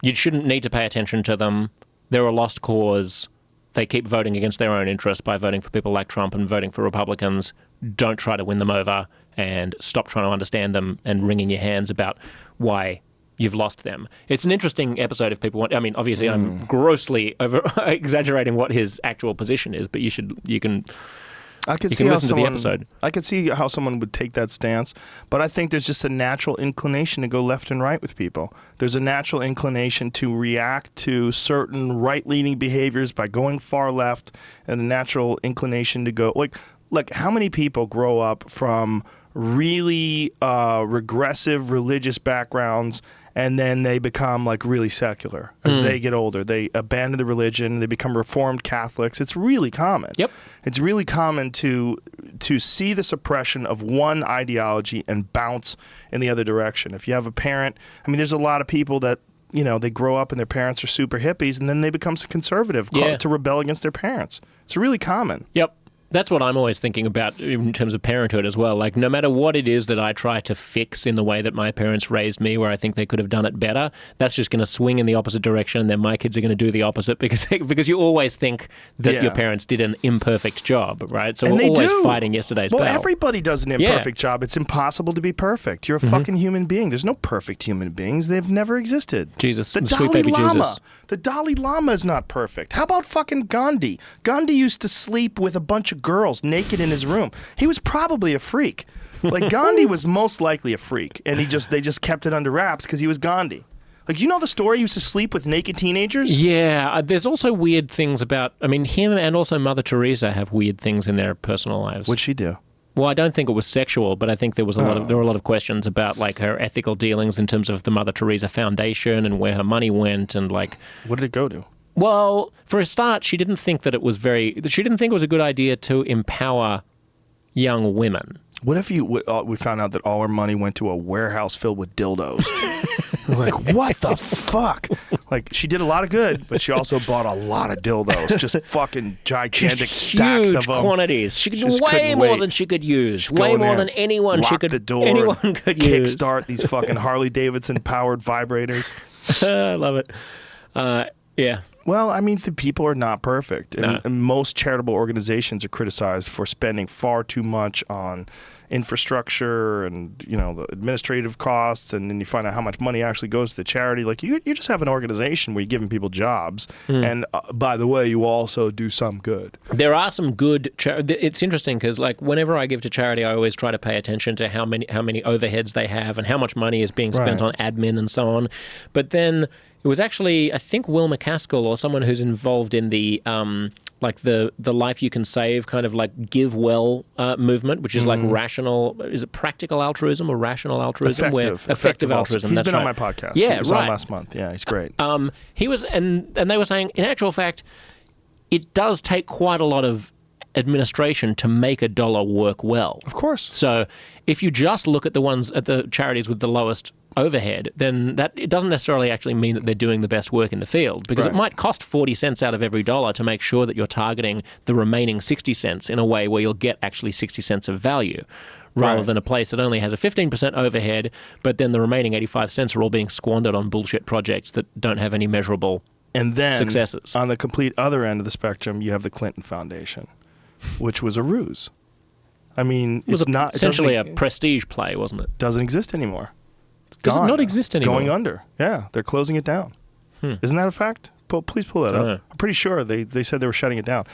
You shouldn't need to pay attention to them. They're a lost cause. They keep voting against their own interests by voting for people like Trump and voting for Republicans. Don't try to win them over, and stop trying to understand them and wringing your hands about why you've lost them. It's an interesting episode if people want. I mean, obviously, I'm grossly over exaggerating what his actual position is, but you can listen to the episode. I could see how someone would take that stance, but I think there's just a natural inclination to go left and right with people. There's a natural inclination to react to certain right-leaning behaviors by going far left, and a natural inclination to go like how many people grow up from really regressive religious backgrounds, and then they become like really secular as they get older. They abandon the religion. They become Reformed Catholics. It's really common. Yep. It's really common to see the suppression of one ideology and bounce in the other direction. If you have a parent, I mean, there's a lot of people that, you know, they grow up and their parents are super hippies, and then they become conservative to rebel against their parents. It's really common. Yep. That's what I'm always thinking about in terms of parenthood as well. Like, no matter what it is that I try to fix in the way that my parents raised me, where I think they could have done it better, that's just going to swing in the opposite direction, and then my kids are going to do the opposite because you always think that your parents did an imperfect job, right? So we're always fighting yesterday's battle. Everybody does an imperfect job. It's impossible to be perfect. You're a fucking human being. There's no perfect human beings. They've never existed. Jesus, the sweet Dalai baby Lama. Jesus. The Dalai Lama is not perfect. How about fucking Gandhi? Gandhi used to sleep with a bunch of girls naked in his room. He was probably a freak. Like, Gandhi was most likely a freak, and they just kept it under wraps because he was Gandhi. Like, you know the story? He used to sleep with naked teenagers? Yeah, there's also weird things about, I mean, him and also Mother Teresa have weird things in their personal lives. What'd she do? Well, I don't think it was sexual, but I think there were a lot of questions about like her ethical dealings in terms of the Mother Teresa Foundation and where her money went, and like, what did it go to? Well, for a start, she didn't think it was a good idea to empower young women. What if we found out that all her money went to a warehouse filled with dildos? Like, what the fuck? Like, she did a lot of good, but she also bought a lot of dildos. Just fucking gigantic stacks of them. Huge quantities. She could do way more than she could use. Way more than anyone could use. Kickstart these fucking Harley Davidson powered vibrators. I love it. Yeah. Well, I mean, the people are not perfect. And most charitable organizations are criticized for spending far too much on infrastructure and, you know, the administrative costs, and then you find out how much money actually goes to the charity. Like, you just have an organization where you're giving people jobs, and by the way, you also do some good. There are some good it's interesting because, like, whenever I give to charity, I always try to pay attention to how many overheads they have and how much money is being spent on admin and so on. But then it was actually, I think, Will McCaskill or someone who's involved in the like the Life You Can Save kind of like give well movement, which is like rational. Is it practical altruism or rational altruism? Effective altruism. He's been on my podcast. Yeah, he was on last month. Yeah, he's great. He was, and they were saying, in actual fact, it does take quite a lot of administration to make a dollar work well. Of course. So if you just look at the charities with the lowest overhead, then that it doesn't necessarily actually mean that they're doing the best work in the field, because it might cost 40 cents out of every dollar to make sure that you're targeting the remaining 60 cents in a way where you'll get actually 60 cents of value, rather than a place that only has a 15% overhead, but then the remaining 85 cents are all being squandered on bullshit projects that don't have any measurable successes. On the complete other end of the spectrum, you have the Clinton Foundation, which was a ruse. I mean, it's not essentially a prestige play, wasn't it? Doesn't exist anymore. Does it not exist anymore? Going under. Yeah, they're closing it down. Isn't that a fact? Please pull that up. I'm pretty sure they said they were shutting it down.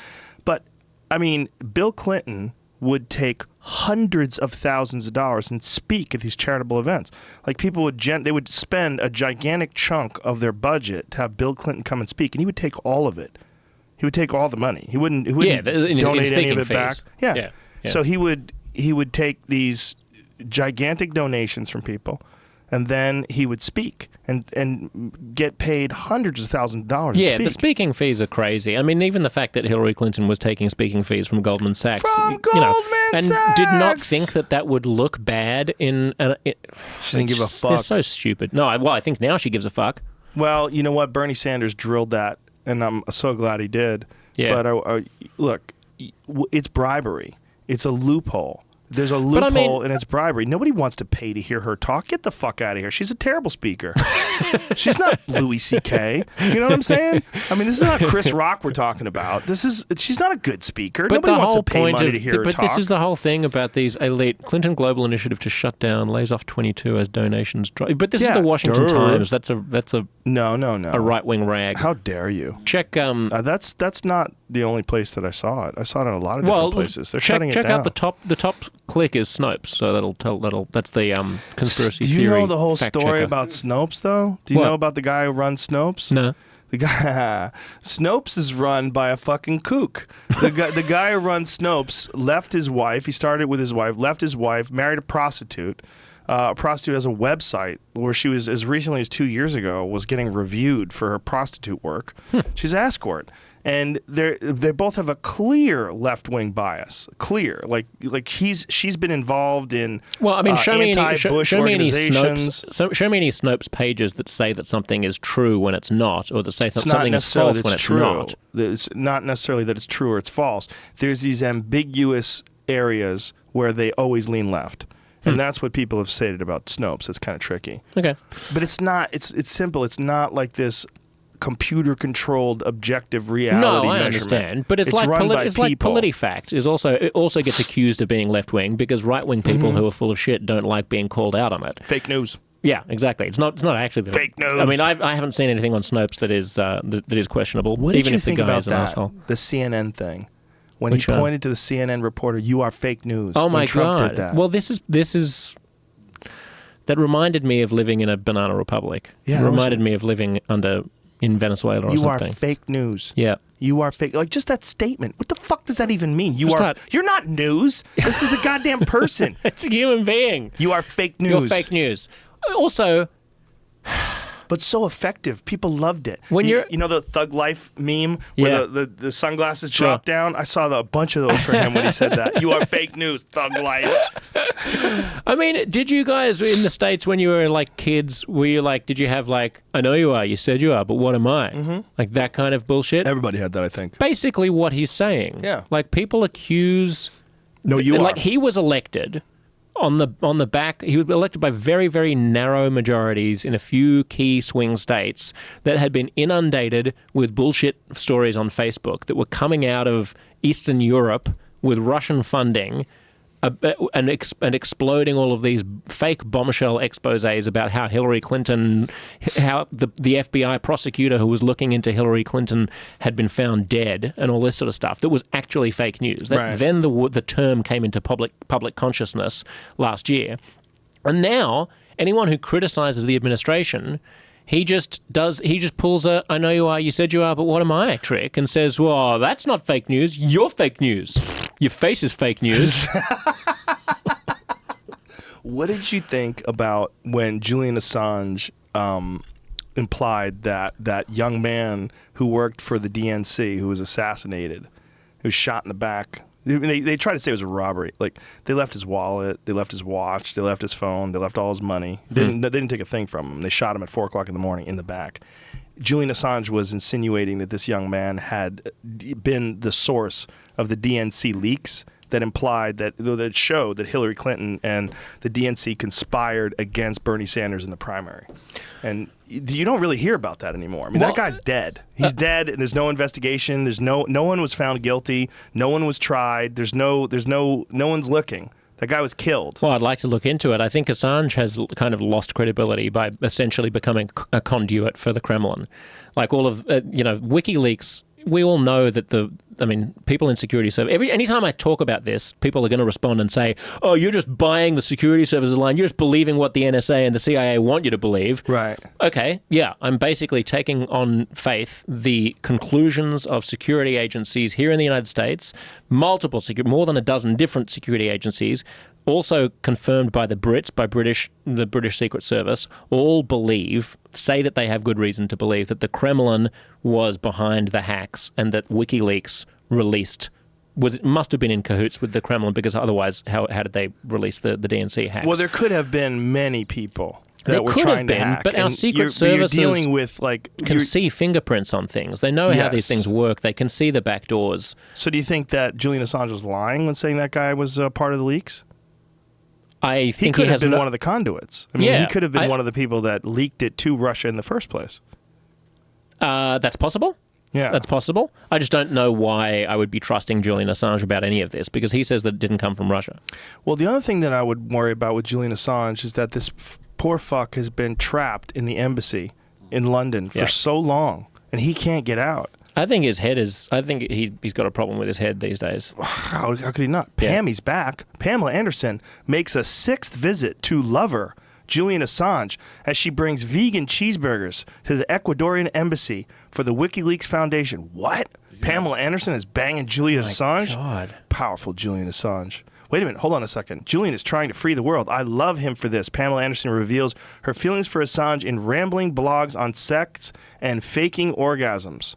But, I mean, Bill Clinton would take hundreds of thousands of dollars and speak at these charitable events. Like, people they would spend a gigantic chunk of their budget to have Bill Clinton come and speak, and he would take all of it. He would take all the money. He wouldn't donate any of it back. Yeah. So he would take these gigantic donations from people, and then he would speak and get paid hundreds of thousands of dollars to speak. The speaking fees are crazy. I mean, even the fact that Hillary Clinton was taking speaking fees from Goldman Sachs. And did not think that would look bad in... she didn't give a fuck. They're so stupid. No, I think now she gives a fuck. Well, you know what? Bernie Sanders drilled that, and I'm so glad he did. Yeah. But look, it's bribery. It's a loophole. There's a loophole and it's bribery. Nobody wants to pay to hear her talk. Get the fuck out of here. She's a terrible speaker. She's not Louis C.K. You know what I'm saying? I mean, this is not Chris Rock we're talking about. She's not a good speaker. But Nobody wants to pay money to hear her but talk. this is the whole thing about these elite Clinton Global Initiative to shut down lays off 22 as donations. But this is the Washington Times. That's a No. a right-wing rag. How dare you? Check. That's not the only place that I saw it. I saw it in a lot of different places. They're shutting it down. Check out the top click is Snopes, so that's the conspiracy theory. Do you know the whole fact story checker. about Snopes though? Do you know about the guy who runs Snopes? No. The guy Snopes is run by a fucking kook. The guy who runs Snopes left his wife. He started with his wife, left his wife, married a prostitute. A prostitute has a website where she was, as recently as 2 years ago, was getting reviewed for her prostitute work. She's an escort. And they both have a clear left-wing bias. Clear. Like she's been involved in anti-Bush organizations. Show me any Snopes pages that say that something is true when it's not, or that say that something is false when it's not. It's not necessarily that it's true or it's false. There's these ambiguous areas where they always lean left. And that's what people have stated about Snopes. It's kind of tricky. Okay. But it's not. It's simple. It's not like this computer-controlled objective reality No, I measurement. understand, but it's run by like people. PolitiFact it also gets accused of being left-wing because right-wing people who are full of shit don't like being called out on it. Fake news. Yeah, exactly. It's not actually Fake news. I mean, I haven't seen anything on Snopes that is questionable. What did even you if the think guy about is an that? asshole. The CNN thing. When Which he one? pointed to the CNN reporter, "You are fake news." Oh when my Trump god! did that. Well, this is that reminded me of living in a banana republic. Yeah, it reminded me of living in Venezuela or you something. are fake news. Yeah. You are fake. Like, just that statement. What the fuck does that even mean? You're You're not news. This is a goddamn person. It's a human being. You are fake news. You're fake news. Also, but so effective. People loved it. When you know the Thug Life meme where Yeah. the sunglasses Sure. drop down? I saw a bunch of those for him when he said that. You are fake news, Thug Life. I mean, did you guys in the States when you were like kids, were you like, did you have like, I know you are, you said you are, but what am I? Mm-hmm. Like that kind of bullshit? Everybody had that, I think. Basically what he's saying. Yeah. Like people accuse... No, you like are. he was elected on the back. He was elected by very, very narrow majorities in a few key swing states that had been inundated with bullshit stories on Facebook that were coming out of Eastern Europe with Russian funding. And exploding all of these fake bombshell exposés about how Hillary Clinton, how the FBI prosecutor who was looking into Hillary Clinton had been found dead, and all this sort of stuff that was actually fake news. Right. Then the term came into public consciousness last year, and now anyone who criticizes the administration. He just pulls a "I know you are, you said you are, but what am I?" trick and says, "Well, that's not fake news. You're fake news. Your face is fake news." What did you think about when Julian Assange implied that young man who worked for the DNC, who was assassinated, who was shot in the back? They tried to say it was a robbery. Like, they left his wallet, they left his watch, they left his phone, they left all his money. They didn't take a thing from him. They shot him at 4 o'clock in the morning in the back. Julian Assange was insinuating that this young man had been the source of the DNC leaks that implied that showed that Hillary Clinton and the DNC conspired against Bernie Sanders in the primary. And you don't really hear about that anymore. I mean, that guy's dead. He's dead, and there's no investigation. There's no one was found guilty. No one was tried. No one's looking. That guy was killed. Well, I'd like to look into it. I think Assange has kind of lost credibility by essentially becoming a conduit for the Kremlin. Like all of, WikiLeaks, we all know that people in security service, anytime I talk about this, people are going to respond and say, "Oh, you're just buying the security services line. You're just believing what the NSA and the CIA want you to believe." Right. Okay, yeah, I'm basically taking on faith the conclusions of security agencies here in the United States, more than a dozen different security agencies, also confirmed by the Brits, the British Secret Service, all say that they have good reason to believe that the Kremlin was behind the hacks and that WikiLeaks must have been in cahoots with the Kremlin, because otherwise how did they release the DNC hacks? Well, there could have been many people that were could trying have to been, hack. but our and secret you're services dealing with can see fingerprints on things. They know how these things work. They can see the back doors. So do you think that Julian Assange was lying when saying that guy was part of the leaks? I He think could he have has been no- one of the conduits. I mean, Yeah, he could have been I- one of the people that leaked it to Russia in the first place. That's possible. Yeah. That's possible. I just don't know why I would be trusting Julian Assange about any of this, because he says that it didn't come from Russia. Well, the other thing that I would worry about with Julian Assange is that this poor fuck has been trapped in the embassy in London for Yeah. so long, and he can't get out. I think his head is. I think he's got a problem with his head these days. How could he not? Yeah. Pammy's back. Pamela Anderson makes a 6th visit to lover Julian Assange as she brings vegan cheeseburgers to the Ecuadorian embassy for the WikiLeaks Foundation. What? Pamela Anderson is banging Julian Assange? God. Powerful Julian Assange. Wait a minute, hold on a second. Julian is trying to free the world. I love him for this. Pamela Anderson reveals her feelings for Assange in rambling blogs on sex and faking orgasms.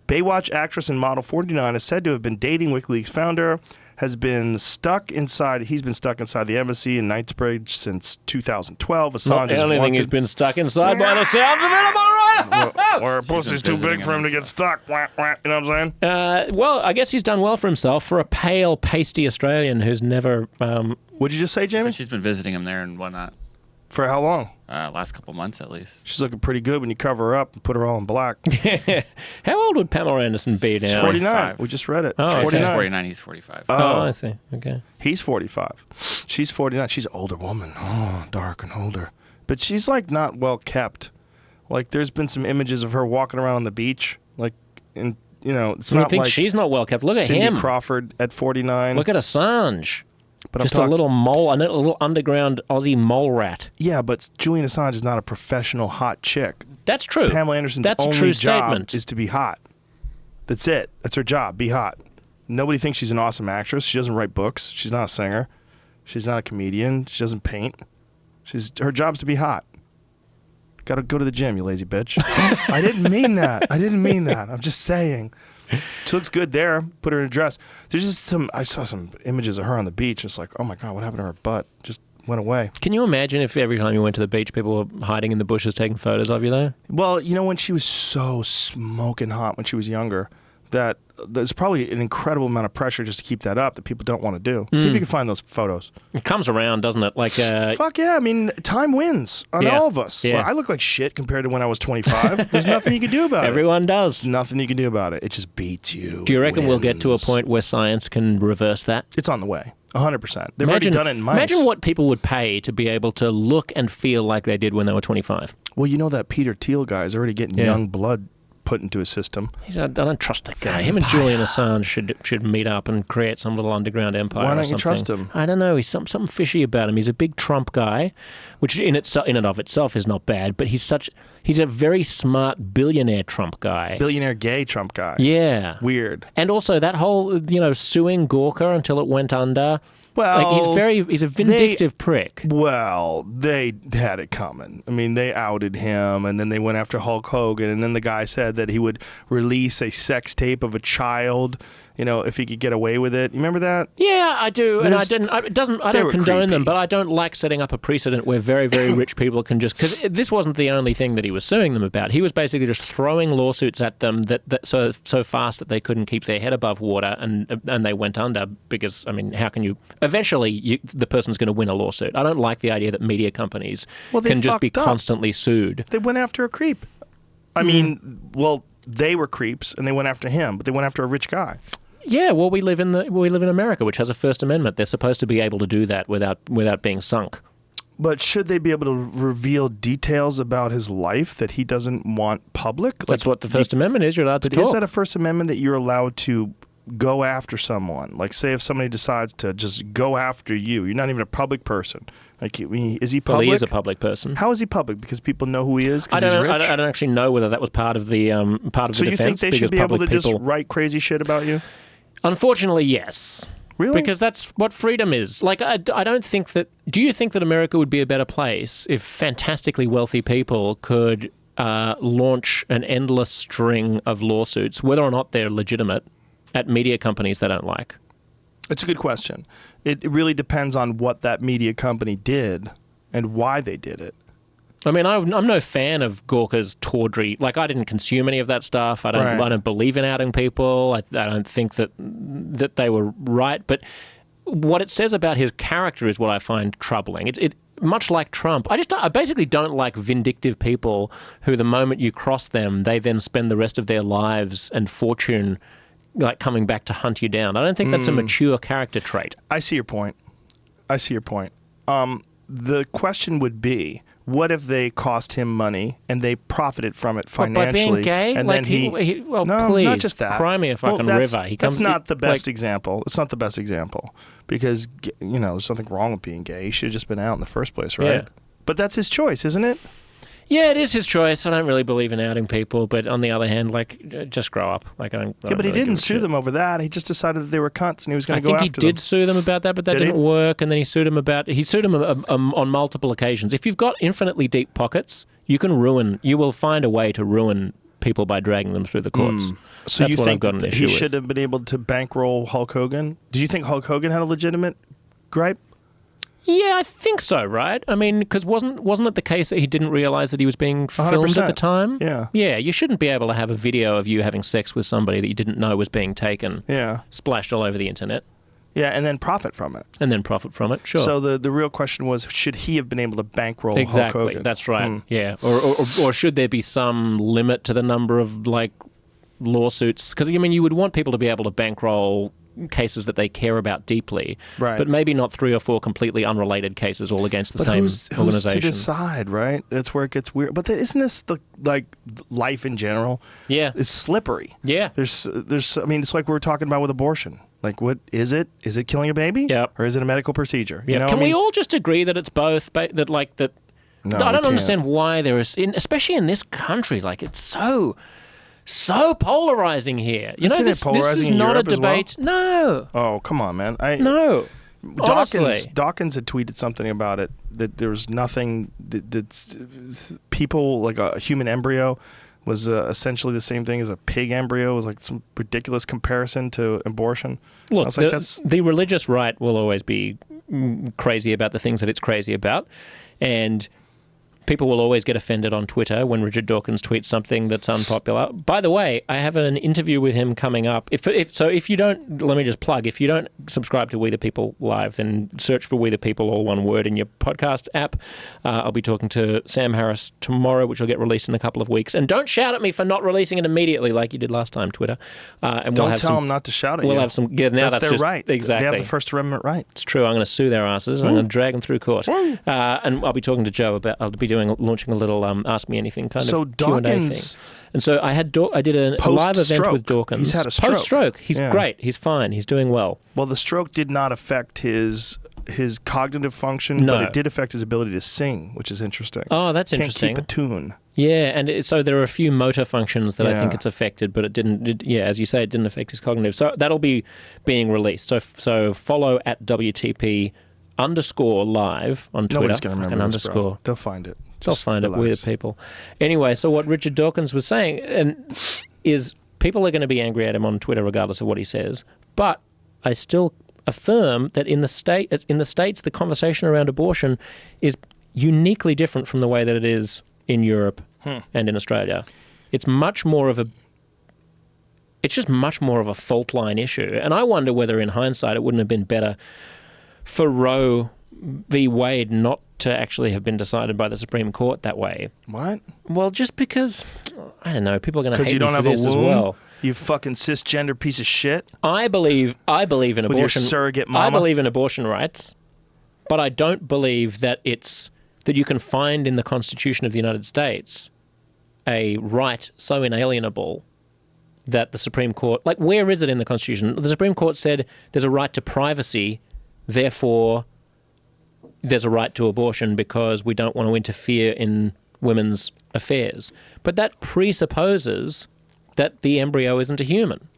Baywatch actress and model 49 is said to have been dating WikiLeaks founder, he's been stuck inside the embassy in Knightsbridge since 2012. Assange Not is anything he's wanted. been stuck inside by the sounds of it. Am I right? Or a pussy's too big for him to get stuck. Wah, wah, you know what I'm saying? Well, I guess he's done well for himself for a pale, pasty Australian who's never. What'd you just say, So Jamie? she's been visiting him there and whatnot. For how long? Last couple months at least. She's looking pretty good when you cover her up and put her all in black. How old would Pamela Anderson be now? She's 49. 45. We just read it. Oh, She's okay. She's 49. 49, he's 45. Oh, I see. Okay. He's 45. She's 49. She's an older woman. Oh, dark and older. But she's like not well kept. Like there's been some images of her walking around on the beach. Like, and you know, it's You not think like she's not well kept? Look at Cindy him. Crawford at 49. Look at Assange. but Just I'm a talking, little mole, a little underground Aussie mole rat. Yeah, but Julian Assange is not a professional hot chick. That's true. Pamela Anderson's That's a only true job statement. is to be hot. That's it. That's her job. Be hot. Nobody thinks she's an awesome actress. She doesn't write books. She's not a singer. She's not a comedian. She doesn't paint. Her job's to be hot. Got to go to the gym, you lazy bitch. I didn't mean that. I'm just saying. She looks good there. Put her in a dress. There's just I saw some images of her on the beach. It's like, oh my God, what happened to her butt? Just went away. Can you imagine if every time you went to the beach, people were hiding in the bushes taking photos of you though? Well, you know, when she was so smoking hot when she was younger, that there's probably an incredible amount of pressure just to keep that up that people don't want to do. See if you can find those photos. It comes around, doesn't it? Like, Fuck yeah. I mean, time wins on Yeah. all of us. Yeah. I look like shit compared to when I was 25. There's nothing you can do about it. everyone does. There's nothing you can do about it. It just beats you. Do you reckon we'll get to a Wins. point where science can reverse that? It's on the way. 100%. They've already done it in mice. Imagine what people would pay to be able to look and feel like they did when they were 25. Well, you know that Peter Thiel guy is already getting Yeah. young blood put into his system. I don't trust that guy. Him and Julian Assange should meet up and create some little underground empire. Why or don't you something. trust him? I don't know. He's something fishy about him. He's a big Trump guy, which in and of itself is not bad. But he's a very smart billionaire Trump guy. Billionaire gay Trump guy. Yeah. Weird. And also that whole suing Gawker until it went under. Well, He's a vindictive prick. Well, they had it coming. I mean, they outed him, and then they went after Hulk Hogan, and then the guy said that he would release a sex tape of a child, if he could get away with it. You remember that? Yeah, I do, and I There's- didn't. I they don't were condone them, creepy. but I don't like setting up a precedent where very, very rich people can just because this wasn't the only thing that he was suing them about. He was basically just throwing lawsuits at them that so fast that they couldn't keep their head above water, and they went under because how can you? Eventually, the person's going to win a lawsuit. I don't like the idea that media companies Well, they can just be fucked up. constantly sued. They went after a creep. I mean, well, they were creeps, and they went after him, but they went after a rich guy. Yeah, well, we live in America, which has a First Amendment. They're supposed to be able to do that without being sunk. But should they be able to reveal details about his life that he doesn't want public? That's what the First Amendment is. You're allowed to But talk. is that a First Amendment that you're allowed to go after someone? Like, say if somebody decides to just go after you, you're not even a public person. Like, is he Well, public? he is a public person. How is he public? Because people know who he is. I Because he's don't. rich. I don't actually know whether that was part of the So you think defense. they because should be able to public just people, write crazy shit about you? Unfortunately, yes. Really? Because that's what freedom is. Like, I don't think that. Do you think that America would be a better place if fantastically wealthy people could launch an endless string of lawsuits, whether or not they're legitimate, at media companies they don't like? It's a good question. It really depends on what that media company did and why they did it. I mean, I'm no fan of Gawker's tawdry. Like, I didn't consume any of that stuff. I don't. Right. I don't believe in outing people. I don't think that they were right. But what it says about his character is what I find troubling. It much like Trump. I basically don't like vindictive people who, the moment you cross them, they then spend the rest of their lives and fortune like coming back to hunt you down. I don't think that's a mature character trait. I see your point. The question would be, what if they cost him money and they profited from it financially? By being gay? And like then well, no, please, not just that. Cry me a fucking river. That's not the best example. It's not the best example because, there's nothing wrong with being gay. He should have just been out in the first place, right? Yeah. But that's his choice, isn't it? Yeah, it is his choice. I don't really believe in outing people, but on the other hand, just grow up. I don't but really he didn't sue them over that. He just decided that they were cunts and he was going to go I after think them. he did sue them about that, but that didn't work. And then he sued them on multiple occasions. If you've got infinitely deep pockets, you will find a way to ruin people by dragging them through the courts. So That's you what think I've got an that issue he should with. have been able to bankroll Hulk Hogan? Did you think Hulk Hogan had a legitimate gripe? Yeah, I think so, right? I mean, because wasn't it the case that he didn't realize that he was being filmed 100%. at the time? Yeah. Yeah, you shouldn't be able to have a video of you having sex with somebody that you didn't know was being taken, splashed all over the internet. Yeah, and then profit from it. And then profit from it, sure. So the real question was, should he have been able to bankroll exactly, Hulk Hogan? that's right. Yeah, or should there be some limit to the number of like lawsuits? Because you would want people to be able to bankroll cases that they care about deeply, right? But maybe not 3 or 4 completely unrelated cases all against the same organization. Who's to decide, right? That's where it gets weird. But isn't this life in general? Yeah, it's slippery. Yeah, there's. I mean, it's like we were talking about with abortion. Like, what is it? Is it killing a baby? Yeah, or is it a medical procedure? Yeah. Can we all just agree that it's both? That. No, I don't understand why there is, especially in this country, like it's so polarizing here. This is not a debate. Well? No. Oh, come on, man. No. Dawkins had tweeted something about it, that there was nothing that's people, like a human embryo was essentially the same thing as a pig embryo. It was like some ridiculous comparison to abortion. Look, the religious right will always be crazy about the things that it's crazy about, and people will always get offended on Twitter when Richard Dawkins tweets something that's unpopular. By the way, I have an interview with him coming up. If you don't, let me just plug, if you don't subscribe to We the People Live, then search for We the People, all one word, in your podcast app. I'll be talking to Sam Harris tomorrow, which will get released in a couple of weeks. And don't shout at me for not releasing it immediately like you did last time, Twitter. And don't tell them not to shout at you. We'll have some. Yeah, now that's their right. Exactly. They have the First Amendment right. It's true. I'm going to sue their asses. I'm going to drag them through court. And I'll be talking to Joe about. I'll be launching a little Ask Me Anything kind of Q&A thing. And so I did a live event with Dawkins. He's had a stroke. Post-stroke. He's great. He's fine. He's doing well. Well, the stroke did not affect his cognitive function, but it did affect his ability to sing, which is interesting. Oh, that's interesting. Can't keep a tune. Yeah, and so there are a few motor functions that I think it's affected, but it didn't. As you say, it didn't affect his cognitive. So that'll be being released. So follow at WTP _live on Twitter. Nobody's going to remember this, underscore. Bro. They'll find it. They'll find it. We're the people. Anyway, so what Richard Dawkins was saying is people are going to be angry at him on Twitter regardless of what he says. But I still affirm that in the States, the conversation around abortion is uniquely different from the way that it is in Europe and in Australia. It's just much more of a fault line issue. And I wonder whether in hindsight it wouldn't have been better for Roe v. Wade not to actually have been decided by the Supreme Court that way. What? Well, just because, I don't know, people are going to hate you don't me have for this a womb, as well. You fucking cisgender piece of shit. I believe in abortion. With your surrogate mama? I believe in abortion rights, but I don't believe that that you can find in the Constitution of the United States a right so inalienable that the Supreme Court, like where is it in the Constitution? The Supreme Court said there's a right to privacy, therefore there's a right to abortion because we don't want to interfere in women's affairs. But that presupposes that the embryo isn't a human.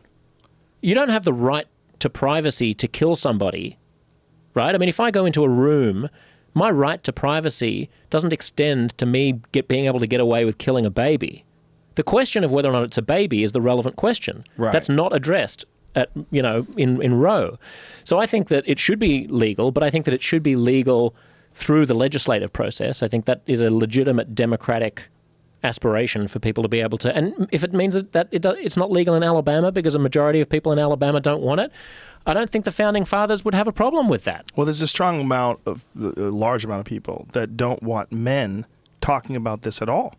You don't have the right to privacy to kill somebody, right? I mean, if I go into a room, my right to privacy doesn't extend to me being able to get away with killing a baby. The question of whether or not it's a baby is the relevant question. Right. That's not addressed in Roe. So I think that it should be legal, but I think that it should be legal through the legislative process. I think that is a legitimate democratic aspiration for people to be able to, and if it means that it's not legal in Alabama because a majority of people in Alabama don't want it, I don't think the founding fathers would have a problem with that. Well, there's a large amount of people that don't want men talking about this at all.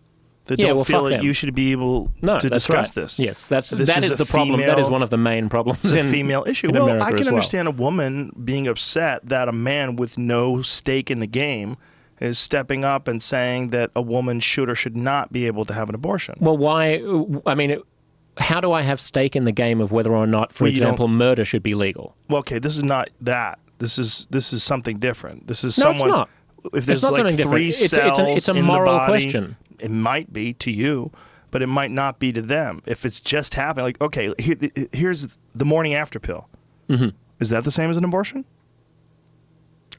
That don't feel that you should be able to discuss this. Yes, that is the problem. That is one of the main problems. It's a female issue. Well, America I can well. understand a woman being upset that a man with no stake in the game is stepping up and saying that a woman should or should not be able to have an abortion. Well, why? I mean, how do I have stake in the game of whether or not, for example, murder should be legal? Well, okay, this is not that. This is something different. This is someone. No, it's not. If there's it's not like three cells it's a in moral the body, question. It might be to you, but it might not be to them. If it's just happening, like, okay, here's the morning after pill. Mm-hmm. Is that the same as an abortion?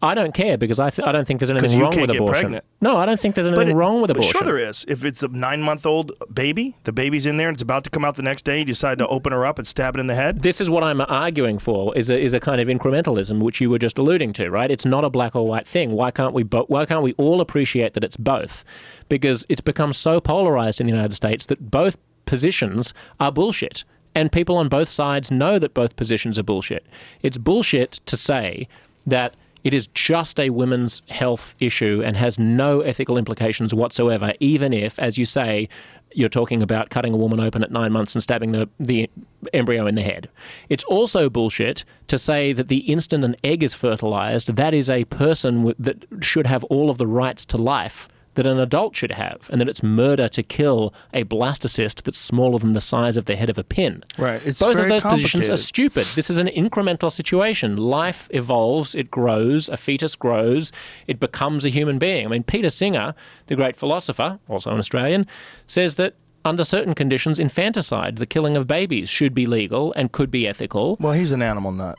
I don't care because I don't think there's anything wrong with abortion. Pregnant. No, I don't think there's anything wrong with abortion. Sure there is. If it's a 9-month-old baby, the baby's in there and it's about to come out the next day, you decide to open her up and stab it in the head? This is what I'm arguing for, is a kind of incrementalism, which you were just alluding to, right? It's not a black or white thing. Why can't we all appreciate that it's both? Because it's become so polarized in the United States that both positions are bullshit. And people on both sides know that both positions are bullshit. It's bullshit to say that it is just a women's health issue and has no ethical implications whatsoever, even if, as you say, you're talking about cutting a woman open at 9 months and stabbing the embryo in the head. It's also bullshit to say that the instant an egg is fertilized, that is a person that should have all of the rights to life that an adult should have, and that it's murder to kill a blastocyst that's smaller than the size of the head of a pin. Right. It's Both very of those complicated. positions are stupid. This is an incremental situation. Life evolves, it grows, a fetus grows, it becomes a human being. I mean, Peter Singer, the great philosopher, also an Australian, says that under certain conditions, infanticide, the killing of babies, should be legal and could be ethical. Well, he's an animal nut.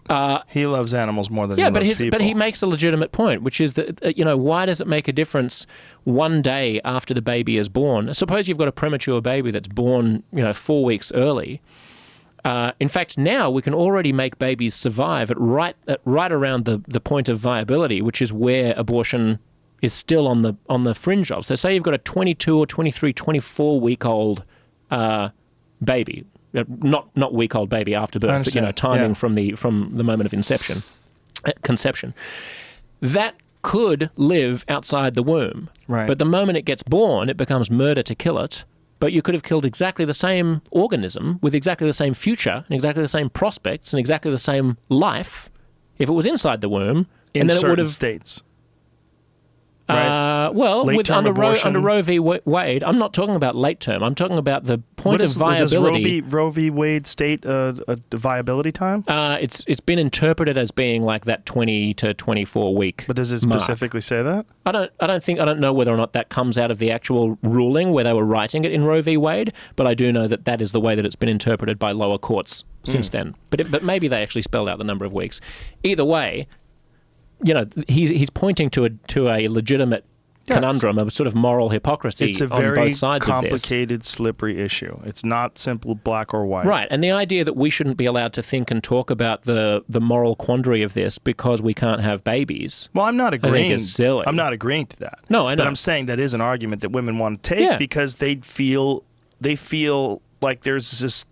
He loves animals more than he loves people. But he makes a legitimate point, which is that, why does it make a difference one day after the baby is born? Suppose you've got a premature baby that's born, 4 weeks early. In fact, now we can already make babies survive at right around the point of viability, which is where abortion is still on the fringe of. So say you've got a 22 or 23, 24-week-old baby, not week-old baby after birth, but timing from the moment of conception. That could live outside the womb. Right. But the moment it gets born, it becomes murder to kill it. But you could have killed exactly the same organism with exactly the same future and exactly the same prospects and exactly the same life if it was inside the womb. In and then certain it would have states. Right? Under Roe v. Wade, I'm not talking about late term. I'm talking about the point of viability. Does Roe v. Wade state a viability time? It's been interpreted as being like that 20 to 24 week. But does it specifically say that? I don't know whether or not that comes out of the actual ruling where they were writing it in Roe v. Wade, but I do know that is the way that it's been interpreted by lower courts since then. But maybe they actually spelled out the number of weeks. Either way, he's pointing to a legitimate conundrum, a sort of moral hypocrisy on both sides of this. It's a very complicated, slippery issue. It's not simple black or white. Right, and the idea that we shouldn't be allowed to think and talk about the moral quandary of this because we can't have babies. Well, I'm not agreeing. I think it's silly. I'm not agreeing to that. No, I know. But I'm saying that is an argument that women want to take because they feel like there's this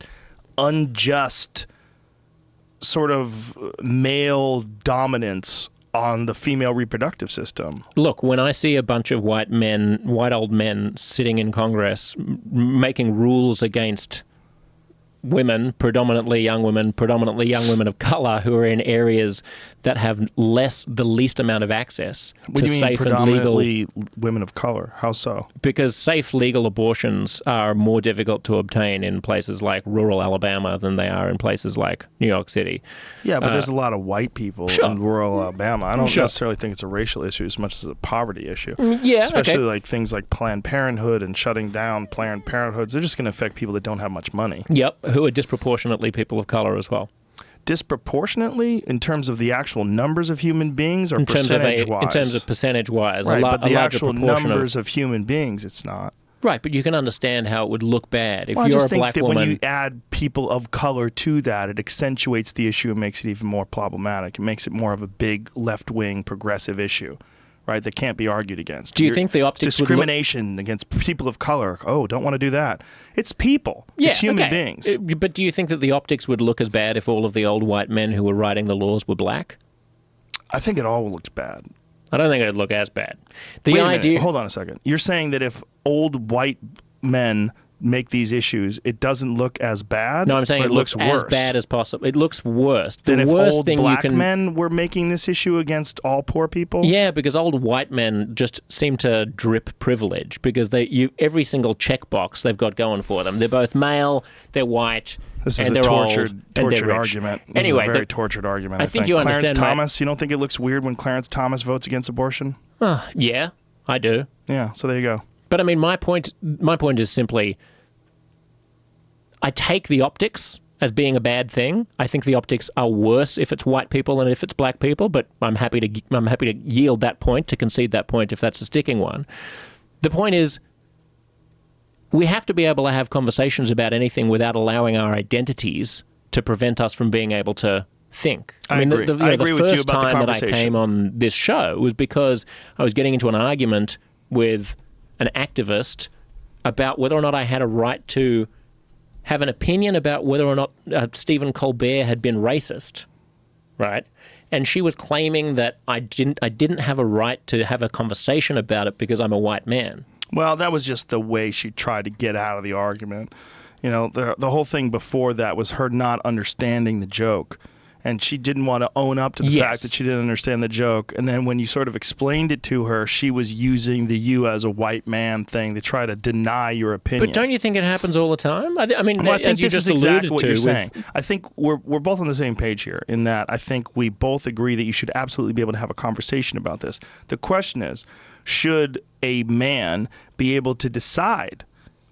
unjust sort of male dominance on the female reproductive system. Look, when I see a bunch of white old men sitting in Congress making rules against women, predominantly young women of color who are in areas that have the least amount of access to safe and legal... predominantly women of color? How so? Because safe legal abortions are more difficult to obtain in places like rural Alabama than they are in places like New York City. Yeah, but there's a lot of white people in rural Alabama. I don't necessarily think it's a racial issue as much as a poverty issue. Yeah, especially like things like Planned Parenthood and shutting down Planned Parenthoods. They're just going to affect people that don't have much money. Yep, who are disproportionately people of color as well. Disproportionately in terms of the actual numbers of human beings or percentage-wise? In terms of percentage-wise. Right, but the actual numbers of human beings, it's not. Right, but you can understand how it would look bad if you're a black woman... I just think that when you add people of color to that, it accentuates the issue and makes it even more problematic. It makes it more of a big left-wing progressive issue. right? That can't be argued against. Do you think the optics would look- discrimination against people of color? Oh, don't want to do that. It's people. It's human beings. But do you think that the optics would look as bad if all of the old white men who were writing the laws were black? I think it all looks bad. I don't think it'd look as bad. The Wait a minute. idea. Hold on a second. You're saying that if old white men make these issues, it doesn't look as bad? No, I'm saying or it looks worse? as bad as possible. It looks worse. The Then if worst old thing black you can. men were making this issue against all poor people? Yeah, because old white men just seem to drip privilege because every single checkbox they've got going for them. They're both male, they're white, This is and a they're tortured old, and they're rich. argument. This Anyway, is a very tortured argument. I think you Clarence understand my- Thomas, you don't think it looks weird when Clarence Thomas votes against abortion? Yeah, I do. Yeah, so there you go. But I mean, my point is simply, I take the optics as being a bad thing. I think the optics are worse if it's white people than if it's black people. But I'm happy to yield that point, to concede that point if that's a sticking one. The point is, we have to be able to have conversations about anything without allowing our identities to prevent us from being able to think. I agree. I agree the with you first about the time that I conversation. came on this show was because I was getting into an argument with an activist about whether or not I had a right to have an opinion about whether or not Stephen Colbert had been racist, right? And she was claiming that I didn't have a right to have a conversation about it because I'm a white man. Well, that was just the way she tried to get out of the argument. You know, the whole thing before that was her not understanding the joke. And she didn't want to own up to the fact that she didn't understand the joke. And then when you sort of explained it to her, she was using the "you as a white man" thing to try to deny your opinion. But don't you think it happens all the time? I mean, Well, I think as you this just is alluded exactly what to, you're with- saying. I think we're both on the same page here in that I think we both agree that you should absolutely be able to have a conversation about this. The question is, should a man be able to decide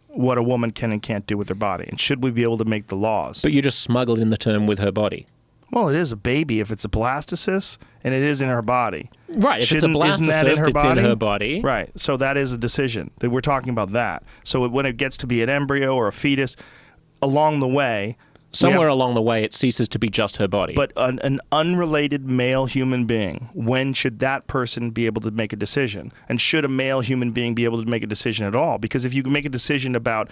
what a woman can and can't do with their body? And should we be able to make the laws? But you just smuggled in the term "with her body." Well, it is a baby if it's a blastocyst, and it is in her body. Right, if it's a Isn't that blastocyst, it's in her body. Right, so that is a decision. That we're talking about that. So when it gets to be an embryo or a fetus, along the way... Somewhere along the way, it ceases to be just her body. But an unrelated male human being, when should that person be able to make a decision? And should a male human being be able to make a decision at all? Because if you can make a decision about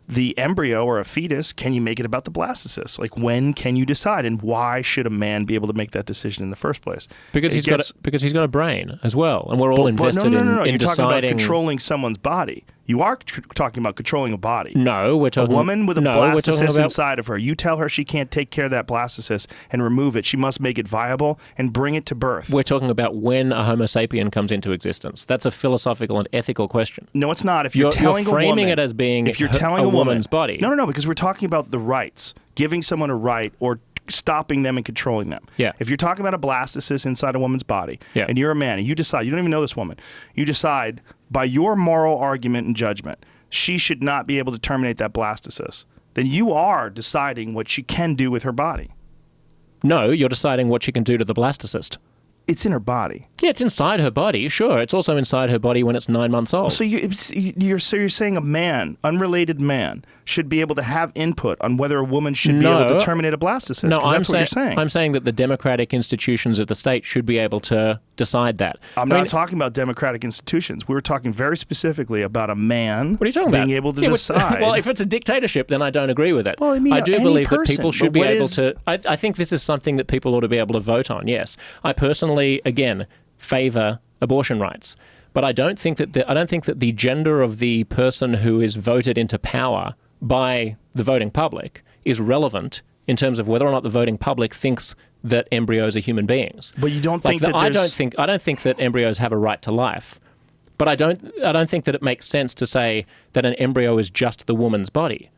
the embryo or a fetus, can you make it about the blastocyst? Like, when can you decide? And why should a man be able to make that decision in the first place? because he's got a brain as well, and we're all invested no. in You're talking about deciding. controlling someone's body. You are talking about controlling a body. No, we're talking A woman with a we're talking blastocyst about, inside of her. You tell her she can't take care of that blastocyst and remove it. She must make it viable and bring it to birth. We're talking about when a Homo sapien comes into existence. That's a philosophical and ethical question. No, it's not. If you're telling framing a woman, it as being if you're a telling a woman's body. No, because we're talking about the rights, giving someone a right or stopping them and controlling them. Yeah. If you're talking about a blastocyst inside a woman's body, Yeah. and you're a man, and you decide, you don't even know this woman, you decide by your moral argument and judgment, she should not be able to terminate that blastocyst, then you are deciding what she can do with her body. No, you're deciding what she can do to the blastocyst. It's in her body. Yeah, it's inside her body, sure. It's also inside her body when it's 9 months old. So you're saying a man, unrelated man, should be able to have input on whether a woman should be able to terminate a blastocyst? No, That's what you're saying. I'm saying that the democratic institutions of the state should be able to decide that. I'm not talking about democratic institutions. We were talking very specifically about a man What are you talking about? being able to decide. Well, if it's a dictatorship, then I don't agree with it. Well, I mean, I do any believe that person, people should but be what able is- to. I think this is something that people ought to be able to vote on. Yes, I personally, again, favor abortion rights, but I don't think that the gender of the person who is voted into power by the voting public is relevant in terms of whether or not the voting public thinks that embryos are human beings. But you don't think that I there's... don't think that embryos have a right to life. But I don't think that it makes sense to say that an embryo is just the woman's body.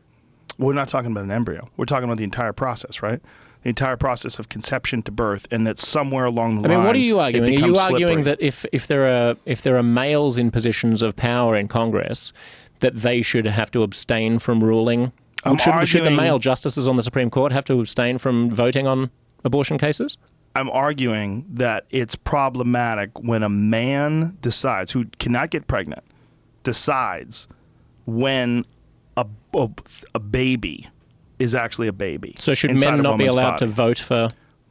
We're not talking about an embryo. We're talking about the entire process, right? The entire process of conception to birth, and that somewhere along the line, what are you arguing? Are you becomes arguing slippery. that if there are males in positions of power in Congress, that they should have to abstain from ruling? Should the male justices on the Supreme Court have to abstain from voting on abortion cases? I'm arguing that it's problematic when a man decides, who cannot get pregnant, decides when a baby is actually a baby. So should inside men a not be woman's allowed to body. vote for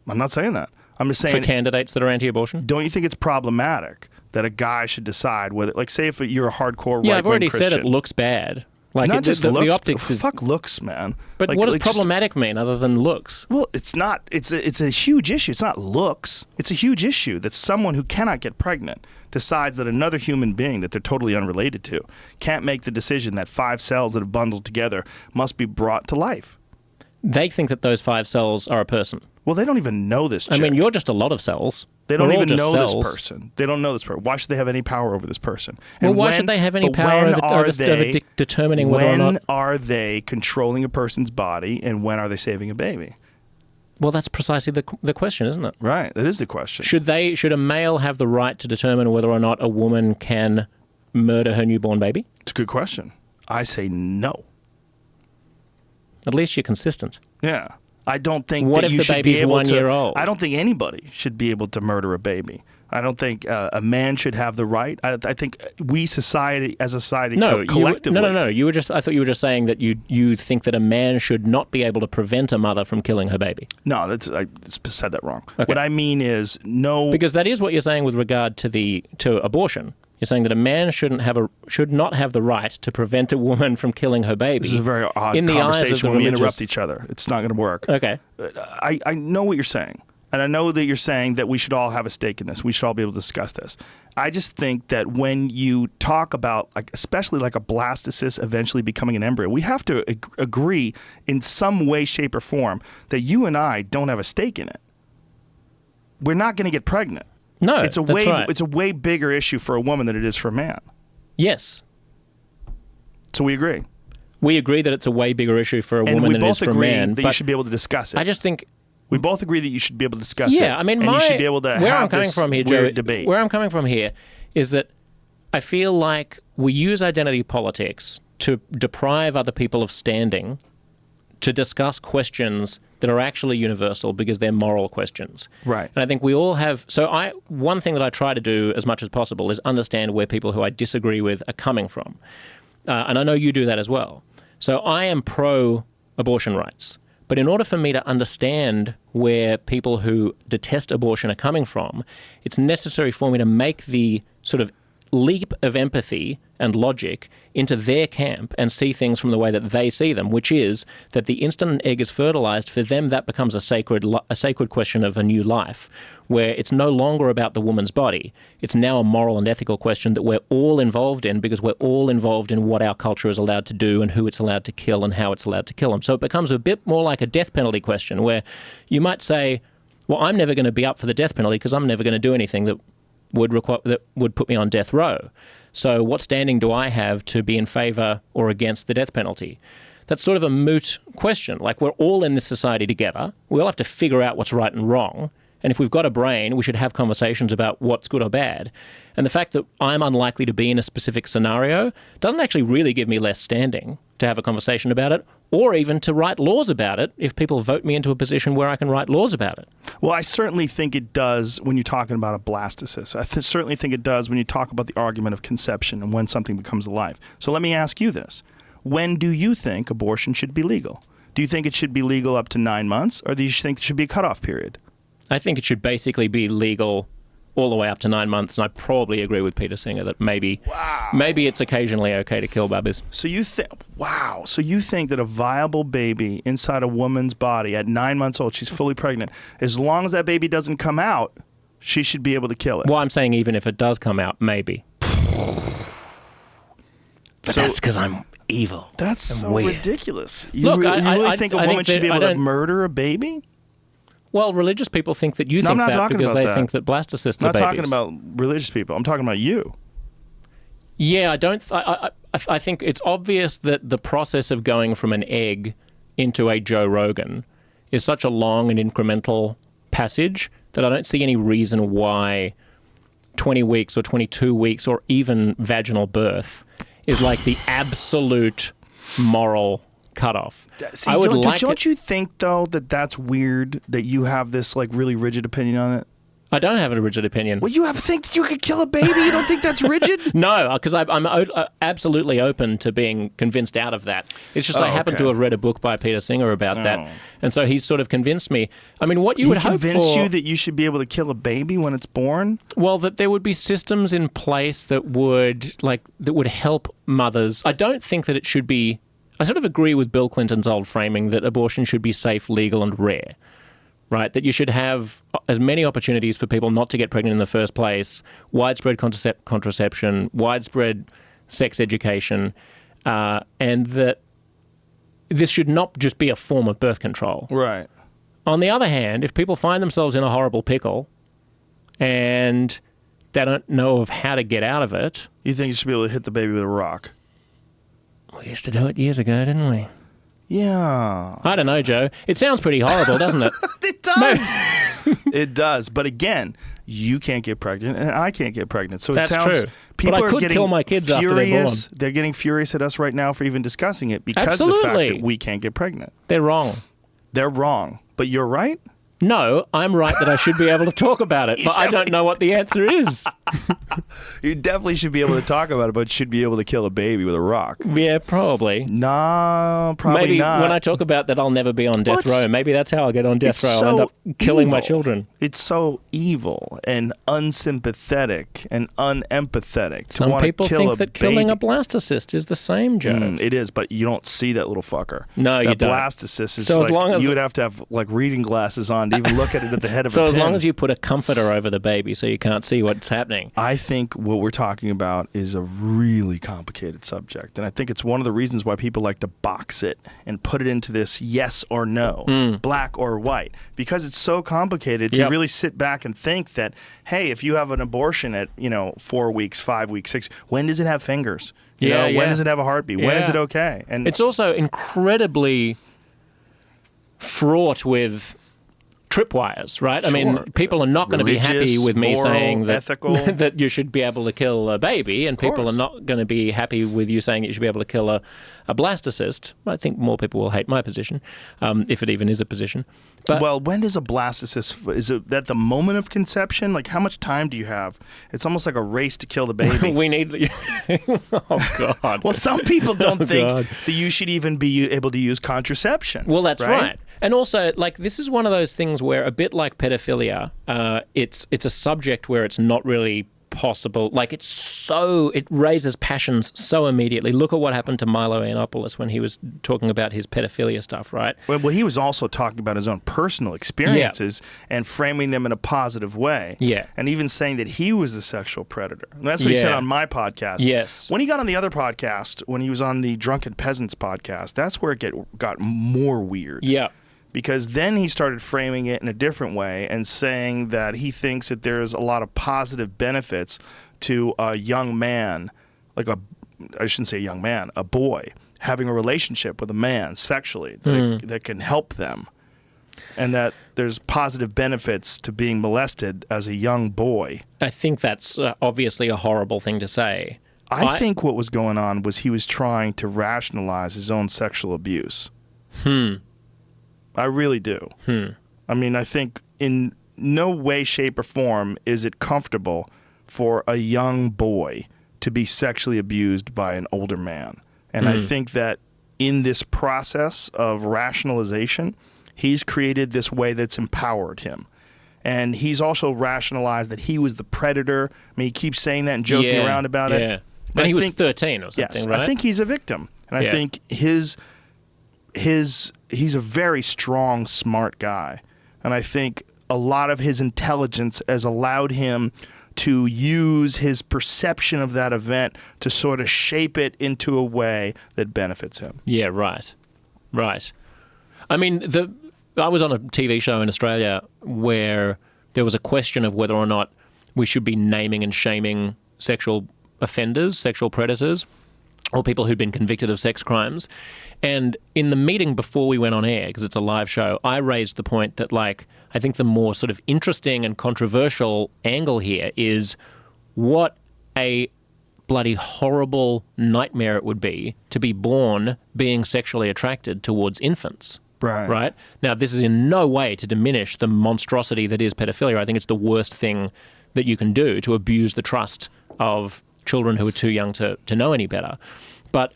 I'm not saying that. I'm just saying, candidates that are anti-abortion? don't you think it's problematic that a guy should decide whether, like, say if you're a hardcore Yeah, right-wing I've already Christian. said it looks bad. Like Not just the looks. optics is. Fuck looks, man. But Like, what does like, just- problematic mean other than looks? Well, it's not. It's a huge issue. It's not looks. It's a huge issue that someone who cannot get pregnant decides that another human being that they're totally unrelated to can't make the decision that 5 cells that have bundled together must be brought to life. They think that those 5 cells are a person. Well, they don't even know this chick. I mean, you're just a lot of cells. They don't We're all even just know cells. this person. They don't know this person. Why should they have any power over this person? Well, And why when- should they have any but power when over are determining whether or When not? are they controlling a person's body, and when are they saving a baby? Well, that's precisely the question, isn't it? Right. That is the question. Should a male have the right to determine whether or not a woman can murder her newborn baby? It's a good question. I say no. At least you're consistent. Yeah. I don't think What that if you the should baby's be able 1 to, year old? I don't think anybody should be able to murder a baby. I don't think a man should have the right. I think we society, as a society, collectively. No. You were just. I thought you were just saying that you think that a man should not be able to prevent a mother from killing her baby. No, I said that wrong. Okay. What I mean is no. Because that is what you're saying with regard to abortion. You're saying that a man should not have the right to prevent a woman from killing her baby. This is a very odd in the eyes of conversation the when we religious- interrupt each other. It's not going to work. Okay. I know what you're saying. And I know that you're saying that we should all have a stake in this. We should all be able to discuss this. I just think that when you talk about, like, especially like a blastocyst eventually becoming an embryo, we have to agree in some way, shape, or form that you and I don't have a stake in it. We're not going to get pregnant. No, It's a way bigger issue for a woman than it is for a man. Yes. So we agree. We agree that it's a way bigger issue for a And woman we than it is both for a agree man. that you But should be able to discuss it. I just think. We both agree that you should be able to discuss it. Yeah, I mean, and you should be able to where have I'm coming this from here, weird Joe, debate. Where I'm coming from here is that I feel like we use identity politics to deprive other people of standing to discuss questions that are actually universal because they're moral questions. Right. And I think we all have. So one thing that I try to do as much as possible is understand where people who I disagree with are coming from, and I know you do that as well. So I am pro-abortion rights. But in order for me to understand where people who detest abortion are coming from, it's necessary for me to make the sort of leap of empathy and logic into their camp and see things from the way that they see them, which is that the instant an egg is fertilized, for them that becomes a sacred question of a new life, where it's no longer about the woman's body. It's now a moral and ethical question that we're all involved in because we're all involved in what our culture is allowed to do and who it's allowed to kill and how it's allowed to kill them. So it becomes a bit more like a death penalty question where you might say, well, I'm never going to be up for the death penalty because I'm never going to do anything that would put me on death row. So what standing do I have to be in favor or against the death penalty? That's sort of a moot question. Like, we're all in this society together. We all have to figure out what's right and wrong. And if we've got a brain, we should have conversations about what's good or bad. And the fact that I'm unlikely to be in a specific scenario doesn't actually really give me less standing to have a conversation about it, or even to write laws about it if people vote me into a position where I can write laws about it. Well, I certainly think it does when you're talking about a blastocyst. I certainly think it does when you talk about the argument of conception and when something becomes alive. So let me ask you this. When do you think abortion should be legal? Do you think it should be legal up to 9 months, or do you think there should be a cutoff period? I think it should basically be legal all the way up to 9 months, and I probably agree with Peter Singer that maybe it's occasionally okay to kill babies. So you think, so you think that a viable baby inside a woman's body at 9 months old, she's fully pregnant, as long as that baby doesn't come out, she should be able to kill it? Well, I'm saying even if it does come out, maybe. But that's because I'm evil. That's so weird. Ridiculous. You Look, really I think a think woman should that be able I to don't- murder a baby? Well, religious people think that you No, I'm think not that talking because about they that. think that blastocysts I'm are not babies. talking about religious people. I'm talking about you. Yeah, I don't. I think it's obvious that the process of going from an egg into a Joe Rogan is such a long and incremental passage that I don't see any reason why 20 weeks or 22 weeks or even vaginal birth is like the absolute moral cutoff. See, don't you think, though, that that's weird that you have this like really rigid opinion on it? I don't have a rigid opinion. Well, you think that you could kill a baby? You don't think that's rigid? No, because I'm absolutely open to being convinced out of that. It's just I happen to have read a book by Peter Singer about that, and so he's sort of convinced me. I mean, what you would hope for... He convinced you that you should be able to kill a baby when it's born? Well, that there would be systems in place that would help mothers. I don't think that it should be... I sort of agree with Bill Clinton's old framing that abortion should be safe, legal, and rare. Right, that you should have as many opportunities for people not to get pregnant in the first place, widespread contraception, widespread sex education, and that this should not just be a form of birth control. Right. On the other hand, if people find themselves in a horrible pickle and they don't know of how to get out of it... You think you should be able to hit the baby with a rock? We used to do it years ago, didn't we? Yeah. I don't know, Joe. It sounds pretty horrible, doesn't it? It does. It does. But again, you can't get pregnant and I can't get pregnant. So That's it sounds... true. People but I are could getting kill my kids furious. after they're born. They're getting furious at us right now for even discussing it because Absolutely. of the fact that we can't get pregnant. They're wrong. They're wrong. But you're right? No, I'm right that I should be able to talk about it, but I don't know what the answer is. You definitely should be able to talk about it, but should be able to kill a baby with a rock. Yeah, probably. Nah, probably Maybe not. when I talk about that, I'll never be on death row. Maybe that's how I'll get on death row. I'll end up killing my children. It's so evil and unsympathetic and unempathetic. Some people think that killing a blastocyst is the same, Joe. It is, but you don't see that little fucker. No, you don't. Blastocyst is So as long as you would have to have like reading glasses on to even look at it at the head of a So pin. as long as you put a comforter over the baby so you can't see what's happening. I think what we're talking about is a really complicated subject. And I think it's one of the reasons why people like to box it and put it into this yes or no, black or white. Because it's so complicated to really sit back and think that, hey, if you have an abortion at, 4 weeks, 5 weeks, 6, when does it have fingers? When does it have a heartbeat? When is it okay? And it's also incredibly fraught with tripwires, right? I mean, people are not going to be happy with me saying that, that you should be able to kill a baby, and people are not going to be happy with you saying that you should be able to kill a blastocyst. I think more people will hate my position, if it even is a position. But, well, when does a blastocyst, is it at the moment of conception? Like, how much time do you have? It's almost like a race to kill the baby. We need... Oh, God. Well, some people don't think that you should even be able to use contraception. Well, that's right. And also, like, this is one of those things where, a bit like pedophilia, it's a subject where it's not really possible. Like, it raises passions so immediately. Look at what happened to Milo Yiannopoulos when he was talking about his pedophilia stuff, right? Well, he was also talking about his own personal experiences and framing them in a positive way. Yeah. And even saying that he was a sexual predator. And that's what he said on my podcast. Yes. When he got on the other podcast, when he was on the Drunken Peasants podcast, that's where it got more weird. Yeah. Because then he started framing it in a different way and saying that he thinks that there's a lot of positive benefits to a young man, I shouldn't say a young man, a boy, having a relationship with a man sexually that can help them. And that there's positive benefits to being molested as a young boy. I think that's obviously a horrible thing to say. I think what was going on was he was trying to rationalize his own sexual abuse. I really do. I mean, I think in no way, shape, or form is it comfortable for a young boy to be sexually abused by an older man. And I think that in this process of rationalization, he's created this way that's empowered him. And he's also rationalized that he was the predator. I mean, he keeps saying that and joking around about it. But he was 13 or something, right? I think he's a victim. And I think he's a very strong, smart guy. And I think a lot of his intelligence has allowed him to use his perception of that event to sort of shape it into a way that benefits him. Yeah, right. Right. I mean, I was on a TV show in Australia where there was a question of whether or not we should be naming and shaming sexual offenders, sexual predators, or people who'd been convicted of sex crimes. And in the meeting before we went on air, because it's a live show, I raised the point that, like, I think the more sort of interesting and controversial angle here is what a bloody horrible nightmare it would be to be born being sexually attracted towards infants. Right? Now, this is in no way to diminish the monstrosity that is pedophilia. I think it's the worst thing that you can do to abuse the trust of children who are too young to know any better. But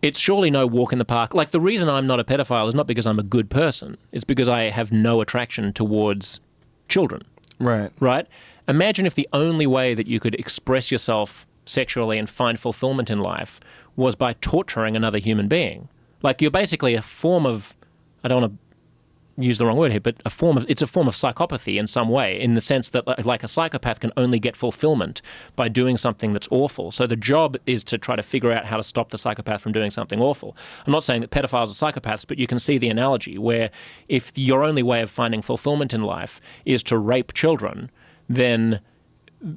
it's surely no walk in the park. Like, the reason I'm not a pedophile is not because I'm a good person. It's because I have no attraction towards children. Right? Imagine if the only way that you could express yourself sexually and find fulfillment in life was by torturing another human being. Like, you're basically a form of, I don't want to use the wrong word here, but it's a form of psychopathy in some way, in the sense that, like, a psychopath can only get fulfillment by doing something that's awful. So the job is to try to figure out how to stop the psychopath from doing something awful. I'm not saying that pedophiles are psychopaths, but you can see the analogy where if your only way of finding fulfillment in life is to rape children, then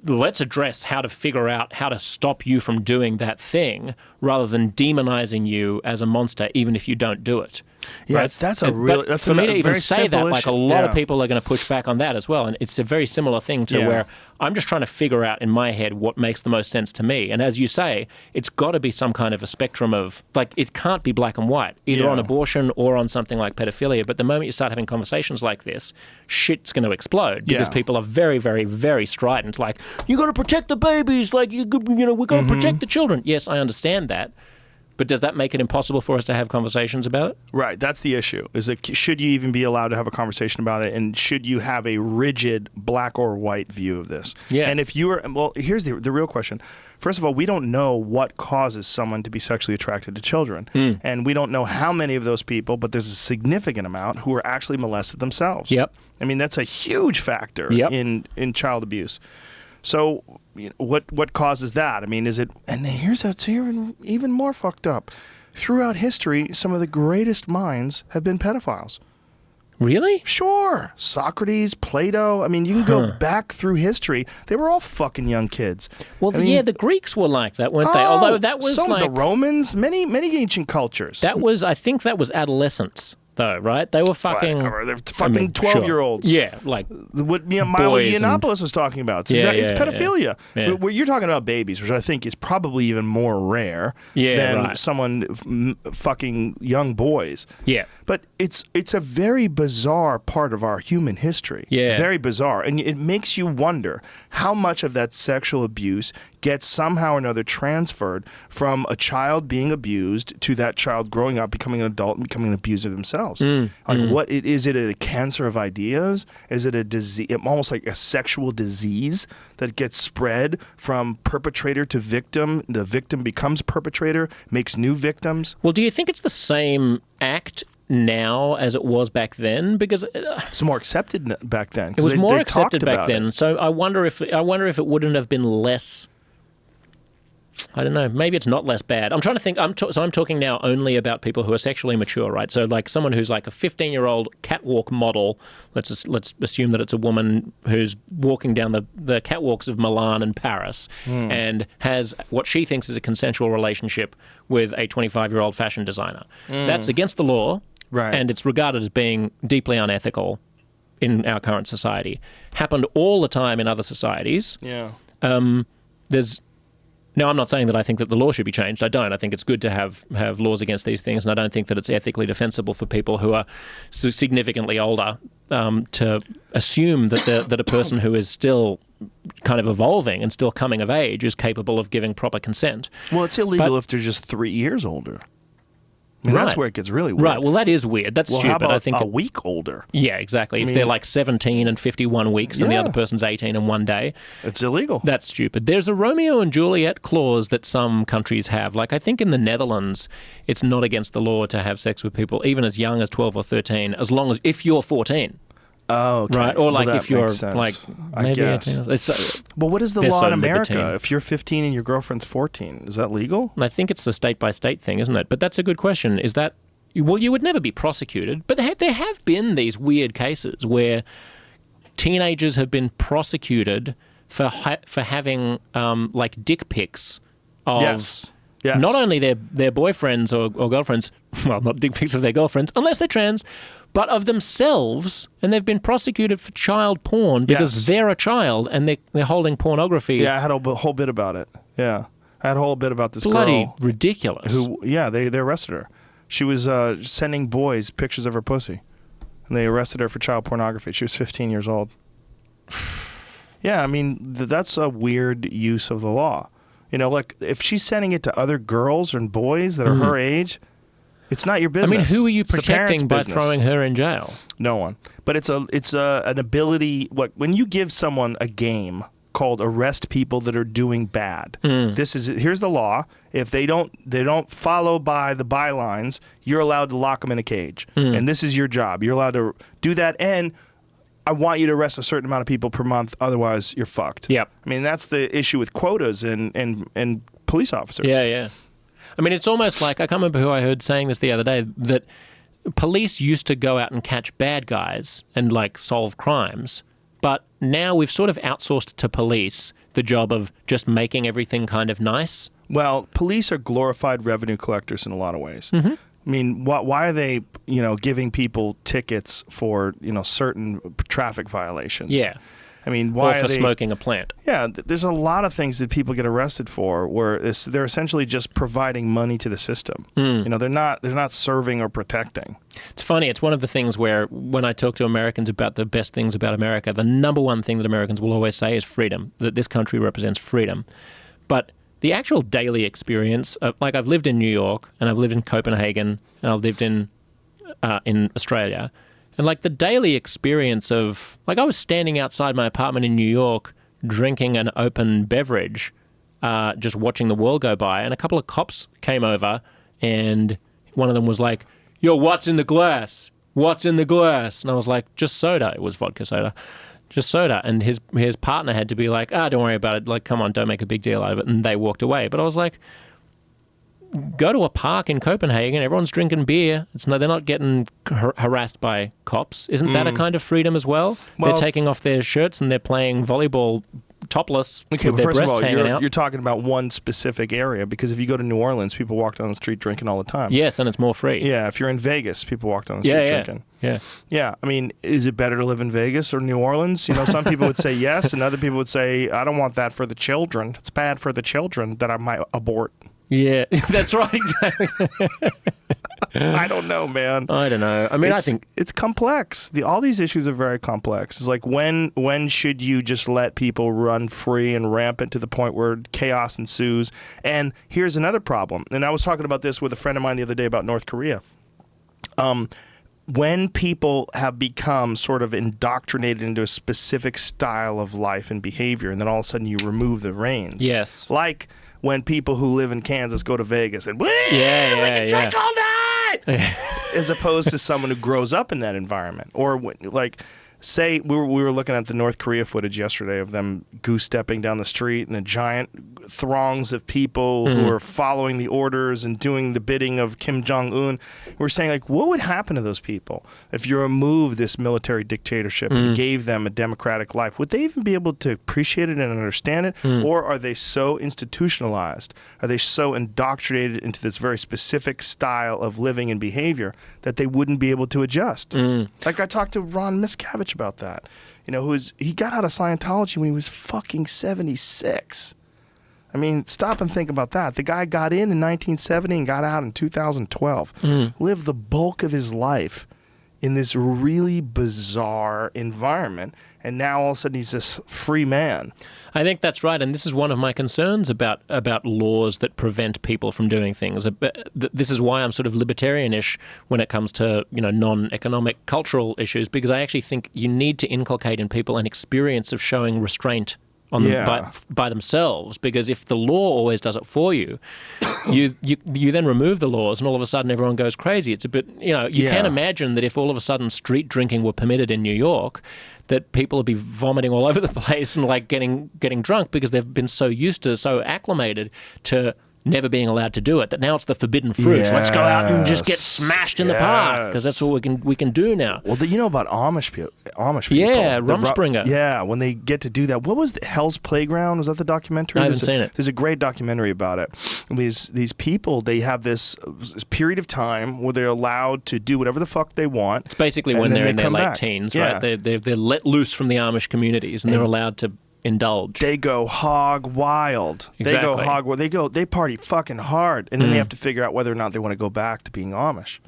let's address how to figure out how to stop you from doing that thing rather than demonizing you as a monster, even if you don't do it. Yeah, right? that's a really... But for me to even say that, like, a lot of Yeah. people are going to push back on that as well. And it's a very similar thing to where I'm just trying to figure out in my head what makes the most sense to me. And as you say, it's got to be some kind of a spectrum of, like, it can't be black and white, either on abortion or on something like pedophilia. But the moment you start having conversations like this, shit's going to explode because people are very, very, very strident. Like, you got to protect the babies. Like, we're going to protect the children. Yes, I understand that. But does that make it impossible for us to have conversations about it? Right, that's the issue. Is that should you even be allowed to have a conversation about it, and should you have a rigid black or white view of this? Yeah. And if you were, well, here's the real question. First of all, we don't know what causes someone to be sexually attracted to children, and we don't know how many of those people, but there's a significant amount who are actually molested themselves. Yep. I mean, that's a huge factor in child abuse. So, what causes that? I mean, is it? And here's even more fucked up. Throughout history, some of the greatest minds have been pedophiles. Really? Sure, Socrates, Plato. I mean, you can go back through history. They were all fucking young kids. Well, I mean, the Greeks were like that, weren't they? Although that was some like of the Romans, many ancient cultures. I think that was adolescence, though, right? They were fucking... Whatever. They're fucking 12-year-olds. Yeah, like What Milo boys Yiannopoulos was talking about. It's pedophilia. Where you're talking about babies, which I think is probably even more rare than someone fucking young boys. Yeah. But it's a very bizarre part of our human history. Yeah. Very bizarre. And it makes you wonder how much of that sexual abuse gets somehow or another transferred from a child being abused to that child growing up, becoming an adult, and becoming an abuser themselves. What is it? A cancer of ideas? Is it a disease, almost like a sexual disease that gets spread from perpetrator to victim? The victim becomes perpetrator, makes new victims. Well, do you think it's the same act now as it was back then? Because it's more accepted back then. It was more accepted back then. So I wonder if it wouldn't have been less. I don't know. Maybe it's not less bad. I'm trying to think. I'm talking now only about people who are sexually mature, right? So like someone who's like a 15-year-old catwalk model. Let's assume that it's a woman who's walking down the catwalks of Milan and Paris and has what she thinks is a consensual relationship with a 25-year-old fashion designer. That's against the law, and it's regarded as being deeply unethical in our current society. Happened all the time in other societies. Yeah. Now, I'm not saying that I think that the law should be changed. I don't. I think it's good to have laws against these things, and I don't think that it's ethically defensible for people who are significantly older to assume that a person who is still kind of evolving and still coming of age is capable of giving proper consent. Well, it's illegal if they're just 3 years older. I mean, that's where it gets really weird. Right. Well, that is weird. That's stupid. How about I think a week older? Yeah, exactly. If they're like 17 and 51 weeks and the other person's 18 and 1 day. It's illegal. That's stupid. There's a Romeo and Juliet clause that some countries have. Like, I think in the Netherlands, it's not against the law to have sex with people even as young as 12 or 13, as long as if you're 14. Oh, okay. Right, or like if you're like maybe I guess. 18. But what is the law in America? libertine. If you're 15 and your girlfriend's 14, is that legal? I think it's a state-by-state thing, isn't it? But that's a good question. Is that... Well, you would never be prosecuted, but there have been these weird cases where teenagers have been prosecuted for having like dick pics of not only their boyfriends or girlfriends, well, not dick pics of their girlfriends, unless they're trans, but of themselves, and they've been prosecuted for child porn because they're a child and they're holding pornography. Yeah, I had a whole bit about it. Yeah, I had a whole bit about this Bloody girl. ridiculous. Who? Yeah, they arrested her. She was sending boys pictures of her pussy, and they arrested her for child pornography. She was 15 years old. Yeah, I mean, that's a weird use of the law. You know, like, if she's sending it to other girls and boys that are her age, it's not your business. I mean, who are you It's the parents' protecting by business. throwing her in jail? No one. But it's an ability. When you give someone a game called arrest people that are doing bad, here's the law. If they don't follow by the bylines, you're allowed to lock them in a cage, and this is your job. You're allowed to do that, and I want you to arrest a certain amount of people per month. Otherwise, you're fucked. Yep. I mean, that's the issue with quotas and police officers. Yeah. I mean, it's almost like, I can't remember who I heard saying this the other day, that police used to go out and catch bad guys and, like, solve crimes, but now we've sort of outsourced to police the job of just making everything kind of nice. Well, police are glorified revenue collectors in a lot of ways. I mean, why are they, giving people tickets for, certain traffic violations? Yeah. I mean, why Or for are they smoking a plant. Yeah, there's a lot of things that people get arrested for where they're essentially just providing money to the system. They're not serving or protecting. It's funny. It's one of the things where when I talk to Americans about the best things about America, the number one thing that Americans will always say is freedom, that this country represents freedom. But the actual daily experience, like, I've lived in New York and I've lived in Copenhagen and I've lived in Australia. And, like, the daily experience of, like, I was standing outside my apartment in New York drinking an open beverage, just watching the world go by, and a couple of cops came over, and one of them was like, "Yo, what's in the glass? What's in the glass?" And I was like, "Just soda." It was vodka soda. Just soda. And his partner had to be like, "Don't worry about it. Like, come on, don't make a big deal out of it." And they walked away. But I was like, go to a park in Copenhagen, everyone's drinking beer. They're not getting harassed by cops. Isn't that a kind of freedom as well? They're taking off their shirts and they're playing volleyball topless with their first of breasts all, hanging out. you're talking about one specific area, because if you go to New Orleans, people walk down the street drinking all the time. Yes, and it's more free. Yeah, if you're in Vegas, people walk down the street drinking. Yeah. Yeah, I mean, is it better to live in Vegas or New Orleans? Some people would say yes, and other people would say, I don't want that for the children. It's bad for the children that I might abort. Yeah, that's right, exactly. I don't know, man. I don't know. I mean, I think it's complex. All these issues are very complex. It's like, when should you just let people run free and rampant to the point where chaos ensues? And here's another problem. And I was talking about this with a friend of mine the other day about North Korea. When people have become sort of indoctrinated into a specific style of life and behavior, and then all of a sudden you remove the reins. Yes. Like when people who live in Kansas go to Vegas and, we can drink all night, as opposed to someone who grows up in that environment. Or, like, say we were looking at the North Korea footage yesterday of them goose-stepping down the street and the giant throngs of people who are following the orders and doing the bidding of Kim Jong-un. We're saying, like, what would happen to those people if you removed this military dictatorship and gave them a democratic life? Would they even be able to appreciate it and understand it? Or are they so institutionalized? Are they so indoctrinated into this very specific style of living and behavior that they wouldn't be able to adjust? Like, I talked to Ron Miscavige about that. He got out of Scientology when he was fucking 76. I mean, stop and think about that. The guy got in 1970 and got out in 2012. Lived the bulk of his life in this really bizarre environment, and now all of a sudden he's this free man. I think that's right, and this is one of my concerns about laws that prevent people from doing things. This is why I'm sort of libertarian-ish when it comes to non-economic cultural issues, because I actually think you need to inculcate in people an experience of showing restraint on them by themselves, because if the law always does it for you, you then remove the laws and all of a sudden everyone goes crazy. It's a bit, you can't imagine that if all of a sudden street drinking were permitted in New York, that people would be vomiting all over the place and, like, getting drunk because they've been so used to, so acclimated to never being allowed to do it, that now it's the forbidden fruit. Yes. Let's go out and just get smashed in the park, because that's what we can do now. Well, you know about Amish people? Yeah, Rumspringa. Yeah, when they get to do that. What was Hell's Playground? Was that the documentary? I haven't seen it. There's a great documentary about it. These people, they have this period of time where they're allowed to do whatever the fuck they want. It's basically when they're in their late teens, right? They're let loose from the Amish communities, and they're allowed to indulge. They go hog wild. Exactly. They party fucking hard, and then they have to figure out whether or not they want to go back to being Amish.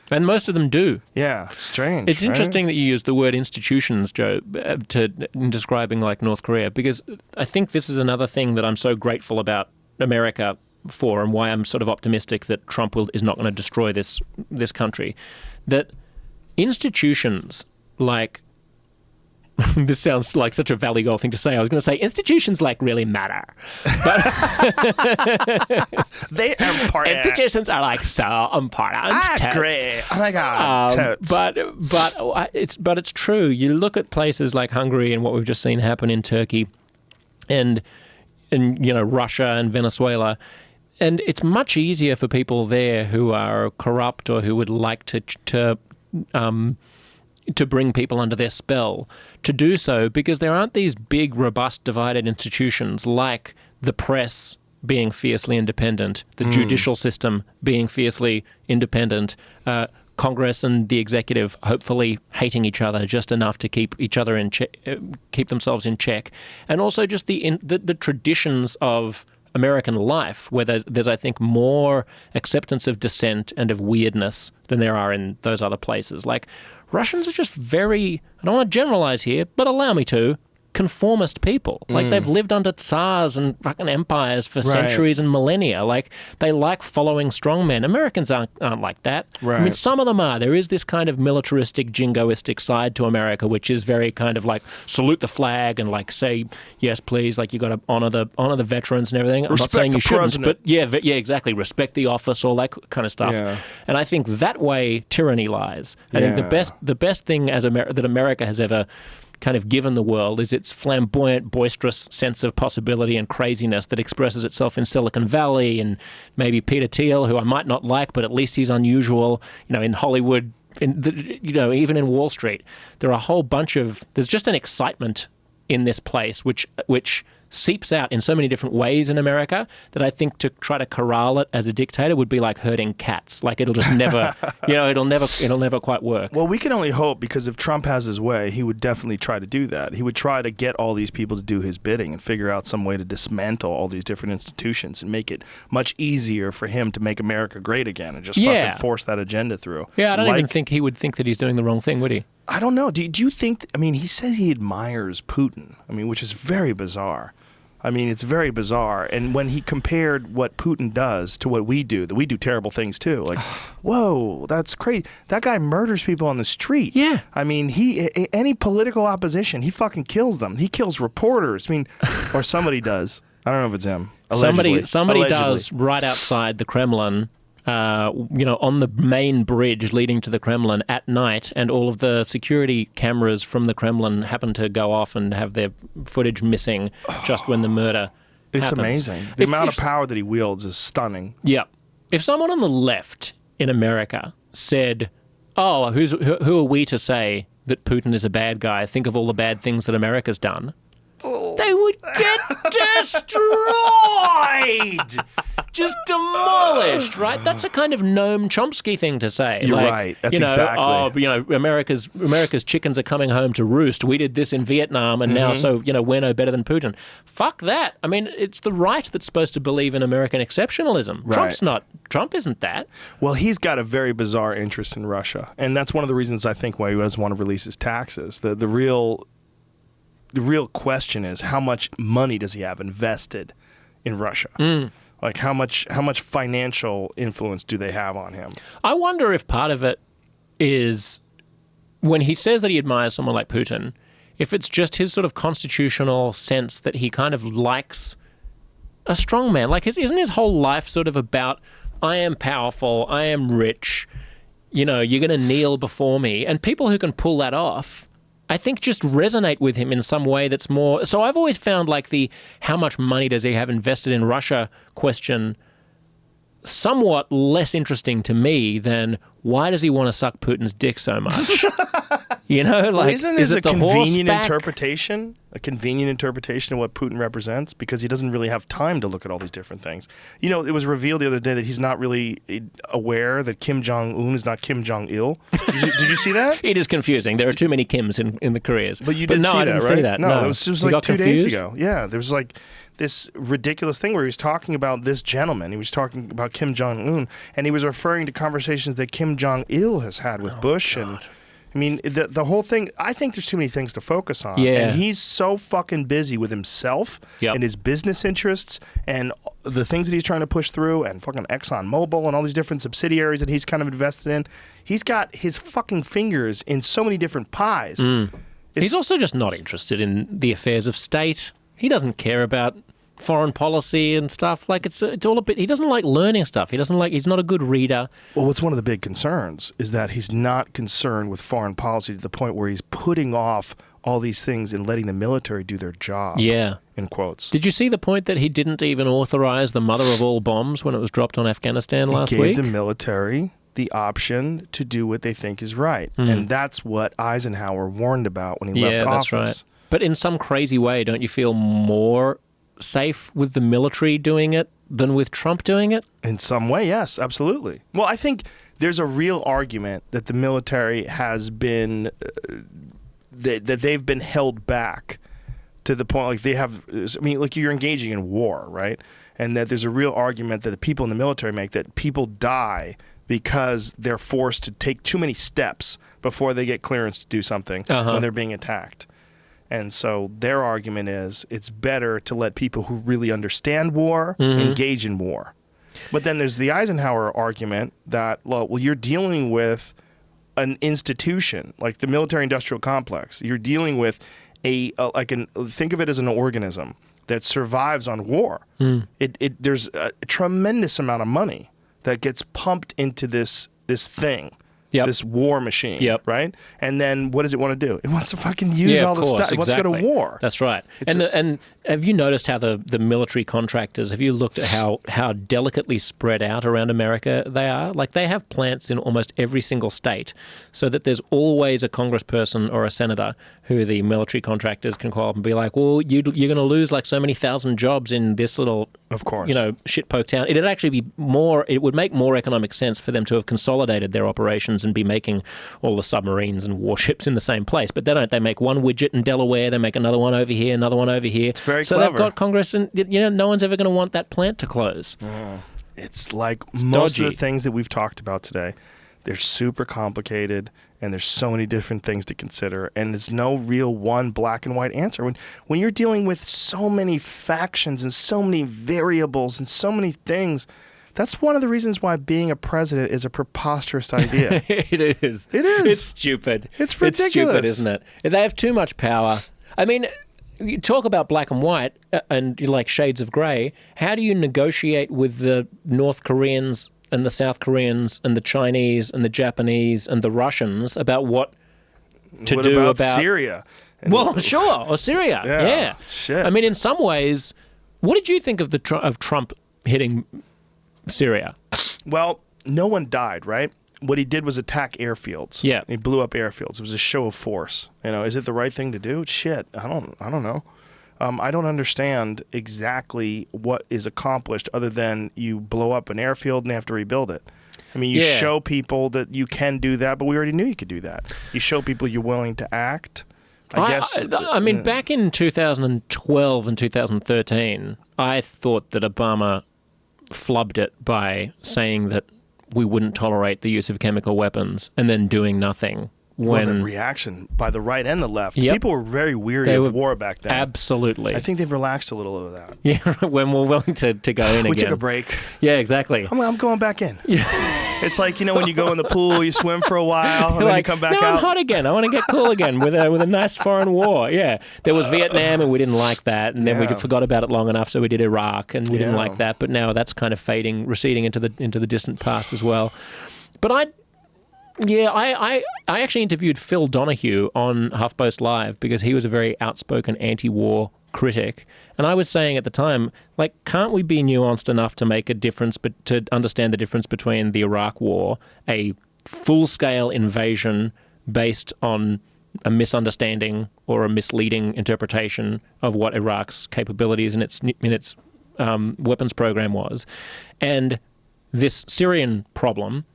And most of them do. Yeah, strange. It's right? interesting that you use the word institutions, Joe, in describing like North Korea, because I think this is another thing that I'm so grateful about America for, and why I'm sort of optimistic that Trump is not going to destroy this country. That institutions like this sounds like such a Valley Girl thing to say. I was going to say institutions like really matter, but they are important. Institutions are like so important. I agree. Oh my god, totes. But it's true. You look at places like Hungary and what we've just seen happen in Turkey, and Russia and Venezuela. And it's much easier for people there who are corrupt or who would like to bring people under their spell to do so, because there aren't these big, robust, divided institutions like the press being fiercely independent, the judicial system being fiercely independent, Congress and the executive hopefully hating each other just enough to keep each other in keep themselves in check, and also just the traditions of American life, where there's I think more acceptance of dissent and of weirdness than there are in those other places. Like Russians are just very, I don't want to generalize here, but allow me to, conformist people. Like they've lived under tsars and fucking empires for centuries and millennia. Like they like following strongmen. Americans aren't like that. Right. I mean, some of them are. There is this kind of militaristic, jingoistic side to America, which is very kind of like salute the flag and like say yes please. Like you got to honor the veterans and everything. I'm not saying you shouldn't, but yeah, exactly. Respect the office, all that kind of stuff. Yeah. And I think that way tyranny lies. I think the best thing that America has ever kind of given the world is its flamboyant, boisterous sense of possibility and craziness that expresses itself in Silicon Valley, and maybe Peter Thiel, who I might not like, but at least he's unusual, in Hollywood, even in Wall Street. There are a whole bunch of, there's just an excitement in this place which seeps out in so many different ways in America that I think to try to corral it as a dictator would be like herding cats. Like it'll just never, it'll never quite work. Well, we can only hope, because if Trump has his way, he would definitely try to do that. He would try to get all these people to do his bidding and figure out some way to dismantle all these different institutions and make it much easier for him to make America great again and just fucking force that agenda through. Yeah, I don't even think he would think that he's doing the wrong thing, would he? I don't know. Do you think, he says he admires Putin, which is very bizarre. It's very bizarre. And when he compared what Putin does to what we do, that we do terrible things too. Like, whoa, that's crazy. That guy murders people on the street. Yeah. Any political opposition, he fucking kills them. He kills reporters. Or somebody does. I don't know if it's him. Allegedly. Somebody does right outside the Kremlin. On the main bridge leading to the Kremlin at night, and all of the security cameras from the Kremlin happen to go off and have their footage missing just when the murder It's happens. amazing. The amount of power that he wields is stunning. Yeah. If someone on the left in America said, oh, who are we to say that Putin is a bad guy? Think of all the bad things that America's done. They would get destroyed! Just demolished, right? That's a kind of Noam Chomsky thing to say. You're right. That's exactly. America's chickens are coming home to roost. We did this in Vietnam, and now, so, we're no better than Putin. Fuck that. It's the right that's supposed to believe in American exceptionalism. Right. Trump isn't that. Well, he's got a very bizarre interest in Russia, and that's one of the reasons I think why he doesn't want to release his taxes. The real question is, how much money does he have invested in Russia? Like how much financial influence do they have on him? I wonder if part of it is when he says that he admires someone like Putin, if it's just his sort of constitutional sense that he kind of likes a strong man. Like isn't his whole life sort of about, I am powerful, I am rich, you're going to kneel before me. And people who can pull that off, I think, just resonate with him in some way that's more... So I've always found like the how much money does he have invested in Russia question somewhat less interesting to me than why does he want to suck Putin's dick so much? You know, like, isn't is this it a the convenient horseback? interpretation? A convenient interpretation of what Putin represents, because he doesn't really have time to look at all these different things. You know, it was revealed the other day that he's not really aware that Kim Jong-un is not Kim Jong-il. Did you see that? It is confusing. There are too many Kims in the careers. But you did no, see I that, didn't right? see that. No, No, it was You like got 2 days confused? ago. Yeah, there was like this ridiculous thing where he was talking about this gentleman. He was talking about Kim Jong-un, and he was referring to conversations that Kim Jong-il has had with Bush. And I mean, the whole thing, I think there's too many things to focus on. Yeah. And he's so fucking busy with himself and his business interests and the things that he's trying to push through, and fucking ExxonMobil and all these different subsidiaries that he's kind of invested in. He's got his fucking fingers in so many different pies. He's also just not interested in the affairs of state. He doesn't care about foreign policy and stuff. Like, it's all a bit. He doesn't like learning stuff. He's not a good reader. Well, what's one of the big concerns is that he's not concerned with foreign policy to the point where he's putting off all these things and letting the military do their job. Yeah. In quotes. Did you see the point that he didn't even authorize the mother of all bombs when it was dropped on Afghanistan last He week? gave the military the option to do what they think is right. And that's what Eisenhower warned about when he left office. Yeah, that's right. But in some crazy way, don't you feel more safe with the military doing it than with Trump doing it? In some way, yes, absolutely. Well, I think there's a real argument that the military has been, that they've been held back to the point, like they have, I mean, like you're engaging in war, right? And that there's a real argument that the people in the military make that people die because they're forced to take too many steps before they get clearance to do something when they're being attacked. And so their argument is it's better to let people who really understand war engage in war. But then there's the Eisenhower argument that, well, you're dealing with an institution like the military-industrial complex. You're dealing with think of it as an organism that survives on war. There's a tremendous amount of money that gets pumped into this thing. This war machine, right? And then what does it want to do? It wants to fucking use all the stuff. It wants to go to war. That's right. And have you noticed how the military contractors, have you looked at how delicately spread out around America they are? Like, they have plants in almost every single state, so that there's always a congressperson or a senator who the military contractors can call up and be like, well, you're going to lose like so many thousand jobs in this little, of course, shitpoke town. It'd actually be it would make more economic sense for them to have consolidated their operations and be making all the submarines and warships in the same place. But they don't. They make one widget in Delaware, they make another one over here, another one over here. It's very so clever. They've got Congress, and no one's ever going to want that plant to close. It's like It's most dodgy. of the things that we've talked about today. They're super complicated, and there's so many different things to consider, and there's no real one black and white answer. When you're dealing with so many factions and so many variables and so many things, that's one of the reasons why being a president is a preposterous idea. It is. It is. It's stupid. It's ridiculous. It's stupid, isn't it? They have too much power. I mean, you talk about black and white and like shades of grey. How do you negotiate with the North Koreans and the South Koreans and the Chinese and the Japanese and the Russians about what to do about Syria? Well, sure, or Syria. Yeah. Shit. I mean, in some ways, what did you think of of Trump hitting Syria? Well, no one died, right? What he did was attack airfields. Yeah. He blew up airfields. It was a show of force. Is it the right thing to do? Shit, I don't know. I don't understand exactly what is accomplished other than you blow up an airfield and they have to rebuild it. I mean, you show people that you can do that, but we already knew you could do that. You show people you're willing to act. I guess. I mean, back in 2012 and 2013, I thought that Obama flubbed it by saying that we wouldn't tolerate the use of chemical weapons and then doing nothing. Well, the reaction by the right and the left. Yep. People were very weary of war back then. Absolutely. I think they've relaxed a little of that. Yeah, when we're willing to go in again. We took a break. Yeah, exactly. I'm going back in. Yeah. It's like, when you go in the pool, you swim for a while, and then you come back out. I'm hot again. I want to get cool again with a nice foreign war. Yeah. There was Vietnam, and we didn't like that. And then we forgot about it long enough, so we did Iraq, and we didn't like that. But now that's kind of receding into the distant past as well. But I actually interviewed Phil Donahue on HuffPost Live because he was a very outspoken anti-war critic. And I was saying at the time, like, can't we be nuanced enough to make a difference, but to understand the difference between the Iraq War, a full-scale invasion based on a misunderstanding or a misleading interpretation of what Iraq's capabilities in its weapons program was. And this Syrian problem,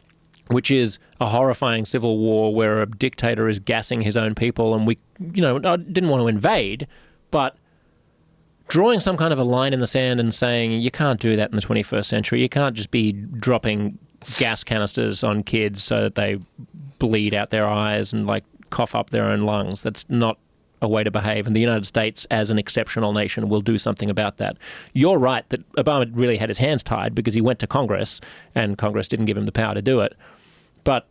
which is a horrifying civil war where a dictator is gassing his own people, and we, didn't want to invade, but drawing some kind of a line in the sand and saying, you can't do that in the 21st century. You can't just be dropping gas canisters on kids so that they bleed out their eyes and cough up their own lungs. That's not a way to behave. And the United States, as an exceptional nation, will do something about that. You're right that Obama really had his hands tied because he went to Congress and Congress didn't give him the power to do it. But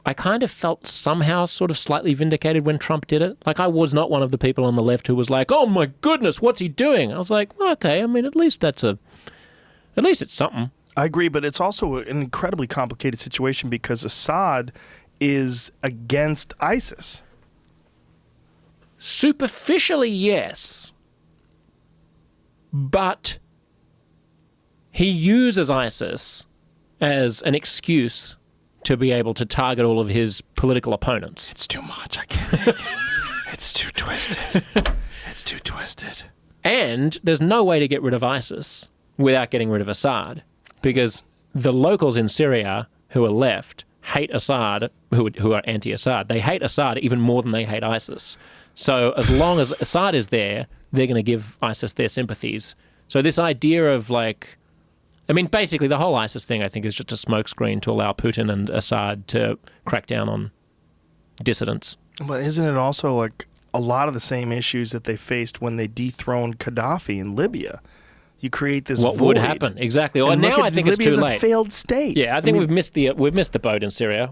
I kind of felt somehow sort of slightly vindicated when Trump did it. I was not one of the people on the left who was like, oh my goodness, what's he doing? I was like, well, okay, I mean, at least it's something. I agree, but it's also an incredibly complicated situation because Assad is against ISIS. Superficially, yes. But he uses ISIS as an excuse to be able to target all of his political opponents. It's too much. I can't take it. It's too twisted. It's too twisted. And there's no way to get rid of ISIS without getting rid of Assad, because the locals in Syria who are left hate Assad, who are anti-Assad. They hate Assad even more than they hate ISIS. So as long as Assad is there, they're going to give ISIS their sympathies. So this idea of basically the whole ISIS thing, I think, is just a smokescreen to allow Putin and Assad to crack down on dissidents. But isn't it also a lot of the same issues that they faced when they dethroned Gaddafi in Libya? You create this What void. would happen? Exactly. Well, And now I think it's too Libya's late. a failed state. Yeah, I think we've missed the boat in Syria.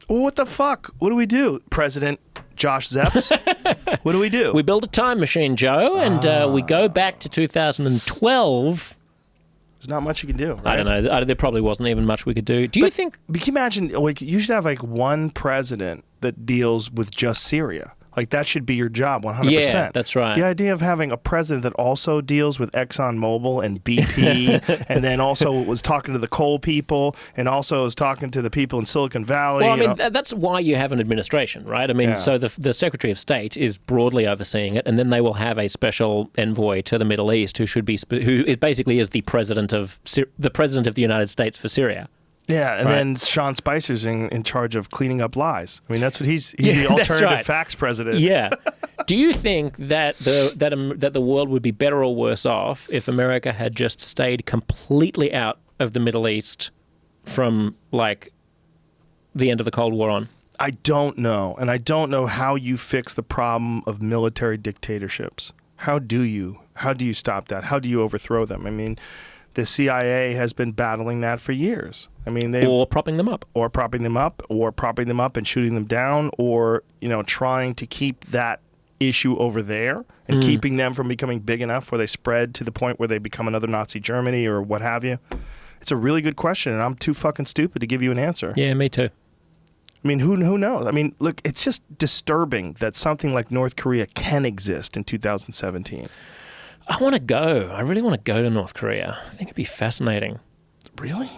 Well, what the fuck? What do we do? President Josh Zepps? What do we do? We build a time machine, Joe, and we go back to 2012. There's not much you can do, right? I don't know. There probably wasn't even much we could do. Do you think... But can you imagine, you should have one president that deals with just Syria. That should be your job, 100%. Yeah, that's right. The idea of having a president that also deals with ExxonMobil and BP, and then also was talking to the coal people, and also is talking to the people in Silicon Valley. Well, that's why you have an administration, right? So the Secretary of State is broadly overseeing it, and then they will have a special envoy to the Middle East who basically is the president of the United States for Syria. Yeah, and then Sean Spicer's in charge of cleaning up lies. That's what he's the alternative facts president. Yeah. Do you think that the world would be better or worse off if America had just stayed completely out of the Middle East from the end of the Cold War on? I don't know, and I don't know how you fix the problem of military dictatorships. How do you stop that? How do you overthrow them? The CIA has been battling that for years. Or propping them up. Or propping them up and shooting them down, or, trying to keep that issue over there and keeping them from becoming big enough where they spread to the point where they become another Nazi Germany or what have you. It's a really good question, and I'm too fucking stupid to give you an answer. Yeah, me too. Who knows? Look, it's just disturbing that something like North Korea can exist in 2017. I want to go. I really want to go to North Korea. I think it'd be fascinating. Really?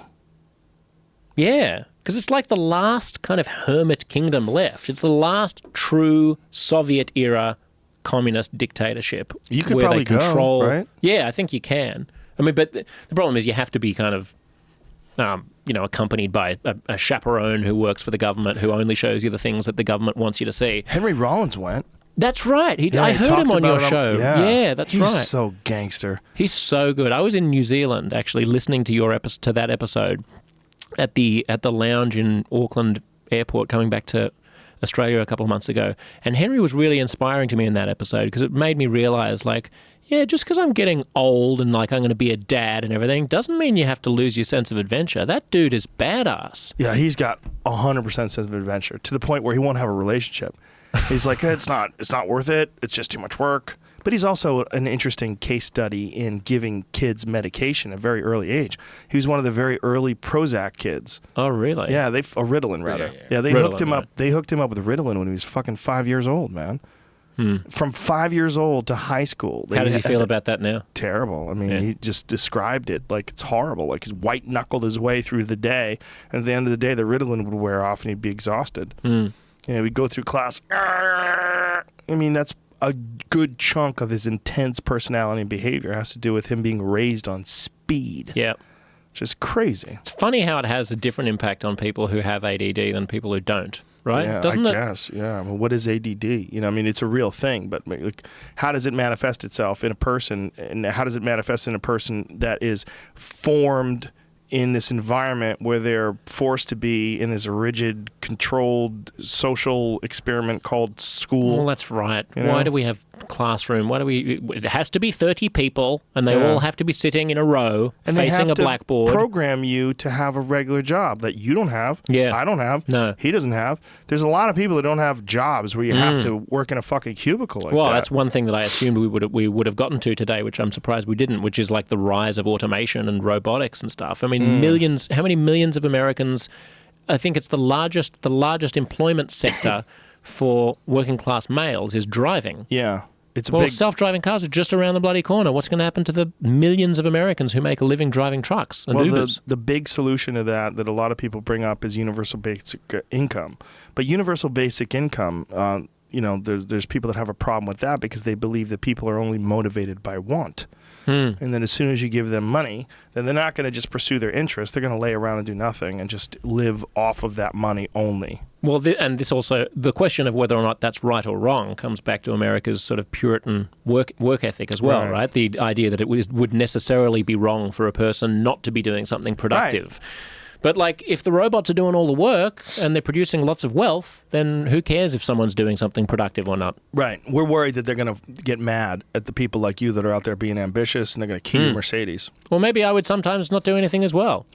Yeah, because it's the last kind of hermit kingdom left. It's the last true Soviet-era communist dictatorship. You could where probably they control, go, right? Yeah, I think you can. But the problem is you have to be kind of, accompanied by a chaperone who works for the government, who only shows you the things that the government wants you to see. Henry Rollins went. That's right. I heard him on your show. Yeah, that's right. He's so gangster. He's so good. I was in New Zealand actually listening to that episode at the lounge in Auckland Airport coming back to Australia a couple of months ago. And Henry was really inspiring to me in that episode because it made me realize just because I'm getting old and I'm going to be a dad and everything doesn't mean you have to lose your sense of adventure. That dude is badass. Yeah, he's got 100% sense of adventure to the point where he won't have a relationship. He's it's not worth it. It's just too much work. But he's also an interesting case study in giving kids medication at a very early age. He was one of the very early Prozac kids. Oh, really? Yeah, Ritalin rather. Yeah, they Ritalin, hooked him up. They hooked him up with Ritalin when he was fucking 5 years old, man. From 5 years old to high school. How does he feel about that now? Terrible. I mean, he just described it like it's horrible. Like he's white-knuckled his way through the day, and at the end of the day, the Ritalin would wear off and he'd be exhausted. We'd go through class. I mean, that's a good chunk of his intense personality and behavior has to do with him being raised on speed. Yeah. Which is crazy. It's funny how it has a different impact on people who have ADD than people who don't, right? Yeah, Doesn't it? guess. Yeah. I mean, what is ADD? I mean, it's a real thing, but like, how does it manifest itself in a person, and how does it manifest in a person that is formed in this environment where they're forced to be in this rigid, controlled social experiment called school? Well, that's right. You know? Why do we have classroom? It has to be 30 people, and they all have to be sitting in a row and they facing have a to blackboard. program you to have a regular job that you don't have. Yeah. I don't have. No. He doesn't have. There's a lot of people that don't have jobs where you have to work in a fucking cubicle like Well, that. that's one thing that I assumed we would have gotten to today, which I'm surprised we didn't, which is like the rise of automation and robotics and stuff. I mean, millions. How many millions of Americans? I think it's the largest employment sector for working class males is driving. Yeah. It's a Well, big... self-driving cars are just around the bloody corner. What's going to happen to the millions of Americans who make a living driving trucks and Ubers? The big solution to that a lot of people bring up is universal basic income. But universal basic income, there's people that have a problem with that because they believe that people are only motivated by want. And then as soon as you give them money, then they're not going to just pursue their interests. They're going to lay around and do nothing and just live off of that money only. Well, and this also, the question of whether or not that's right or wrong comes back to America's sort of Puritan work ethic as well, right? The idea that it would necessarily be wrong for a person not to be doing something productive. Right. But like, if the robots are doing all the work and they're producing lots of wealth, then who cares if someone's doing something productive or not? Right. We're worried that they're going to get mad at the people like you that are out there being ambitious and they're going to key your Mercedes. Well, maybe I would sometimes not do anything as well.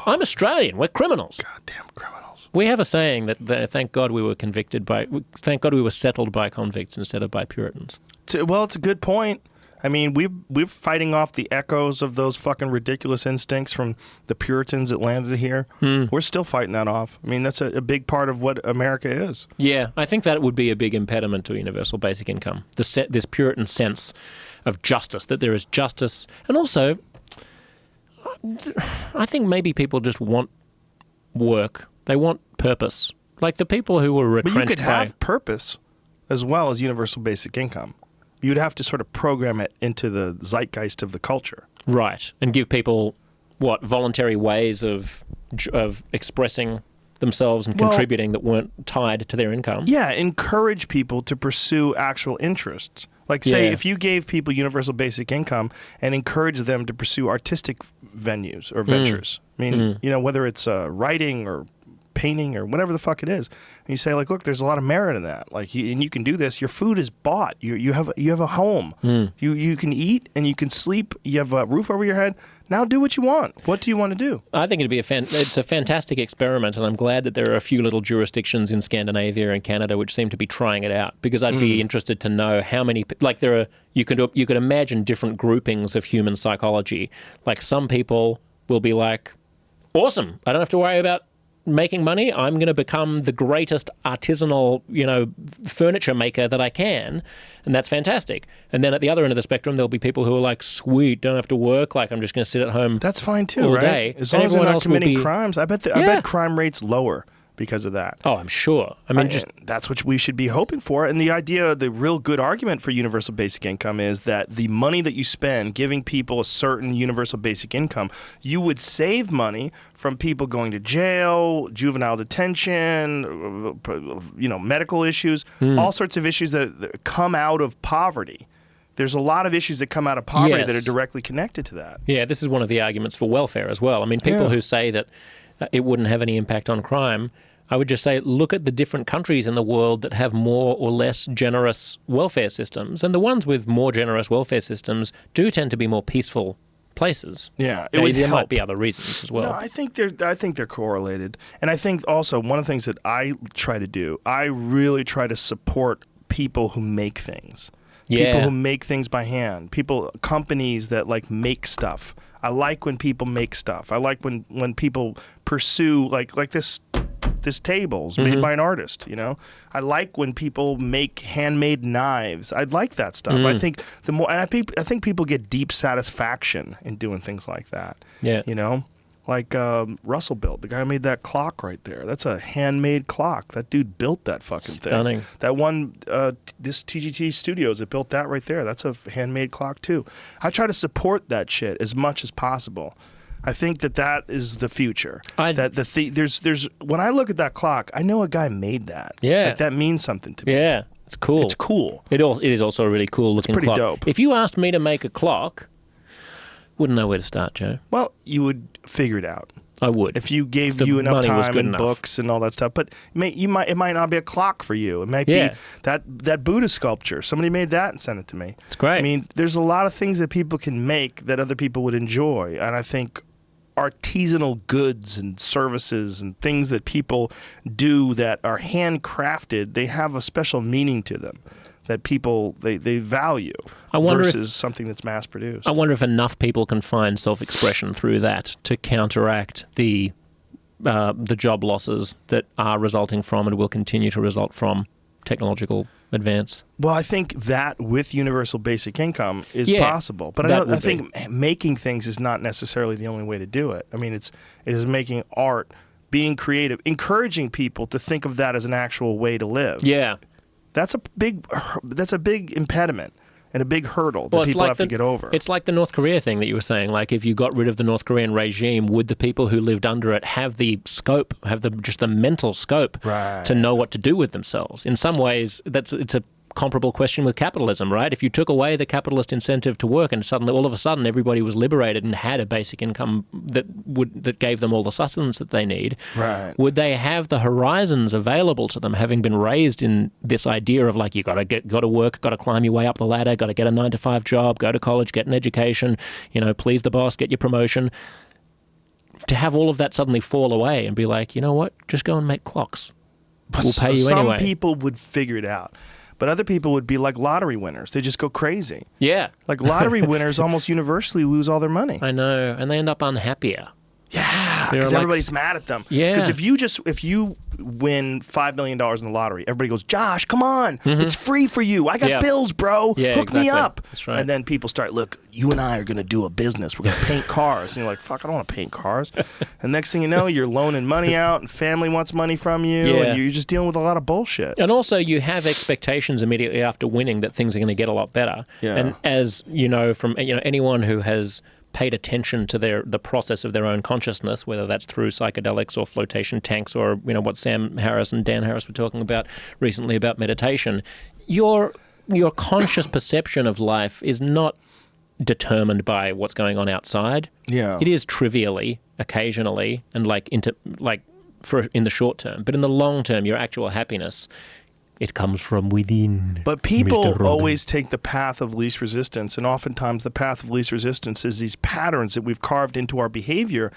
I'm Australian. We're criminals. Goddamn criminals. We have a saying that thank God we were settled by convicts instead of by Puritans. Well, it's a good point. I mean, we're fighting off the echoes of those fucking ridiculous instincts from the Puritans that landed here. We're still fighting that off. I mean, that's a big part of what America is. Yeah, I think that would be a big impediment to universal basic income. This Puritan sense of justice, that there is justice. And also, I think maybe people just want work. They want purpose. Like the people who were retrenched by... But you could have purpose as well as universal basic income. You'd have to sort of program it into the zeitgeist of the culture. Right. And give people, voluntary ways of expressing themselves and contributing that weren't tied to their income. Yeah, encourage people to pursue actual interests. Like, say, if you gave people universal basic income and encouraged them to pursue artistic venues or ventures. I mean, whether it's writing or painting or whatever the fuck it is, and you say, like, look, there's a lot of merit in that. Like, and you can do this. Your food is bought. You have a home. You can eat and you can sleep. You have a roof over your head. Now do what you want. What do you want to do? I think it's a fantastic experiment, and I'm glad that there are a few little jurisdictions in Scandinavia and Canada which seem to be trying it out, because I'd be interested to know how many, like you could imagine different groupings of human psychology. Like some people will be like, awesome, I don't have to worry about making money. I'm going to become the greatest artisanal, furniture maker that I can, and that's fantastic. And then at the other end of the spectrum, there'll be people who are like, sweet, don't have to work. Like I'm just going to sit at home. That's fine too, all right? day. As long as they're not committing crimes. I bet crime rates lower because of that. Oh, I'm sure. I mean, that's what we should be hoping for. And the real good argument for universal basic income is that the money that you spend giving people a certain universal basic income, you would save money from people going to jail, juvenile detention, medical issues, all sorts of issues that come out of poverty. There's a lot of issues that come out of poverty that are directly connected to that. Yeah, this is one of the arguments for welfare as well. I mean, people who say that it wouldn't have any impact on crime, I would just say, look at the different countries in the world that have more or less generous welfare systems. And the ones with more generous welfare systems do tend to be more peaceful places. Yeah, there might be other reasons as well. No, I think they're correlated. And I think also one of the things that I try to do, I really try to support people who make things. Yeah. People who make things by hand. Companies that like make stuff. I like when people make stuff. I like when people pursue like this this table is made by an artist. I like when people make handmade knives. I like that stuff. I think I think people get deep satisfaction in doing things like that. Yeah. Like Russell built. The guy who made that clock right there. That's a handmade clock. That dude built that fucking Stunning. thing. That one, this TGT Studios that built that right there. That's a handmade clock too. I try to support that shit as much as possible. I think that is the future. There's when I look at that clock, I know a guy made that. Yeah. Like, that means something to me. Yeah, it's cool. It's cool. It is also a really cool looking pretty clock. dope. If you asked me to make a clock, wouldn't know where to start, Joe. Well, you would figure it out. I would. If you gave the you enough money was time good and enough. books and all that stuff. But it might not be a clock for you. It might be that Buddha sculpture. Somebody made that and sent it to me. It's great. I mean, there's a lot of things that people can make that other people would enjoy. And I think artisanal goods and services and things that people do that are handcrafted, they have a special meaning to them that people they value versus something that's mass produced. I wonder if enough people can find self-expression through that to counteract the job losses that are resulting from and will continue to result from technological advance. Well, I think that with universal basic income is possible, but I think making things is not necessarily the only way to do it. I mean, it is making art, being creative, encouraging people to think of that as an actual way to live. Yeah. That's a big impediment and a big hurdle that people have to get over. It's like the North Korea thing that you were saying. Like, if you got rid of the North Korean regime, would the people who lived under it have the scope, just the mental scope to know what to do with themselves? In some ways, it's a comparable question with capitalism, right? If you took away the capitalist incentive to work and suddenly, all of a sudden, everybody was liberated and had a basic income that gave them all the sustenance that they need, would they have the horizons available to them, having been raised in this idea of like, you got to work, got to climb your way up the ladder, got to get a 9-to-5 job, go to college, get an education, please the boss, get your promotion. To have all of that suddenly fall away and be like, you know what, just go and make clocks. We'll pay you anyway. Some people would figure it out. But other people would be like lottery winners. They just go crazy. Yeah. Like lottery winners almost universally lose all their money. I know. And they end up unhappier. Yeah, because everybody's mad at them. Yeah. Because if you win $5 million in the lottery, everybody goes, Josh, come on. It's free for you. I got bills, bro. Hook me up. That's right. And then people start, look, you and I are going to do a business. We're going to paint cars. And you're like, fuck, I don't want to paint cars. And next thing you know, you're loaning money out and family wants money from you. And you're just dealing with a lot of bullshit. And also you have expectations immediately after winning that things are going to get a lot better. Yeah. And as you know, from anyone who has paid attention to the process of their own consciousness, whether that's through psychedelics or flotation tanks or what Sam Harris and Dan Harris were talking about recently about meditation, your conscious perception of life is not determined by what's going on outside. Yeah. It is trivially, occasionally, and in the short term, but in the long term, your actual happiness, it comes from within. But people always take the path of least resistance, and oftentimes the path of least resistance is these patterns that we've carved into our behavior,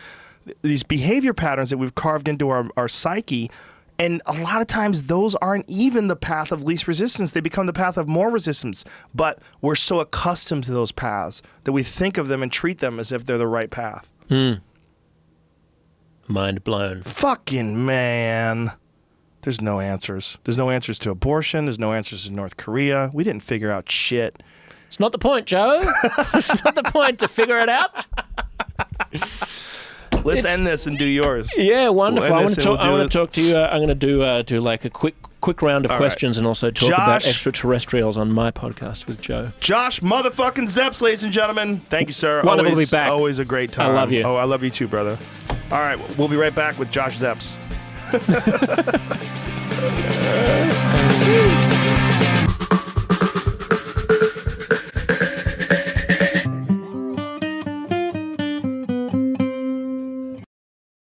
these behavior patterns that we've carved into our psyche, and a lot of times those aren't even the path of least resistance. They become the path of more resistance, but we're so accustomed to those paths that we think of them and treat them as if they're the right path. Mind blown. Fucking man. There's no answers. There's no answers to abortion. There's no answers to North Korea. We didn't figure out shit. It's not the point, Joe. It's not the point to figure it out. Let's end this and do yours. Yeah, wonderful. We'll I want to talk to you. I'm going to do like a quick round of questions and also talk about extraterrestrials on my podcast with Joe. Josh motherfucking Zepps, ladies and gentlemen. Thank you, sir. Wonderful to be back. Always a great time. I love you. Oh, I love you too, brother. All right, we'll be right back with Josh Zepps.